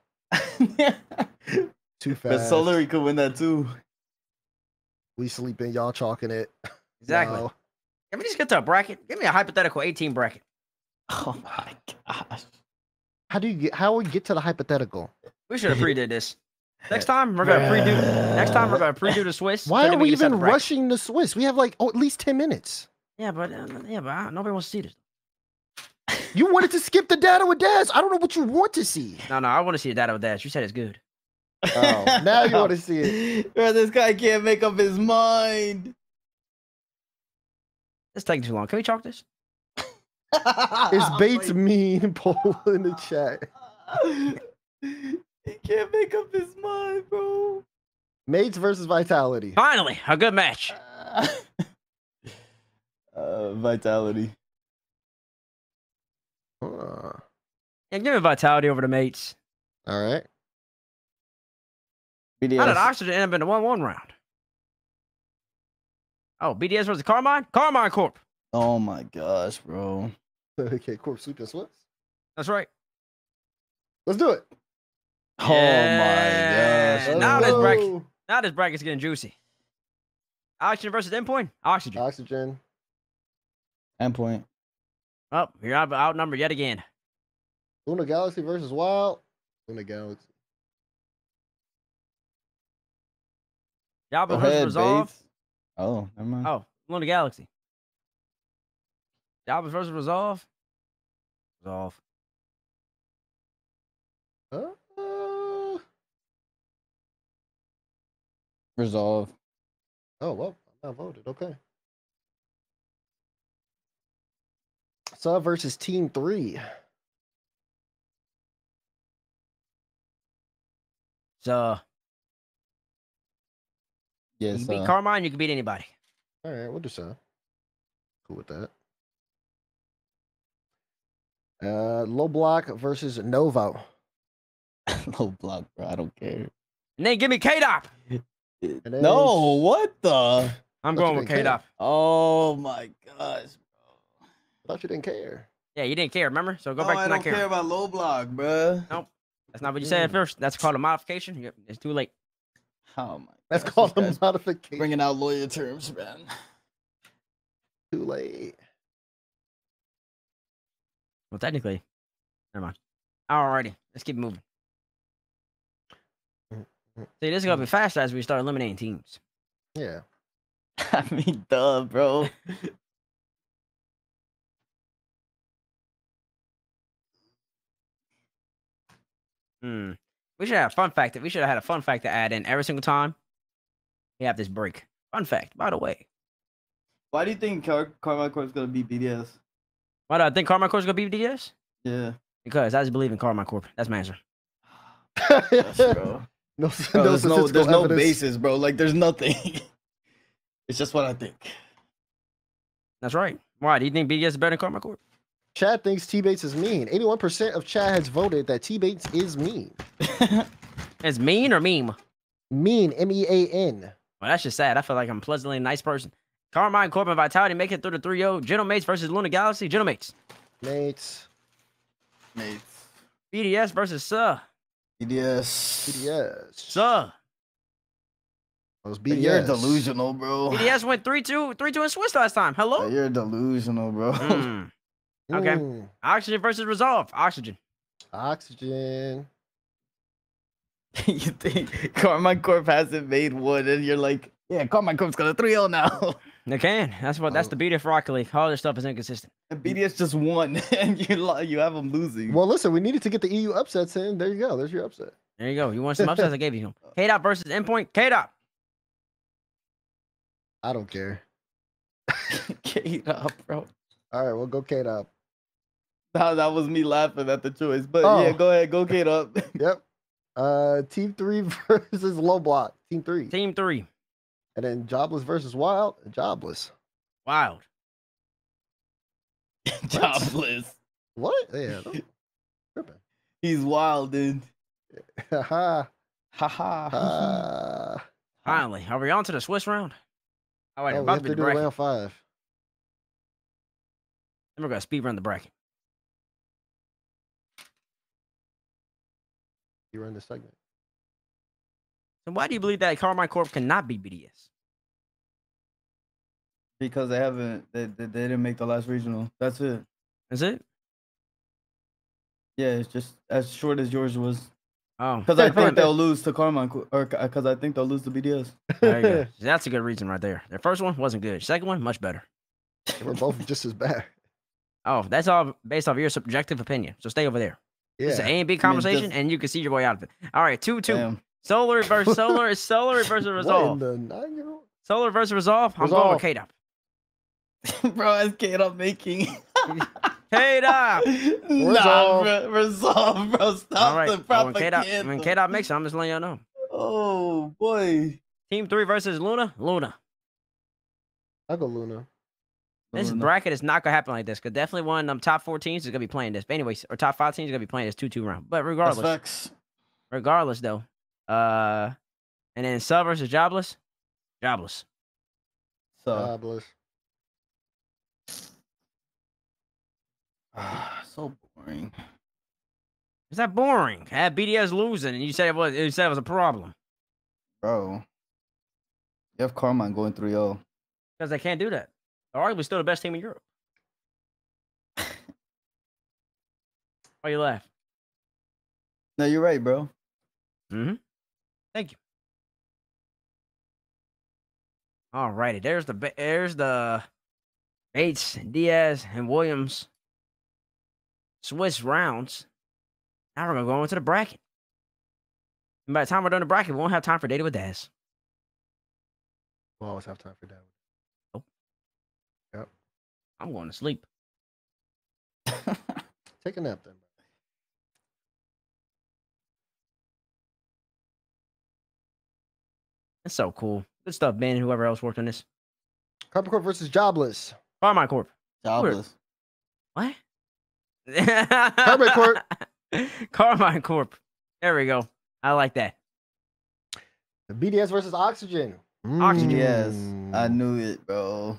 Too But fast. Solary could win that too. We sleeping, y'all chalking it. Exactly. No. Can we just get to a bracket? Give me a hypothetical 18 bracket. Oh my gosh. How we get to the hypothetical? We should have pre-did this. Next time we're gonna pre-do the Swiss. Why 30 are we minutes out even the bracket. rushing the Swiss? We have like at least 10 minutes. Yeah, but nobody wants to see this. You wanted to skip the data with Daz. I don't know what you want to see. No, I want to see the data with that. You said it's good. Oh, now you want to see it. Bro, this guy can't make up his mind. It's taking too long. Can we chalk this? Is Bates mean? Poll in the chat. He can't make up his mind, bro. Mates versus Vitality. Finally, a good match. Vitality. Uh, Yeah, give me Vitality over the Mates. all right. BDS. How did Oxygen end up in the 1-1 round? Oh, BDS versus Carmine? Carmine Corp. Oh my gosh, bro. Okay, Corp sweep and Swiss. That's right. Let's do it. Oh my Yeah. gosh. Now this bro. bracket, now this bracket's getting juicy. Oxygen versus endpoint. Oxygen. Oxygen. Endpoint. Oh, you're outnumbered yet again. Luna Galaxy versus Wild. Luna Galaxy. Diablo Go versus ahead, Resolve. Bates. Oh, never mind. Oh, Luna Galaxy. Diablo versus Resolve. Resolve. Resolve. Oh, well, I'm not voted. Okay. Sub versus Team 3. So you Yes. can beat Carmine, you can beat anybody. All right, we'll do so. Cool with that. Low Block versus Novo. Low block, bro. I don't care. And then give me K-Dop. then- No, what the? I'm Thought going you with didn't care. K-Dop. Oh my gosh, bro. I thought you didn't care. Yeah, you didn't care, remember? So go No, back to I not don't care caring. about low block, bro. Nope. That's not what you said at first. That's called a modification. Yep, it's too late. Oh my. That's gosh, called this a guy's modification. bringing out lawyer terms, man. Too late. Well, technically, never mind. Alrighty, let's keep moving. See, this is gonna be faster as we start eliminating teams. Yeah. I mean, duh, bro. We should have a fun fact. We should have had a fun fact to add in every single time we have this break. Fun fact, by the way. Why do you think Carmine Corp's gonna beat BDS? Why do I think Carmine Corp's gonna beat DDS? Yeah. Because I just believe in Carmine Corp. That's my answer. Yes, bro. No, Bro, no there's no statistical evidence. basis, bro. Like, there's nothing. It's just what I think. That's right. Why? Do you think BDS is better than Carmine Corp? Chad thinks T-Bates is mean. 81% of Chad has voted that T-Bates is mean. It's mean or meme? Mean, M-E-A-N. Well, that's just sad. I feel like I'm a pleasantly nice person. Carmine Corp and Vitality make it through the 3-0. Gentle Mates versus Luna Galaxy. Gentle Mates. Mates. BDS versus Suh. BDS. BDS. Suh. That was But BDS. you're delusional, bro. BDS went 3-2 in Swiss last time. Hello? But you're delusional, bro. Okay. Mm. Oxygen versus Resolve. Oxygen. Oxygen. You think Carmine Corp hasn't made one, and you're like, yeah, Carmine Corp's got a 3-0 now. They can. That's the beauty of Rocket League. All this stuff is inconsistent. And BDS just won, and you have them losing. Well, listen, we needed to get the EU upsets in. There you go. There's your upset. There you go. You want some upsets? I gave you them. K-Dop versus Endpoint. K-Dop. I don't care. K-Dop, bro. All right, we'll go K-Dop. That was me laughing at the choice. But Oh. yeah, go ahead. Go K-Dop. Yep. Team 3 versus Low Block. Team 3. Team 3. And then Jobless versus Wild. Jobless. Wild. Jobless. What? Yeah. Tripping. He's wild, dude. Ha Ha ha. Finally. Are we on to the Swiss round? Oh, wait. Oh, we About have to be to the do bracket. round 5. Then we're going to speed run the bracket. You run this segment. So why do you believe that Carmine Corp cannot beat BDS? Because they didn't make the last regional. That's it. Is it? Yeah, it's just as short as yours was. Oh. Because I think they'll lose to Carmine, or because I think they'll lose to BDS. There you go. That's a good reason right there. Their first one wasn't good. Second one, much better. We're both just as bad. Oh, that's all based off your subjective opinion. So stay over there. Yeah. It's an A and B conversation, just- and you can see your way out of it. All right, 2-2. Damn. Solar versus Solar. Solar versus What in Resolve. the 9-year-old? Solar versus Resolve. I'm going with K-Dop. Bro, that's K-Dop making. K-Dop. Nah, bro. Resolve, bro. Stop All right. the When propaganda. K-Dop makes it, I'm just letting y'all know. Oh, boy. Team 3 versus Luna. Luna. I'll go Luna. This bracket is not gonna happen like this because definitely one of them top 4 teams is gonna be playing this. But anyways, or top 5 teams are gonna be playing this 2-2 round. But regardless though, and then Sub versus Jobless. Jobless. So, Jobless. so boring. Is that boring? Had BDS losing, and you said it was a problem Bro. You have Carmine going 3-0. because they can't do that. They're arguably still the best team in Europe. Why you laugh? No, you're right, bro. Mm-hmm. Thank you. All righty, there's the Bates, Diaz, and Williams Swiss rounds. Now we're gonna go into the bracket. And by the time we're done the bracket, we won't have time for Data with Daz. We'll always have time for that. Nope. Yep. I'm going to sleep. Take a nap then. That's so cool. Good stuff, Ben, and whoever else worked on this. Carpet Corp versus Jobless. Carmine Corp. Jobless. What? Carmine Corp. Carmine Corp. There we go. I like that. BDS versus Oxygen. Oxygen. Yes, I knew it, bro.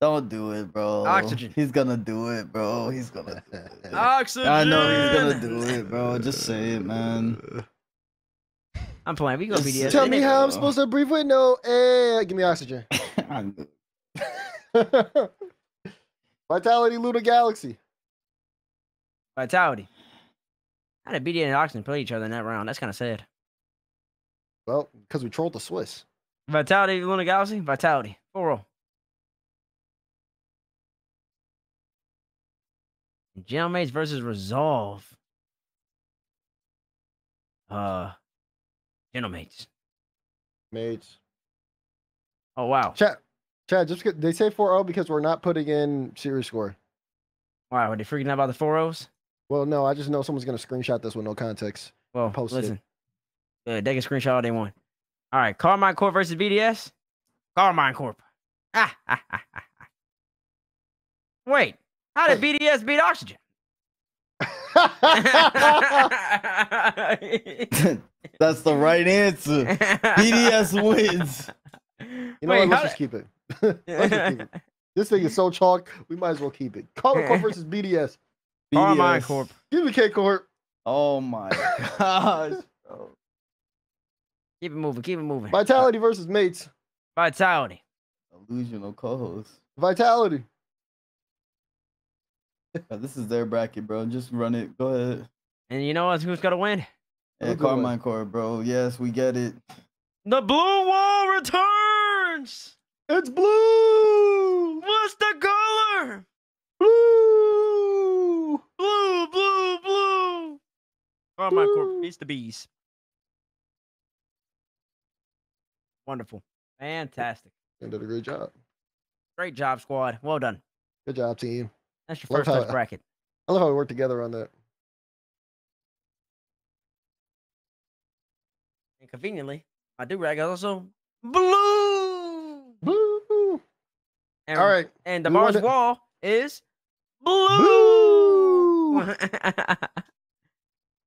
Don't do it, bro. Oxygen. He's gonna do it, bro. He's gonna do it. Oxygen. I know he's gonna do it, bro. Just say it, man. I'm playing. We go BDS. Tell me how I'm supposed to breathe with no air. Give me Oxygen. I knew. Vitality, Luda Galaxy. Vitality. How did BDS and Oxygen play each other in that round? That's kind of sad. Well, because we trolled the Swiss. Vitality, Luna Galaxy. Vitality. 4-0. Jailmates versus Resolve. Gentlemates. Mates. Oh, wow. Chad, just they say 4-0 because we're not putting in series score. Wow, are they freaking out about the 4-0s? Well, no, I just know someone's going to screenshot this with no context. Well, Post listen. Good, they can screenshot all they want. All right, Carmine Corp versus BDS. Carmine Corp. Wait, how did BDS beat Oxygen? That's the right answer. BDS wins. You know what? Let's just keep it. Let's just keep it. This thing is so chalk, we might as well keep it. Carmine Corp versus BDS. Carmine Corp. Give me K Corp. Oh my gosh, bro. Keep it moving. Keep it moving. Vitality versus Mates. Vitality. Illusional co-host. Vitality. This is their bracket, bro. Just run it. Go ahead. And you know what? Who's gonna win? Yeah, Carmine Corp, bro. Yes, we get it. The blue wall returns. It's blue. What's the color? Blue. Blue, blue, blue. Carmine Corp beats the bees. Wonderful. Fantastic. You did a great job. Great job, squad. Well done. Good job, team. That's your Love first touch how- bracket. I love how we work together on that. And conveniently, my do-rag is also blue. Blue. And, All right. And the We Mars wanna- wall is blue. Blue.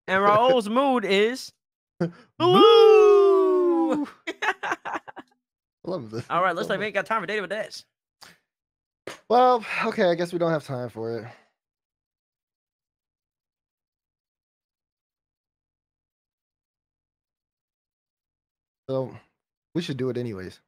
And Raul's mood is blue. Blue. I love this. All right, looks like we ain't got time for Data with Daz. Well, okay, I guess we don't have time for it. So, we should do it anyways.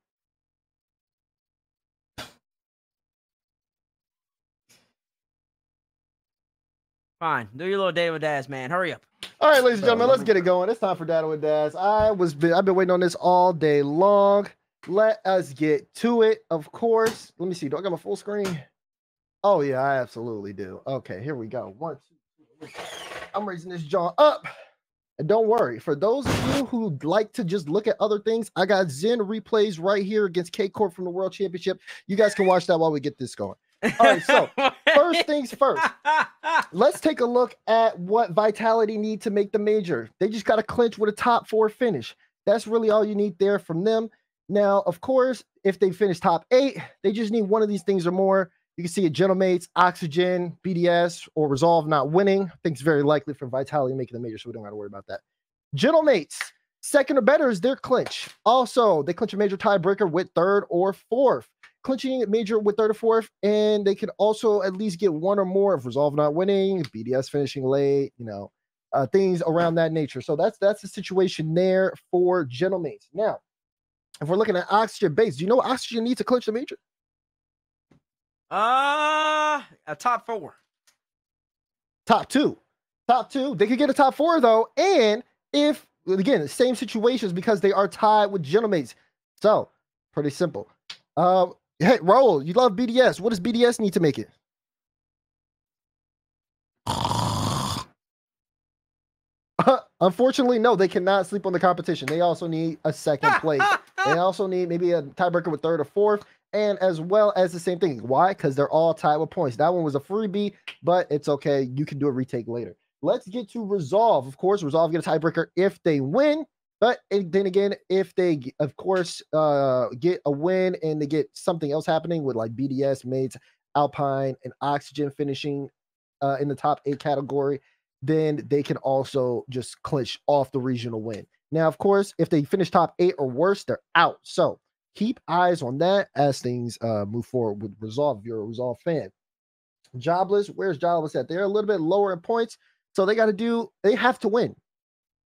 Fine. Do your little Data with Daz, man. Hurry up. All right, ladies and gentlemen, let's get it going. It's time for Data with Daz. I've been waiting on this all day long. Let us get to it. Of course. Let me see. Do I got my full screen? Oh yeah, I absolutely do. Okay, here we go. 1, 2, 3. I'm raising this jaw up. And don't worry, for those of you who like to just look at other things, I got Zen replays right here against K Corp from the World Championship. You guys can watch that while we get this going. All right, so first things first. Let's take a look at what Vitality need to make the major. They just got to clinch with a top 4 finish. That's really all you need there from them. Now, of course, if they finish top 8, they just need one of these things or more. You can see it, Gentlemates, Oxygen, BDS, or Resolve not winning. I think it's very likely for Vitality making the major, so we don't got to worry about that. Gentlemates, second or better is their clinch. Also, they clinch a major tiebreaker with 3rd or 4th. Clinching a major with 3rd or 4th, and they could also at least get one or more of Resolve not winning, BDS finishing late, things around that nature. So that's the situation there for gentlemen. Now, if we're looking at oxygen base, do you know what oxygen needs to clinch the major? A top 4. Top 2. Top 2. They could get a top 4 though, and if again the same situations because they are tied with gentlemen. So pretty simple. Hey, Raul, you love BDS. What does BDS need to make it? Unfortunately, no, they cannot sleep on the competition. They also need a second place. They also need maybe a tiebreaker with 3rd or 4th, and as well as the same thing. Why? Because they're all tied with points. That one was a freebie, but it's okay. You can do a retake later. Let's get to Resolve. Of course, Resolve get a tiebreaker if they win. But then again, if they, of course, get a win and they get something else happening with like BDS, Mates, Alpine, and Oxygen finishing in the top 8 category, then they can also just clinch off the regional win. Now, of course, if they finish top 8 or worse, they're out. So keep eyes on that as things move forward with Resolve if you're a Resolve fan. Jobless, where's Jobless at? They're a little bit lower in points, so they have to win.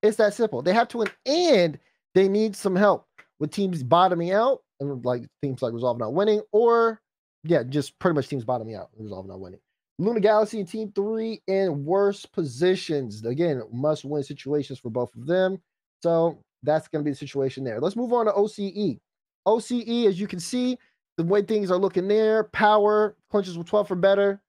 It's that simple. They have to win, and they need some help with teams bottoming out, and like teams like Resolve not winning, or just pretty much teams bottoming out, Resolve not winning. Luna Galaxy and Team 3 in worse positions. Again, must-win situations for both of them. So that's going to be the situation there. Let's move on to OCE. OCE, as you can see, the way things are looking there, Power clinches with 12 or better.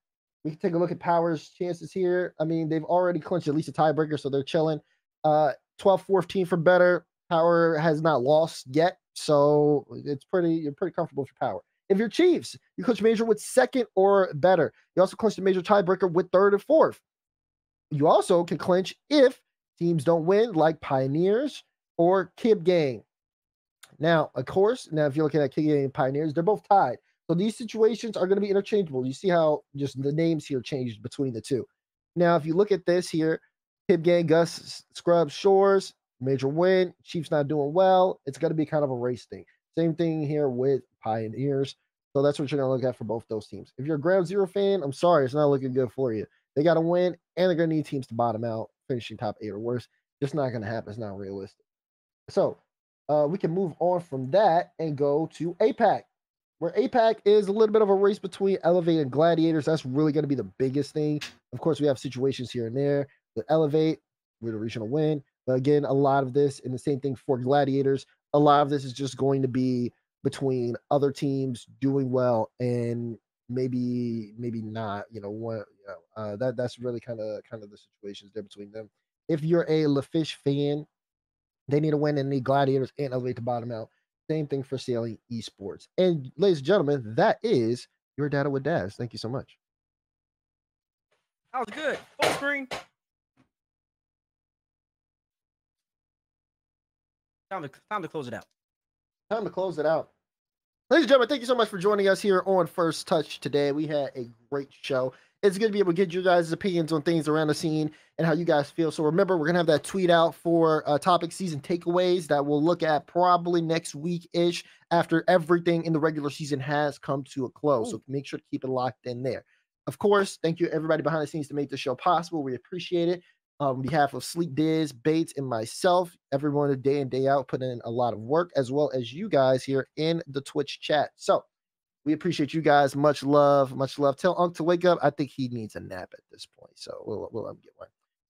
We can take a look at Power's chances here. I mean, they've already clinched at least a tiebreaker, so they're chilling. 12-14 for better. Power has not lost yet, so you're pretty comfortable for Power. If you're Chiefs, you clinch major with 2nd or better. You also clinch the major tiebreaker with 3rd and 4th. You also can clinch if teams don't win, like Pioneers or Kib Gang. Now, of course, if you're looking at Kib Gang and Pioneers, they're both tied. So these situations are going to be interchangeable. You see how just the names here changed between the two. Now, if you look at this here, Kib Gang, Gus, Scrubs, Shores, major win. Chiefs not doing well. It's going to be kind of a race thing. Same thing here with Pioneers. So that's what you're going to look at for both those teams. If you're a Ground Zero fan, I'm sorry, it's not looking good for you. They got to win, and they're going to need teams to bottom out, finishing top 8 or worse. It's not going to happen. It's not realistic. So we can move on from that and go to APAC, where APAC is a little bit of a race between Elevate and Gladiators. That's really going to be the biggest thing. Of course, we have situations here and there. The Elevate with a regional win. But again, a lot of this, and the same thing for Gladiators, a lot of this is just going to be between other teams doing well and maybe not. That's really kind of the situations there between them. If you're a LaFish fan, they need to win and need Gladiators and Elevate to bottom out. Same thing for Sailing Esports. And ladies and gentlemen, that is your data with Daz. Thank you so much. That was good. Full screen. Time to close it out. Time to close it out. Ladies and gentlemen, thank you so much for joining us here on First Touch today. We had a great show. It's good to be able to get you guys' opinions on things around the scene and how you guys feel. So remember, we're going to have that tweet out for topic season takeaways that we'll look at probably next week-ish after everything in the regular season has come to a close. Ooh. So make sure to keep it locked in there. Of course, thank you everybody behind the scenes to make the show possible. We appreciate it. On behalf of Sleep Diz, Bates, and myself, everyone day in, day out, put in a lot of work, as well as you guys here in the Twitch chat. So we appreciate you guys. Much love, much love. Tell Unc to wake up. I think he needs a nap at this point, so we'll let him get one.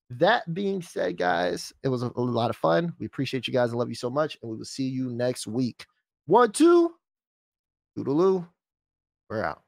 That being said, guys, it was a lot of fun. We appreciate you guys and love you so much, and we will see you next week. 1, 2, toodaloo. We're out.